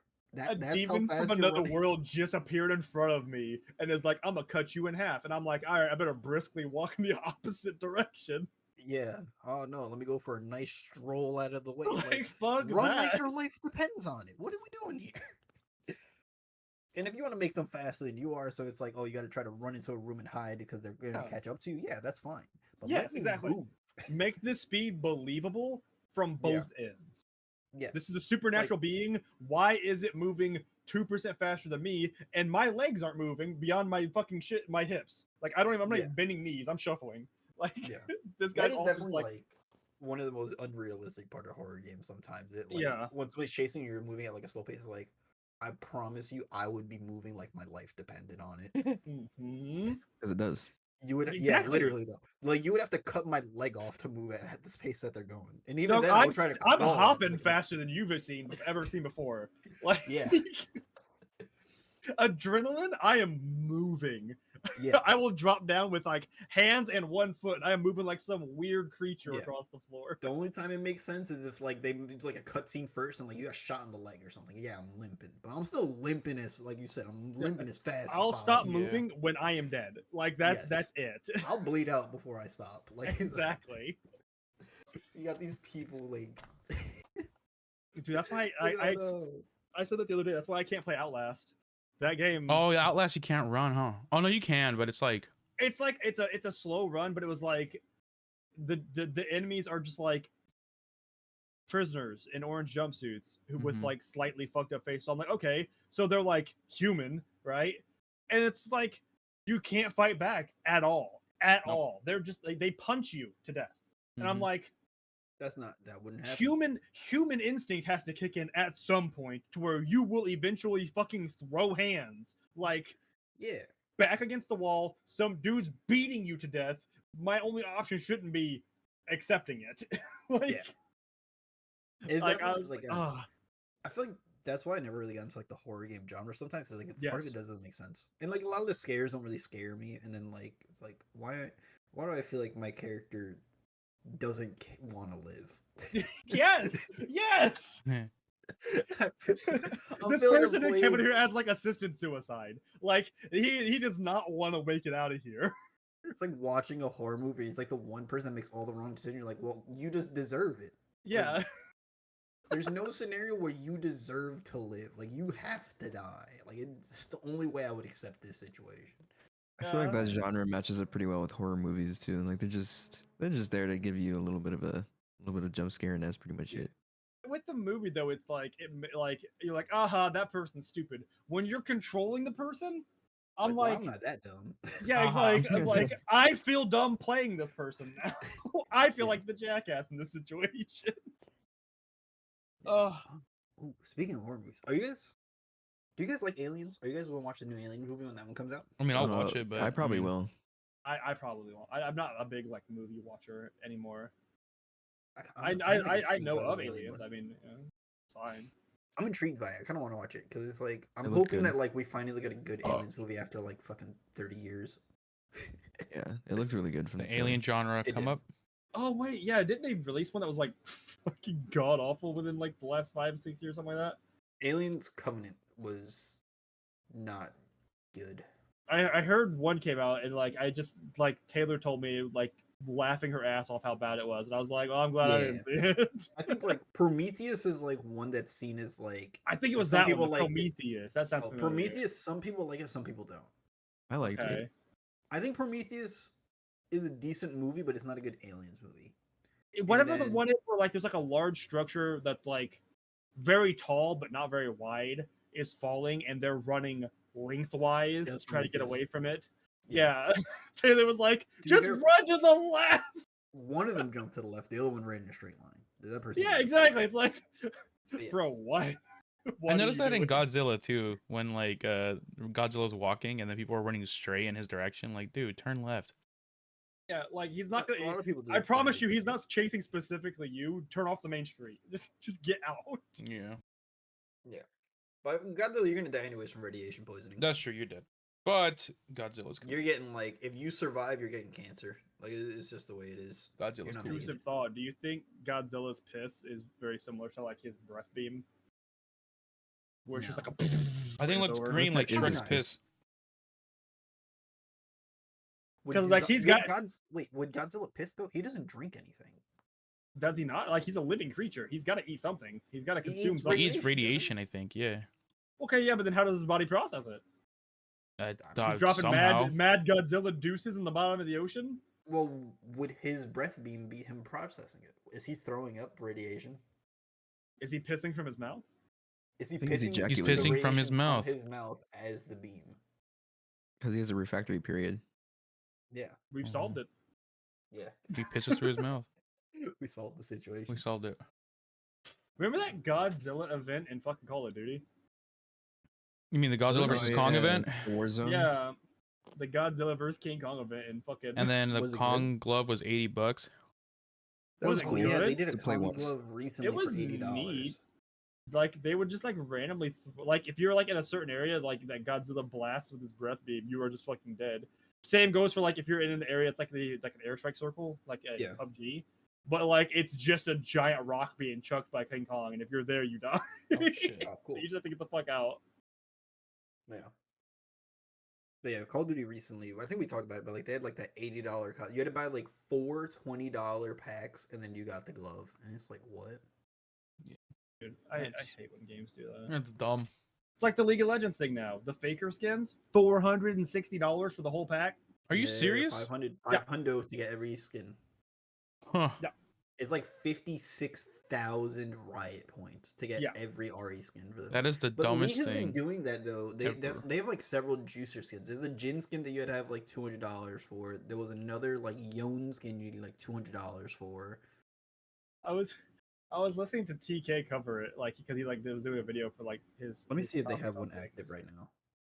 A that's demon how fast from you're another running. world just appeared in front of me and is like, I'm gonna cut you in half. And I'm like, all right, I better briskly walk in the opposite direction. Yeah. Oh no, let me go for a nice stroll out of the way. Like, fuck run that. like your life depends on it. What are we doing here? And if you want to make them faster than you are, so it's like, oh, you got to try to run into a room and hide because they're going to Yeah. catch up to you. Yeah, that's fine. But Yes, let me exactly. move. make this speed believable from Yeah. both ends. Yes. This is a supernatural being. Why is it moving 2% faster than me? And my legs aren't moving beyond my fucking shit, my hips. Like I'm not Yeah. even bending knees. I'm shuffling. Like Yeah. this That guy's is also just definitely like, one of the most unrealistic part of horror games. Sometimes it like yeah. when somebody's chasing you, you're moving at like a slow pace. Like I promise you, I would be moving like my life depended on it. hmm Because it does. You would, yeah, Exactly. literally though. Like you would have to cut my leg off to move at the pace that they're going, and even Dog, then, I would try to. I'm crawl, hopping like, faster than you've ever seen before. Like Yeah. adrenaline, I am moving. Yeah. I will drop down with like hands and 1 foot. I am moving like some weird creature Yeah. across the floor. The only time it makes sense is if like they do like a cutscene first and like you got shot in the leg or something. Yeah, I'm limping, but I'm still limping as like you said. I'm limping as fast. I'll as stop possible. moving when I am dead. Like that's Yes. it. I'll bleed out before I stop. Like Exactly. you got these people like. Dude, that's why I don't know. I said that the other day. That's why I can't play Outlast. That game. Oh, yeah, Outlast, you can't run, huh? Oh no, you can, but it's like It's like it's a slow run, but it was like the enemies are just like prisoners in orange jumpsuits who with Mhm. like slightly fucked up face. So I'm like, okay, so they're like human, right? And it's like you can't fight back at all, Nope. all. They're just like they punch you to death, and I'm Mhm. like, That wouldn't happen. human instinct has to kick in at some point to where you will eventually fucking throw hands like Yeah. back against the wall. Some dude's beating you to death. My only option shouldn't be accepting it. Like, Yeah. Is like that I was like like, a, ah, I feel like that's why I never really got into like the horror game genre. Sometimes like it's part of it Yes. doesn't make sense, and like a lot of the scares don't really scare me. And then like it's like why do I feel like my character doesn't want to live? yes, yes. I'm This feeling person I'm came in playing- here as like assisted suicide. Like he does not want to make it out of here. It's like watching a horror movie. It's like the one person that makes all the wrong decisions. You're like, well, you just deserve it. Yeah. There's no scenario where you deserve to live. Like you have to die. Like it's the only way I would accept this situation. I feel like Yeah. that genre matches up pretty well with horror movies too. Like they're just there to give you a little bit of jump scare, and that's pretty much it. With the movie though, it's like like you're like, aha, that person's stupid. When you're controlling the person, I'm well, like, I'm not that dumb. yeah, it's Uh-huh. like I'm like I feel dumb playing this person now. I feel Yeah. like the jackass in this situation. Ooh, speaking of horror movies, do you guys like Aliens? Are you guys gonna watch the new Alien movie when that one comes out? I mean, I'll watch it, but I probably mean, will. I probably won't. I'm not a big like movie watcher anymore. I'm I intrigued know by the of Alien aliens. one. I mean, yeah, fine. I'm intrigued by it. I kind of want to watch it because it's like I'm It looked hoping good. that like we finally get a good Oh. Aliens movie after like fucking 30 years. Yeah, it looked really good from the trailer. alien genre It come did. up. Oh wait, yeah, didn't they release one that was like fucking god awful within like the last 5-6 years, something like that? Aliens Covenant was not good. I heard one came out and like I just like Taylor told me like laughing her ass off how bad it was, and I was like, well, I'm glad I didn't see it. I think like Prometheus is like one that's seen as like I think it was some that people one, the like it. Prometheus. That sounds familiar. Prometheus. Some people like it, some people don't. I liked Okay. it. I think Prometheus is a decent movie, but it's not a good Aliens movie. Whatever the then- one is where like there's like a large structure that's like very tall but not very wide is falling, and they're running lengthwise That's to try to get Prometheus. away from it. Yeah. Taylor was like, To be just fair- run to the left. One of them jumped to the left, the other one ran in a straight line. That person. Yeah, exactly. It's like, Yeah. bro, what? What I are noticed you that in doing? Godzilla too, when like Godzilla's walking and then people are running straight in his direction. Like, dude, turn left. Yeah, like he's not A gonna. lot of people do I that. promise you, he's not chasing specifically you. Turn off the main street. Just get out. Yeah, Yeah. But Godzilla, you're gonna die anyways from radiation poisoning. that's true. You're dead. But Godzilla's cool. You're getting like, if you survive, you're getting cancer. Like it's just the way it is. Godzilla's You're not cool. making Intrusive thought. Do you think Godzilla's piss is very similar to like his breath beam? Where it's just like a. I think it looks Over. green like Is Shrek's nice. piss. Because, like, he's got- Would Godzilla piss though? He doesn't drink anything. Does he not? Like he's a living creature. He's got to eat something. He's got to He consume eats something. He eats Radiation, radiation, I think. Yeah. Okay, yeah, but then how does his body process it? Is he dropping Somehow. mad Godzilla deuces in the bottom of the ocean? Well, would his breath beam be him processing it? Is he throwing up radiation? Is he pissing from his mouth? Is he I think he's pissing He's ejaculating. the pissing from his radiation mouth. from his mouth as the beam? Because he has a refractory period. Yeah. We've Mhm. solved it. Yeah. He pisses through his mouth. We solved the situation. We solved it. Remember that Godzilla event in fucking Call of Duty? You mean the Godzilla Oh, versus yeah. Kong event? Warzone. Yeah, the Godzilla versus King Kong event in fucking. And then the Was it good? Kong glove was $80. That Was was it Oh cool. yeah, they good? did a To play Kong once. glove recently It was for $80. neat. Like they would just like randomly, like if you're like in a certain area, like that Godzilla blasts with his breath beam, you are just fucking dead. Same goes for like if you're in an area, it's like an airstrike circle, like a Yeah. PUBG, but like it's just a giant rock being chucked by King Kong, and if you're there, you die. Oh, shit. Oh, So cool. you just have to get the fuck out. Yeah. But yeah, Call of Duty recently, I think we talked about it, but like they had like that $80 cut. You had to buy like four $20 packs and then you got the glove. And it's like, what? Dude, I That's- hate when games do that. That's dumb. It's like the League of Legends thing now. The faker skins, $460 for the whole pack. Are you Yeah, serious? 500 Yeah. to get every skin. Huh. Yeah. It's like 56,000 riot points to get Yeah. every RE skin for the That is the But the League dumbest has been thing. doing that though. They ever. they have like several juicer skins. There's a Jin skin that you had to have like $200 for. There was another like Yon skin you need like $200 for. I was listening to TK cover it, like because he like was doing a video for like his. Let me his see if they top have one things. active right now.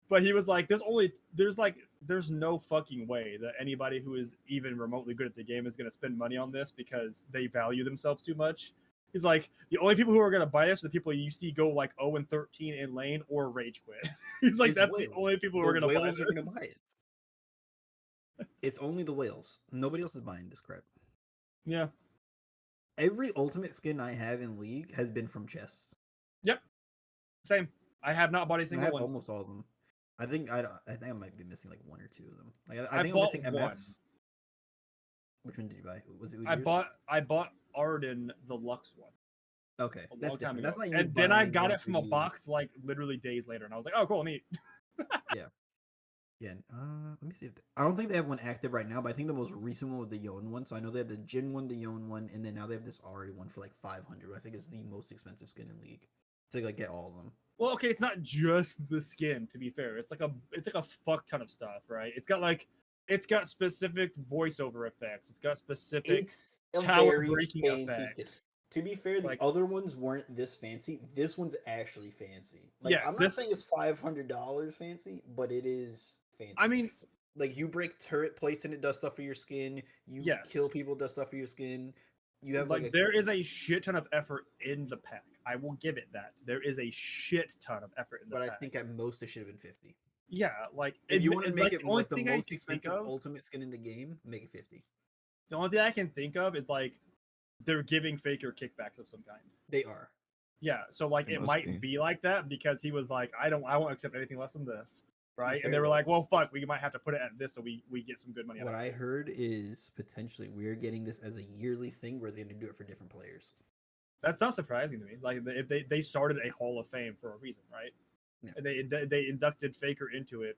But he was like, there's no fucking way that anybody who is even remotely good at the game is gonna spend money on this because they value themselves too much. He's like, the only people who are gonna buy this are the people you see go like 0-13 in lane or rage quit. He's like, It's that's whales. the only people who The are gonna buy whales this. are gonna buy it. It's only the whales. Nobody else is buying this crap. Yeah. Every ultimate skin I have in League has been from chests. Same. I have not bought a And I single have one. almost all of them. I think I think I might be missing like one or two of them. Like I I think I'm bought missing one. MFs. Which one did you buy? Was it I Udir's? bought Arden the Lux one Okay, a that's long time different. ago. That's not you And then I buying got one it for from a you. box like literally days later, and I was like, oh cool, neat. Yeah. Let me see if I don't think they have one active right now, but I think the most recent one was the Yon one. So I know they have the Jin one, the Yon one, and then now they have this Ari one for like 500. I think it's the most expensive skin in League to like get all of them. Well, okay, it's not just the skin, to be fair. It's like a fuck ton of stuff, right? It's got specific voiceover effects. It's got specific It's a tower very breaking fancy skin. effects. To be fair, the Like- other ones weren't this fancy. This one's actually fancy. Like Yes, I'm not this- saying it's $500 fancy, but it is fancy. I mean, like you break turret plates and it does stuff for your skin. You Yes. kill people, it does stuff for your skin. You have like there is a shit ton of effort in the pack. I will give it that. There is a shit ton of effort in the but I pack. think at most it should have been 50. Yeah, like If you want to make it the only like the thing I most can think expensive of, ultimate skin in the game, make it 50. the only thing I can think of is like they're giving Faker kickbacks of some kind. They are. Yeah, so like It it must might be like that because he was like, I won't accept anything less than this, right? fair, And they were though, like, well, fuck, we might have to put it at this so we get some good money. What out of I it. heard is potentially we're getting this as a yearly thing where they're going to do it for different players. That's not surprising to me. Like if they started a Hall of Fame for a reason, right? Yeah. And they inducted Faker into it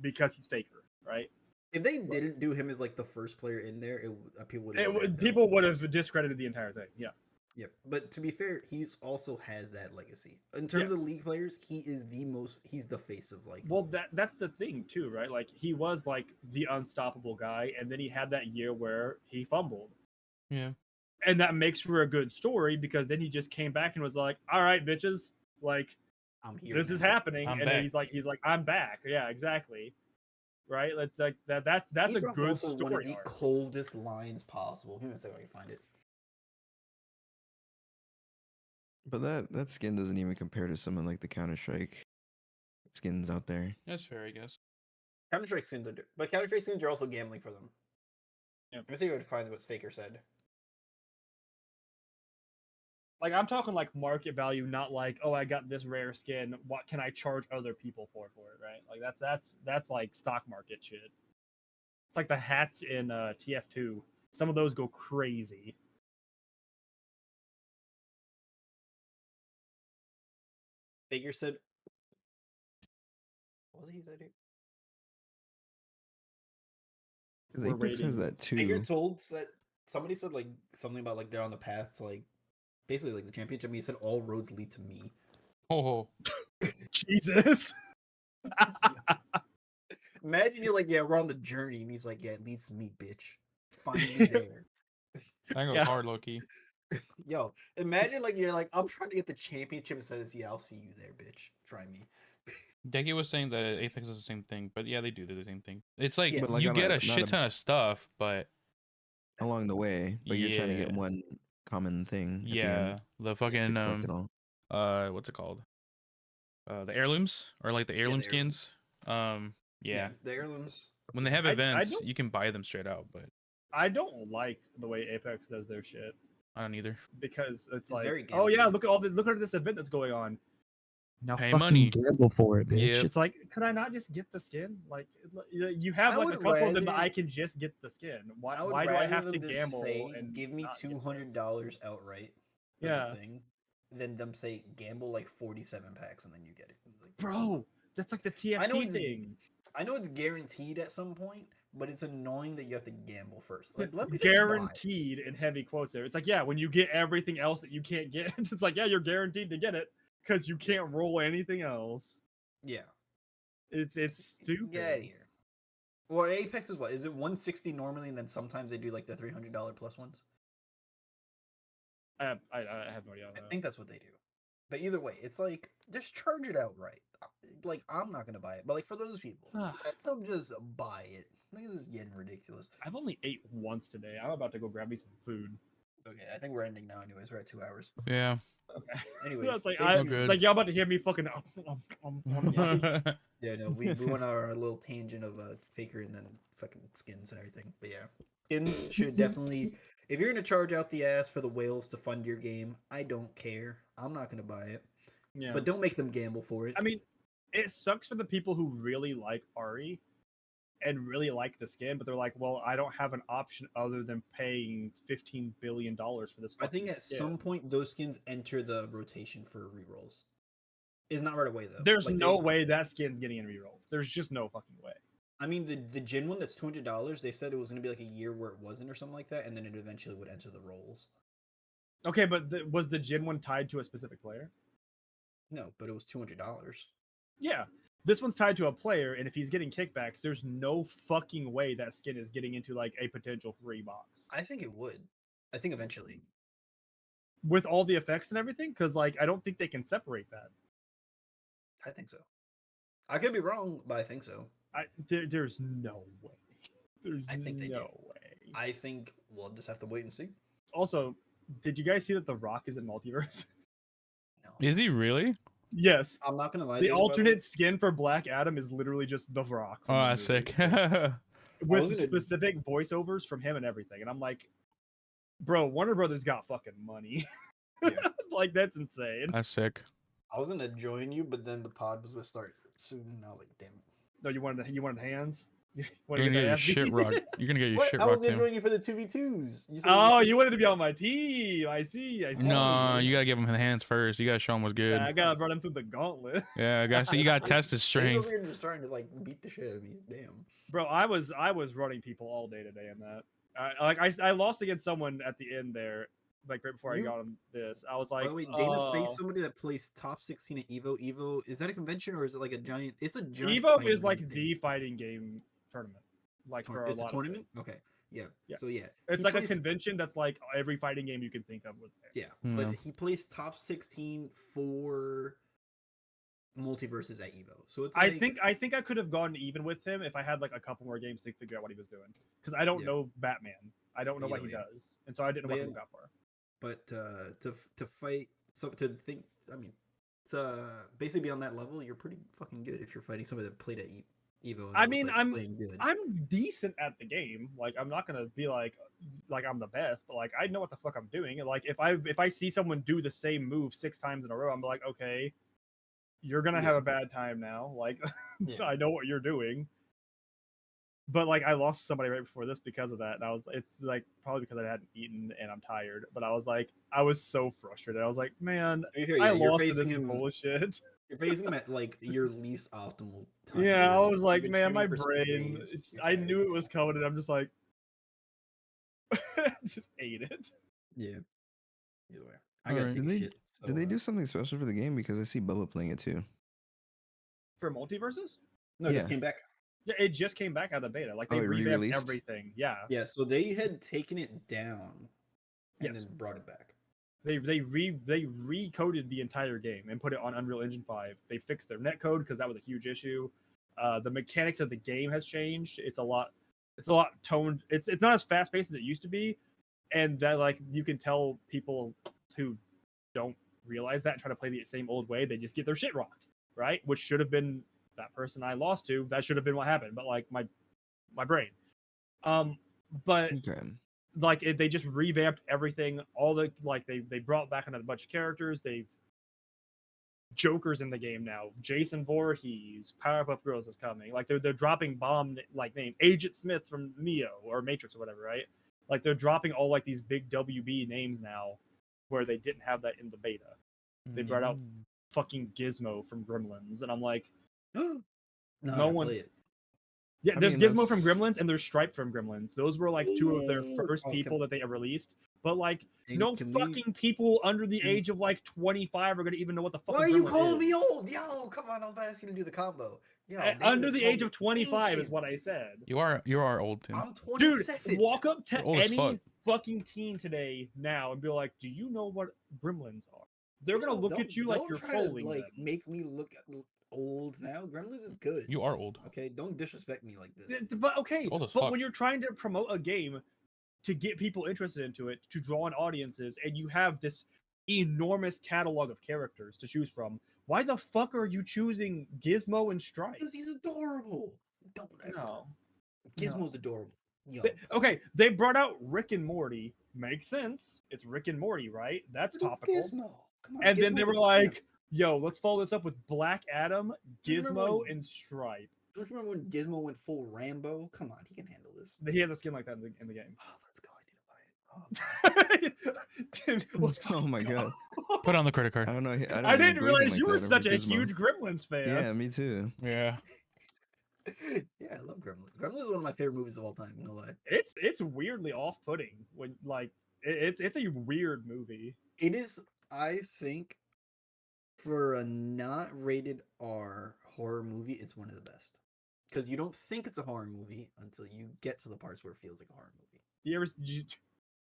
because he's Faker, right? If they didn't do him as like the first player in there, people would People would have discredited the entire thing. Yeah. Yep. But to be fair, he's also has that legacy. In terms of Yes. League players, he's the face of like Well, that's the thing too, right? Like he was like the unstoppable guy, and then he had that year where he fumbled. Yeah. And that makes for a good story because then he just came back and was like, "All right, bitches, like I'm here. this is now." happening," I'm and back. then he's like, "I'm back." Yeah, exactly. Right? That's like that's He a dropped good also one of story the arc. coldest lines possible. Give me a second, I can find it. But that skin doesn't even compare to someone like the Counter-Strike skins out there. That's fair, I guess. Counter-Strike skins are, but Counter-Strike skins are also gambling for them. Yeah. Let me see if I can find what Faker said. Like I'm talking like market value, not like, oh, I got this rare skin. What can I charge other people for it, right? Like that's like stock market shit. It's like the hats in TF2. Some of those go crazy. Faker said, what was it he said here? Because we're Apex has rating. that I get too. told that somebody said like something about like they're on the path to like basically like the championship. He said all roads lead to me. Oh, Jesus. Imagine you're like, yeah, we're on the journey, and he's like, yeah, it leads to me, bitch. Find me there. that goes Yeah. hard, Loki. Yo, imagine like you're like, I'm trying to get the championship and says, yeah, I'll see you there, bitch. Try me. Decky was saying that Apex is the same thing, but yeah, they do the same thing. It's like Yeah. But like you on get a a not shit ton of stuff, but along the way, but you're trying to get yeah, one common thing at the yeah, end the to fucking collect it all. what's it called? The heirlooms or like the Yeah, heirloom the heirlooms. skins. Yeah, The heirlooms. when they have I events, don't you can buy them straight out, but I don't like the way Apex does their shit I don't either. because it's like, very oh yeah, gamble. look at all this, look at this event that's going on. Now Pay fucking money. gamble for it, bitch. Yep. It's like, could I not just get the skin? Like, you have I like a would couple of them that rather- I can just get the skin. Why? I would Why do I rather have to them just gamble say, and give me not get this? $200 outright for Yeah. the thing, than them say gamble like 47 packs and then you get it. Like, Bro, that's like the I know TFT it's thing. I know it's guaranteed at some point, but it's annoying that you have to gamble first. Like, let me just buy. Guaranteed in heavy quotes there. It's like, yeah, when you get everything else that you can't get, it's like, yeah, you're guaranteed to get it because you can't roll anything else. Yeah, It's stupid. get out of here. Well, Apex is what? Is it 160 normally, and then sometimes they do like the $300 plus ones? I have no idea. I think that's what they do. But either way, it's like just charge it outright. Like I'm not gonna buy it, but like for those people, Ugh. let them just buy it. Look at this getting ridiculous. I've only ate once today. I'm about to go grab me some food. Okay, I think we're ending now. Anyways, we're at 2 hours. Yeah. Okay. Anyways, That's like thank you. like y'all about to hear me fucking. Yeah, no, we went on our little tangent of Faker and then fucking skins and everything. But yeah, skins should definitely. If you're gonna charge out the ass for the whales to fund your game, I don't care. I'm not gonna buy it. Yeah. But don't make them gamble for it. I mean, it sucks for the people who really like Ari and really like the skin, but they're like, well, I don't have an option other than paying $15 billion for this. I think at skin. some point those skins enter the rotation for rerolls. It's not right away though. There's Like, no way that skin's getting in rerolls. There's just no fucking way. I mean, the Jin one that's $200. They said it was gonna be like a year where it wasn't or something like that, and then it eventually would enter the rolls. Okay, but was the Jin one tied to a specific player? No, but it was $200. Yeah. This one's tied to a player, and if he's getting kickbacks, there's no fucking way that skin is getting into like a potential free box. I think it would. I think eventually. With all the effects and everything, because like I don't think they can separate that. I think so. I could be wrong, but I think so. There's no way. There's I think they do. no way. I think we'll just have to wait and see. Also, did you guys see that The Rock is in Multiverse? No. Is he really? Yes. I'm not gonna lie. The to you, by way. alternate skin for Black Adam is literally just The Rock. Oh, from the that's movie. sick. With was gonna- specific voiceovers from him and everything. And I'm like, bro, Warner Brothers got fucking money. Yeah. Like, that's insane. That's sick. I was gonna join you, but then the pod was gonna start soon, and I was like, damn it. No, you wanted hands? You You're wanted gonna get your that shit ass beat? rocked. You're gonna get your What? shit I was rocked gonna too. join you for the 2v2s. You said Oh, you wanted to be on my team. I see. No, you gotta give him the hands first. You gotta show him what's good. Yeah, I gotta run him through the gauntlet. Yeah, guys, you gotta test his He's strength. over here just trying to like beat the shit out of me. Damn. Bro, I was running people all day today in that. I lost against someone at the end there, like right before I You- got on this. I was like, By the way, Dana oh. faced somebody that plays top 16 at Evo. Evo, is that a convention or is it like a giant? It's a giant. Evo fighting is like game the fighting game tournament. Like for a It's a lot tournament. of things. Okay. Yeah. Yeah. So yeah, It's he like plays- a convention that's like every fighting game you can think of was there. Yeah, Yeah. but he plays top 16 for multiverses at Evo. So it's like, I think I could have gone even with him if I had like a couple more games to figure out what he was doing. Because I don't Yeah. know Batman. I don't know what he Yeah. does, and so I didn't know But what yeah. to look out for. but to fight, so to think, I mean, to basically be on that level, you're pretty fucking good if you're fighting somebody that played at Evo. And I was, mean, like, playing good. I'm decent at the game. Like I'm not gonna be like I'm the best, but like I know what the fuck I'm doing. And like if I see someone do the same move 6 times in a row, I'm like, okay, you're gonna have Yeah. a bad time now. Like Yeah. I know what you're doing. But like I lost somebody right before this because of that, and it's like probably because I hadn't eaten and I'm tired. But I was so frustrated. I was like, man, To be fair, I yeah, you're lost to facing this him. bullshit. You're facing them at like your least optimal time. Yeah, I period. was like, You've been man, my streaming for 6 brain. days, you're I tired. knew it was coming, and I'm just like, just ate it. Yeah. Either way, I All gotta right. take Did a they shit. did they do something special for the game? Because I see Bubba playing it too. For multiverses? No, it just Yeah. came back. Yeah, it just came back out of the beta. Like they Oh, it revamped re-released? everything. Yeah, Yeah, so they had taken it down and Yes. then brought it back. they recoded the entire game and put it on Unreal Engine 5. They fixed their netcode because that was a huge issue. The mechanics of the game has changed. It's a lot toned. It's not as fast paced as it used to be, and that like you can tell people who don't realize that and try to play the same old way, they just get their shit rocked, right? Which should have been that person I lost to. That should have been what happened. But like my brain. But Okay. like they just revamped everything. All the like they brought back another bunch of characters. They've Joker's in the game now. Jason Voorhees, Powerpuff Girls is coming. Like they're dropping bomb like name Agent Smith from Neo or Matrix or whatever, right? Like they're dropping all like these big WB names now, where they didn't have that in the beta. They brought out fucking Gizmo from Gremlins, and I'm like, No, No I one- play it. yeah, I there's mean, Gizmo from that's- Gremlins and there's Stripe from Gremlins. Those were like two of their Ooh, first oh, people can- that they released. But like, Can- no can we- fucking people under the can- age of like 25 are gonna even know what the fuck. Why a are you Gremlin calling is. me old? Yo, come on, I was about to ask you to do the combo. Yo, Under niggas the call age me of 25 is what I ancient. said. You are old, Tim. I'm Dude, 27. walk up to You're old as any fuck. fucking teen today now and be like, "Do you know what Gremlins are?" They're Yo, gonna look don't- at you like don't you're try to, trolling like them. make me look old now. Gremlins is good. You are old. Okay, don't disrespect me like this. But okay, Old as but fuck. when you're trying to promote a game to get people interested into it, to draw in audiences, and you have this enormous catalog of characters to choose from, why the fuck are you choosing Gizmo and Stripe? Because he's adorable. Don't ever. No. Gizmo's adorable. Yo, Okay, they brought out Rick and Morty. Makes sense. It's Rick and Morty, right? That's but it's topical. Gizmo. Come on, And then they Gizmo's were a champ. like, "Yo, let's follow this up with Black Adam, Do you remember Gizmo, when- and Stripe." Don't you remember when Gizmo went full Rambo? Come on, he can handle this. He has a skin like that in the game. Oh, let's go. I need to buy it. Oh, Dude, let's Oh my fucking god. go. Put on the credit card. I don't know. I didn't know realize like you were that over such a Gizmo. huge Gremlins fan. Yeah, me too. Yeah. yeah, I love Gremlins. Gremlins is one of my favorite movies of all time. No lie. It's weirdly off-putting when like it's a weird movie. It is. I think for a not rated R horror movie, it's one of the best. Because you don't think it's a horror movie until you get to the parts where it feels like a horror movie.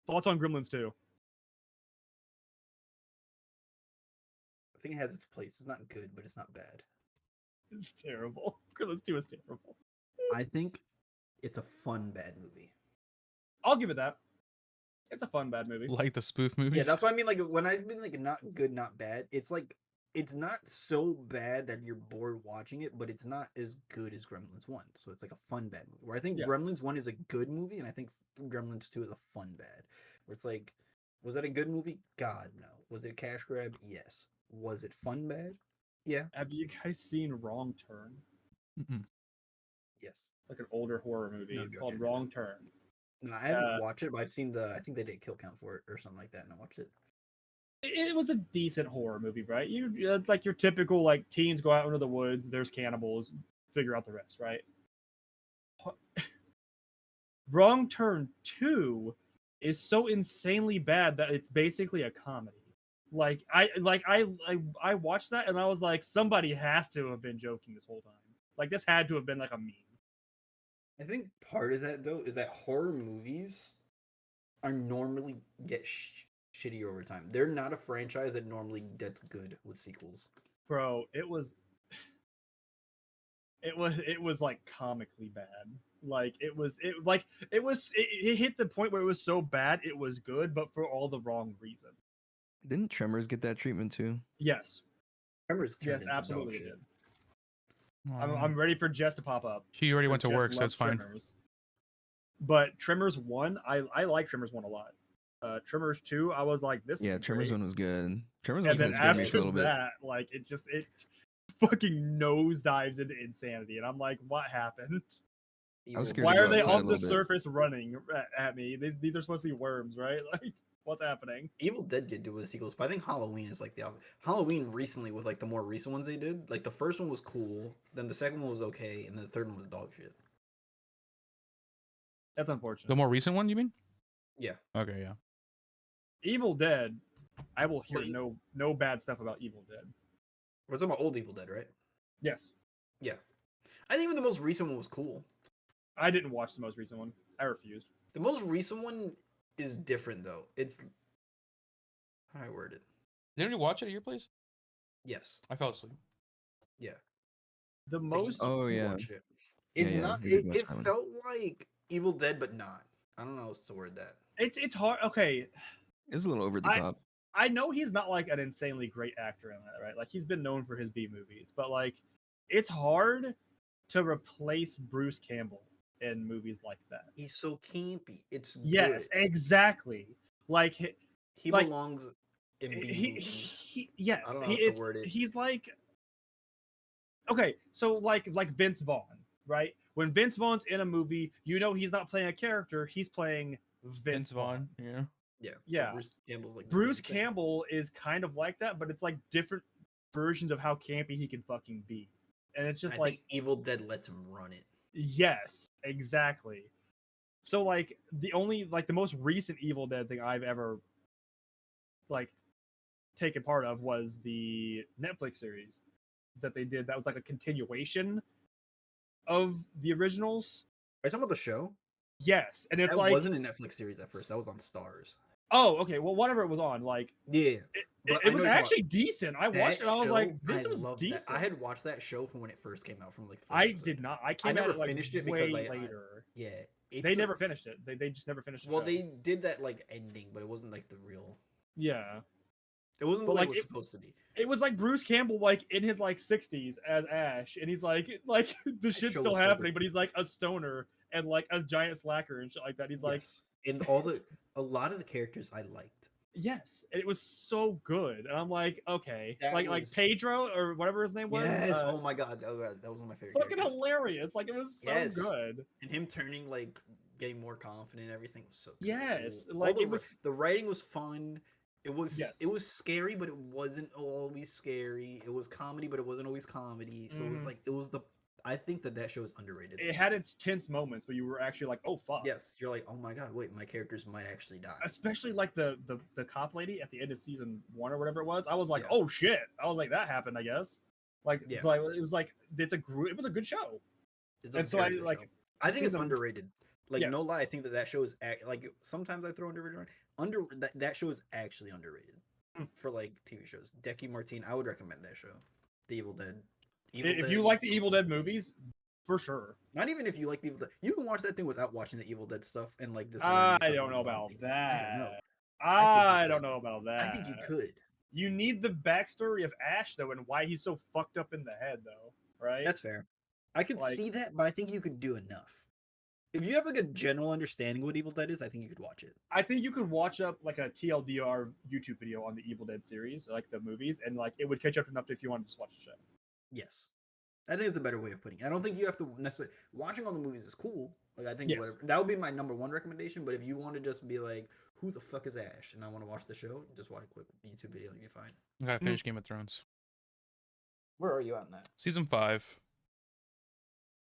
Thoughts on Gremlins 2? I think it has its place. It's not good, but it's not bad. It's terrible. Gremlins 2 is terrible. I think it's a fun bad movie. I'll give it that. It's a fun bad movie. Like the spoof movies. Yeah, that's what I mean. Like when I've been like not good, not bad. It's like it's not so bad that you're bored watching it, but it's not as good as Gremlins 1. So it's like a fun bad movie. Where I think Yeah. Gremlins 1 is a good movie, and I think Gremlins 2 is a fun bad. Where it's like, was that a good movie? God, no. Was it a cash grab? Yes. Was it fun bad? Yeah. Have you guys seen Wrong Turn? Mm-mm. Yes. It's like an older horror movie. No, It's go called ahead. Wrong Turn. No, I haven't watched it, but I've seen I think they did kill count for it or something like that, and I watched it. It was a decent horror movie, right? You like your typical like teens go out into the woods, there's cannibals, figure out the rest, right? Wrong Turn 2 is so insanely bad that it's basically a comedy. I watched that and I was like, somebody has to have been joking this whole time. Like this had to have been like a meme. I think part of that though is that horror movies are normally get shittier over time. They're not a franchise that normally gets good with sequels. Bro, it was like comically bad. Like it hit the point where it was so bad it was good, but for all the wrong reason. Didn't Tremors get that treatment too? Yes. Tremors turned Yes, into dog absolutely it shit. did. I'm ready for Jess to pop up. She already went to Jess work, so loves it's fine. Tremors. But Tremors 1, I like Tremors 1 a lot. Tremors 2, I was like, this Yeah, is Tremors great. 1 was good. Tremors 1 And kind then of scared me for after a little bit. that, like it fucking nosedives into insanity. And I'm like, what happened? I was scared Why to are go they outside a on the little bit. surface running at me? These are supposed to be worms, right? Like What's happening? Evil Dead did do the sequels, but I think Halloween is like the Halloween recently with like the more recent ones they did. Like the first one was cool, then the second one was okay, and the third one was dog shit. That's unfortunate. The more recent one, you mean? Yeah. Okay, yeah. Evil Dead. I will hear Wait. no bad stuff about Evil Dead. We're talking about old Evil Dead, right? Yes, Yeah. I think even the most recent one was cool. I didn't watch the most recent one. I refused. The most recent one is different though. It's how do I word it? Didn't you watch it at your place? Yes. I fell asleep. Yeah. The I think most. Oh you yeah. watched it. Yeah, It's yeah, not. we did watch It that one. felt like Evil Dead, but not. I don't know how to word that. It's hard. Okay, It was a little over the I- top. I know he's not like an insanely great actor in that, right? Like he's been known for his B movies, but like it's hard to replace Bruce Campbell in movies like that. He's so campy. It's Yes, good. exactly. Like He like, belongs in B movies. yes, I don't know how to word it. he's like okay, so like Vince Vaughn, right? When Vince Vaughn's in a movie, you know he's not playing a character, he's playing Vince Vaughn. Yeah. Yeah. Yeah. Bruce Campbell's like the Bruce same thing. Campbell is kind of like that, but it's like different versions of how campy he can fucking be. And it's just I like think Evil Dead lets him run it. yes, exactly. So like the most recent Evil Dead thing I've ever like taken part of was the Netflix series that they did that was like a continuation of the originals. Are you talking about the show? Yes, and it's That like wasn't a Netflix series at first. That was on Stars. oh, okay, well whatever it was on, like Yeah. But I it know was you're talking actually decent. I about watched it, that and I was like, show, this I was loved decent. that. I had watched that show from when it first came out, from like the first I episode. did not. I I came never at it like finished it way because later. Yeah. They never finished it. They just never finished the Well, show. they did that like ending, but it wasn't like the real. Yeah. It wasn't But, the way like, it was it- supposed to be. It was like Bruce Campbell, like in his like 60s as Ash, and he's like the shit's show still was so good. happening, but he's like a stoner and like a giant slacker and shit like that. He's like, Yes. And a lot of the characters I liked. yes, and it was so good, and I'm like, okay, That like was- Pedro or whatever his name was. Yes. Oh my god. That was one of my favorite. fucking characters. hilarious! Like it was so Yes. good. And him turning like getting more confident, everything was so cool. Yes, All like, the, it was- the writing was fun. Yes. It was scary, but it wasn't always scary. It was comedy, but it wasn't always comedy. So it was Mhm. like I think that show is underrated. It had its tense moments where you were actually like, oh fuck. Yes, you're like, oh my god, wait, my characters might actually die. Especially like the cop lady at the end of season 1 or whatever it was. I was like, Yeah. oh shit. I was like, that happened, I guess. Like, Yeah. like it was like it was a good show. It's a And so I very good like show. I think it's season- underrated. Like Yes. no lie, I think that show is like sometimes I throw underrated around. That show is actually underrated Mm. for like TV shows. Decky Martin, I would recommend that show. The Evil Dead. if you like the Evil Dead movies, for sure. Not even if you like the Evil Dead, you can watch that thing without watching the Evil Dead stuff and like this. I learning don't know stuff about I that. don't know. I don't know about that. I think you could. You need the backstory of Ash though, and why he's so fucked up in the head though, right? That's fair. I could Like- see that, but I think you could do enough. If you have like a general understanding of what Evil Dead is, I think you could watch it. I think you could watch up like a TLDR YouTube video on the Evil Dead series, like the movies, and like it would catch up enough if you wanted to just watch the show. Yes. I think it's a better way of putting it. I don't think you have to necessarily watching all the movies is cool. Like I think Yes. whatever that would be my number one recommendation. But if you want to just be like, who the fuck is Ash? And I want to watch the show, just watch a quick YouTube video and you're fine. I gotta finish Game of Thrones. Where are you on that? Season 5.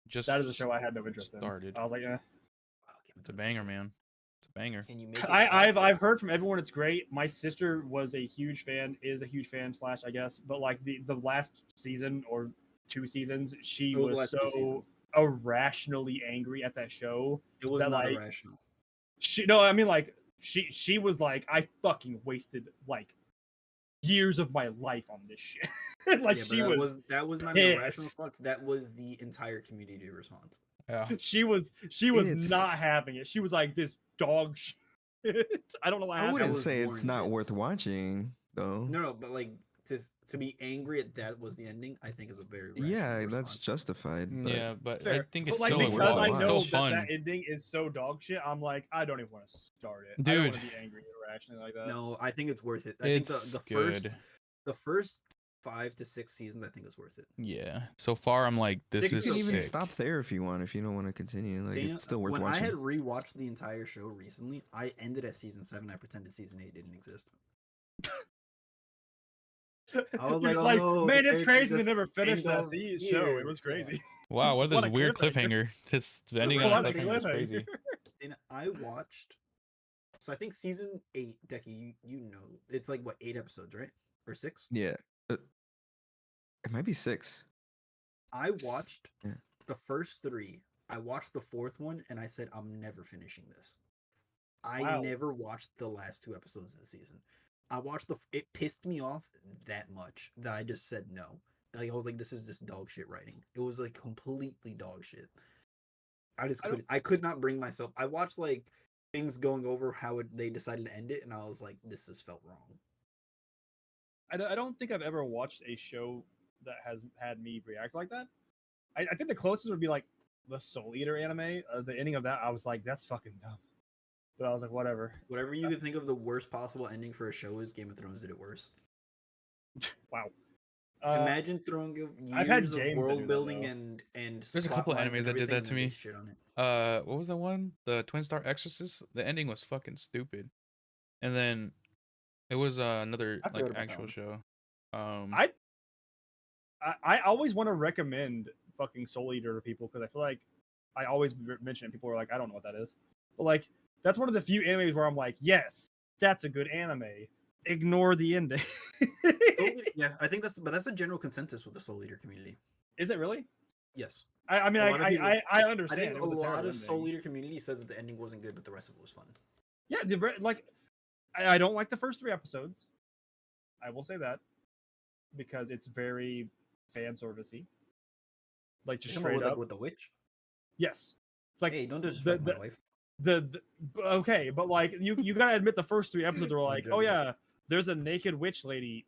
Just That is a show I had no interest started. in. I was like, eh. Wow, It's a banger, man. It's a banger. Can you make it I've heard from everyone it's great. My sister was a huge fan, is a huge fan / I guess, but like the last season or 2 seasons, she It was the was last 2 so seasons. irrationally angry at that show. It was that, not like, irrational. I mean like she was like, I fucking wasted like years of my life on this shit. Like Yeah, but she that was not an pissed. irrational response. That was the entire community response. Yeah. she was It's- not having it. She was like, this dog shit. I don't know what I happened. wouldn't was say it's not warranted. worth watching though. No, but like to be angry at that was the ending. I think is a very rational Yeah, that's response. justified. But Yeah, but I Fair. think But, it's like, still a because worthwhile I it's know still fun. that ending is so dog shit, I'm like, I don't even want to start it. I don't want to Dude. be angry or irrationally like that. No, I think it's worth it. I think It's the good. first 5 to 6 seasons, I think it's worth it. Yeah. So far, I'm like, this Six You is can is even sick. stop there if you want. If you don't want to continue, like Daniel, it's still worth when I watching. had rewatched the entire show recently, I ended at season 7. I pretended season 8 didn't exist. I was You're like, just oh no, the man, it's characters crazy they just never finished end that up show. It here. was Yeah. crazy. Wow, what What this a weird cliffhanger. cliffhanger. This So ending the on a What a funny thing cliffhanger is is, crazy. and I watched. So I think season 8, Decky, you know, it's like what 8 episodes, right? Or 6? Yeah, it might be 6. I watched Yeah. the first 3. I watched the 4th one, and I said I'm never finishing this. I Wow. never watched the last 2 episodes of the season. I watched it pissed me off that much that I just said no. Like I was like, this is just dog shit writing. It was like completely dog shit. I could not bring myself. I watched like things going over how they decided to end it, and I was like, this just felt wrong. I don't think I've ever watched a show that has had me react like that. I think the closest would be like the Soul Eater anime. The ending of that, I was like, that's fucking dumb. But I was like, whatever. Whatever you could think of the worst possible ending for a show is, Game of Thrones did it worse. Wow. Imagine throwing I've had years of games that do world that, building though. and There's a plot couple lines animes and that did everything, that and to then they me. shit on it. What was that one? The Twin Star Exorcist. The ending was fucking stupid. And then it was another I like forgot about that actual one. show. I always want to recommend fucking Soul Eater to people because I feel like I always mention it. People are like, I don't know what that is. But like, that's one of the few animes where I'm like, yes, that's a good anime. Ignore the ending. Yeah, I think that's a general consensus with the Soul Eater community. Is it really? Yes. I mean, A lot of people- I I understand. think It a was lot terrible of Soul ending. Eater community says that the ending wasn't good, but the rest of it was fun. Yeah, like I don't like the first 3 episodes. I will say that because it's very fan servicey. Like just straight up. With the witch. Yes, it's like Hey, don't disrespect my wife. Okay, but like you gotta admit the first 3 episodes were I'm like, oh joking. yeah, there's a naked witch lady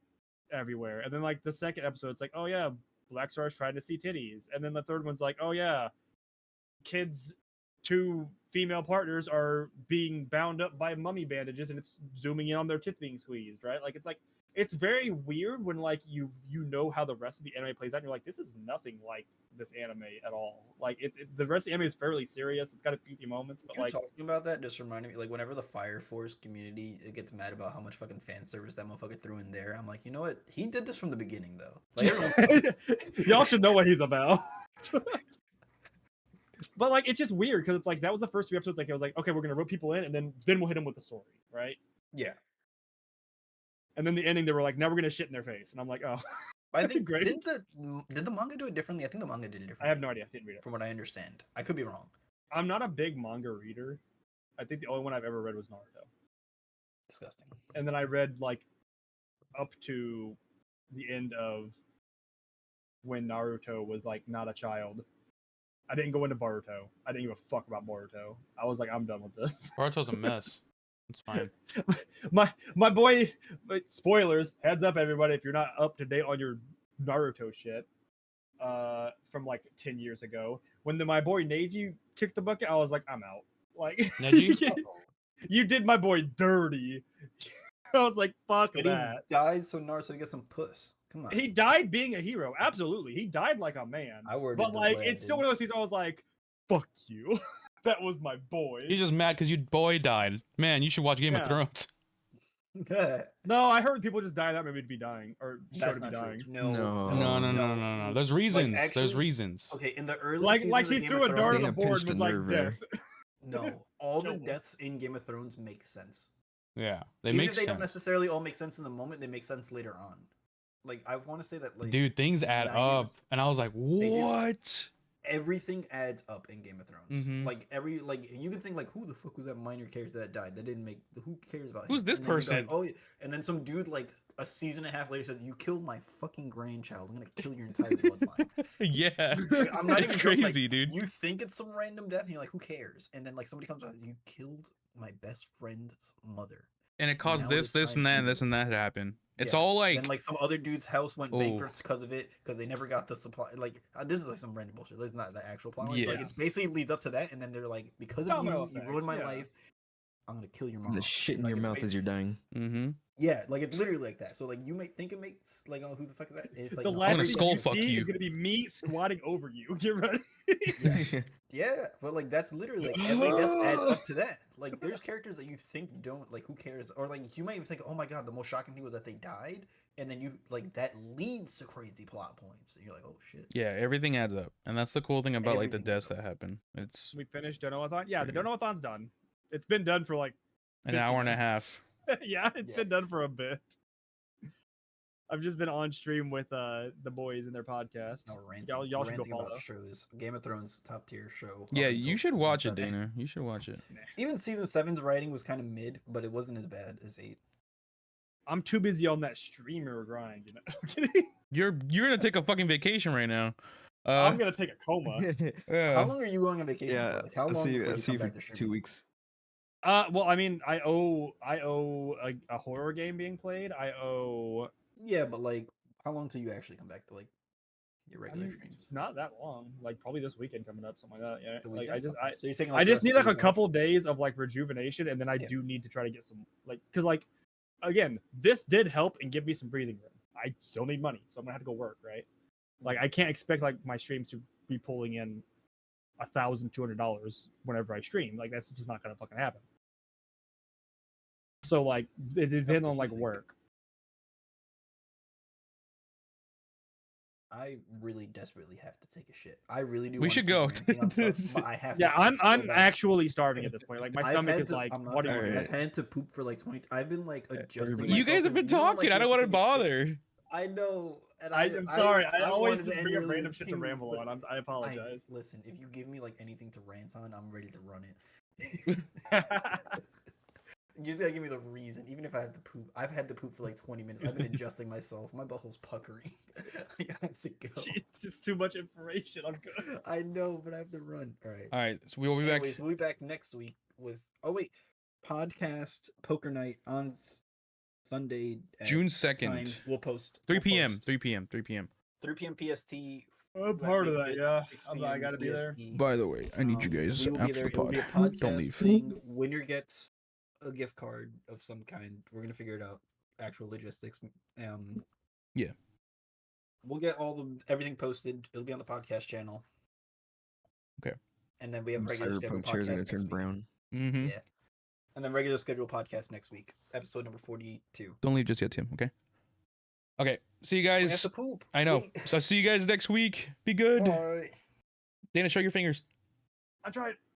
everywhere, and then like the second episode, it's like, oh yeah, Black Star's trying to see titties, and then the third one's like, oh yeah, kids, 2 female partners are being bound up by mummy bandages, and it's zooming in on their tits being squeezed, right? Like it's very weird when like you know how the rest of the anime plays out, and you're like, this is nothing like this anime at all. Like the rest of the anime is fairly serious. It's got its goofy moments, but You're like talking about that just reminded me, like whenever the Fire Force community gets mad about how much fucking fan service that motherfucker threw in there, I'm like, you know what? He did this from the beginning though. Like, y'all should know what he's about. But like it's just weird because it's like that was the first 3 episodes. Like it was like, okay, we're gonna rope people in, and then we'll hit them with the story, right? yeah. And then the ending, they were like, now we're gonna shit in their face, and I'm like, oh, I think great. did the manga do it differently? I think the manga did it differently. I have no idea. I didn't read it. From what I understand, I could be wrong. I'm not a big manga reader. I think the only one I've ever read was Naruto. Disgusting. And then I read like up to the end of when Naruto was like not a child. I didn't go into Boruto. I didn't give a fuck about Boruto. I was like, I'm done with this. Boruto's a mess. It's fine. my boy, spoilers, heads up everybody if you're not up to date on your Naruto shit from like 10 years ago, when my boy Neji kicked the bucket, I was like, I'm out. Like Neji? you did my boy dirty. I was like, fuck But that. he died so Naruto gets some puss. Come on. He died being a hero. Absolutely. He died like a man. I worded But the like way I it's still did. one of those things I was like, fuck you. That was my boy. He's just mad because your boy died. Man, you should watch Game of Yeah. Thrones. No, I heard people just die that movie to be dying or show That's to be not true. dying. No. No. There's reasons. There's actually- reasons. Okay, in the early Like seasons he of Game threw of a dart on Thrones, the Dana board and pinched was a like nerve death. there. no, all the Kill him. deaths in Game of Thrones make sense. Yeah, they Even make if they sense. don't necessarily all make sense in the moment, they make sense later on. Like I want to say that, like, Dude, things add 90%. up, and I was like, do. what? Everything adds up in Game of Thrones. Mhm. Like you can think like, who the fuck was that minor character that died? That didn't make. Who cares about him? Who's this And then you'd be like, person? oh, yeah. And then some dude like a season and a half later said, "You killed my fucking grandchild. I'm gonna kill your entire bloodline." Yeah, Like, I'm not it's even joking, crazy, like, dude. You think it's some random death, and you're like, "Who cares?" And then like somebody comes out, you killed my best friend's mother. And it caused now this, it's this, time and that, to and this, do and that to happen. It's Yeah. all like, Then like some other dude's house went Oh. bankrupt because of it, because they never got the supply. Like this is like some random bullshit. This is not the actual plot line. Like Yeah. it's basically leads up to that, and then they're like, because of Domino you effect, ruined my yeah. life. I'm gonna kill your mom. The shit in Like, your it's mouth as you're dying. mm-hmm. Yeah, like it's literally like that. So like you might think it makes like, oh, who the fuck is that? It's like The no, last gonna thing skull you fuck see you. is gonna be me squatting over you. Get ready. Yeah, but like that's literally like every death adds up to that. Like there's characters that you think don't like, who cares? Or like you might even think, oh my god, the most shocking thing was that they died, and then you like that leads to crazy plot points. And you're like, oh shit. Yeah, everything adds up, and that's the cool thing about like the Everything adds deaths up. that happen. It's We finished Dono-a-thon. Yeah, the Pretty good. Dono-a-thon's done. It's been done for like an 50 hour and a minutes. half. Yeah, it's Yeah. been done for a bit. I've just been on stream with the boys in their podcast. No, ranting, Y'all should go ranting about follow. shows. Game of Thrones top tier show. Yeah, up until you should season watch it, 7. Dana. You should watch it. Even season 7's writing was kind of mid, but it wasn't as bad as 8. I'm too busy on that streamer grind. You know? I'm kidding. You're gonna take a fucking vacation right now. I'm gonna take a coma. Yeah. How long are you going on vacation Yeah, for? Like, how I'll long see you. before I'll you see come you for back to 2 streaming? weeks. Well, I mean, I owe a horror game being played. I owe. Yeah, but like, how long till you actually come back to like your I regular mean, streams? it's not that long. Like probably this weekend coming up, something like that. Yeah. The Like weekend? Okay. So you're taking I like the just rest need of like the a week off? couple days of like rejuvenation, and then I Yeah. do need to try to get some like because like again, this did help and give me some breathing room. I still need money, so I'm gonna have to go work, right? Like I can't expect like my streams to be pulling in $1,200 whenever I stream. Like that's just not gonna fucking happen. So like it depends what on you like think. work. I really desperately have to take a shit. I really do. We wanna should keep go. ranting on stuff, but I have. Yeah, to I'm poop so I'm bad. actually starving at this point. Like my I've stomach had is to- like, I'm not what do you gonna lie, want? I've had to poop for like 20. I've been like adjusting. everybody- You myself guys have to- been you know, like, talking. you I don't have want to take a shit? bother. I know, and I'm sorry. I always wanted just to bring end up really random shit to too, ramble but on. I apologize. Listen, if you give me like anything to rant on, I'm ready to run it. You just gotta give me the reason, even if I have to poop. I've had to poop for like 20 minutes. I've been adjusting myself. My butthole's puckering. I have to go. It's just too much information. I'm good. I know, but I have to run. All right. All right, so we will be back. Anyways, we'll be back next week with. Oh wait, podcast poker night on Sunday. At June times 2nd, we'll post 3 we'll p.m. post 3 p.m. 3 p.m. 3 p.m. PST. I'm part of makes that. it Yeah, 6 I p.m. gotta be there. EST. By the way, I need you guys We will be after there. the It will be a pod. podcast Don't leave. thing. Winner gets a gift card of some kind. We're gonna figure it out. Actual logistics. Yeah. We'll get everything posted. It'll be on the podcast channel. Okay. And then we have regular scheduled Cyberpunk chairs are podcast gonna next turn week. brown. Mm-hmm. Yeah. And then regular scheduled podcast next week. Episode number 42. Don't leave just yet, Tim. Okay. Okay. See you I have guys. to poop. I know. Wait. So I'll see you guys next week. Be good. Bye. Dana, show your fingers. I tried.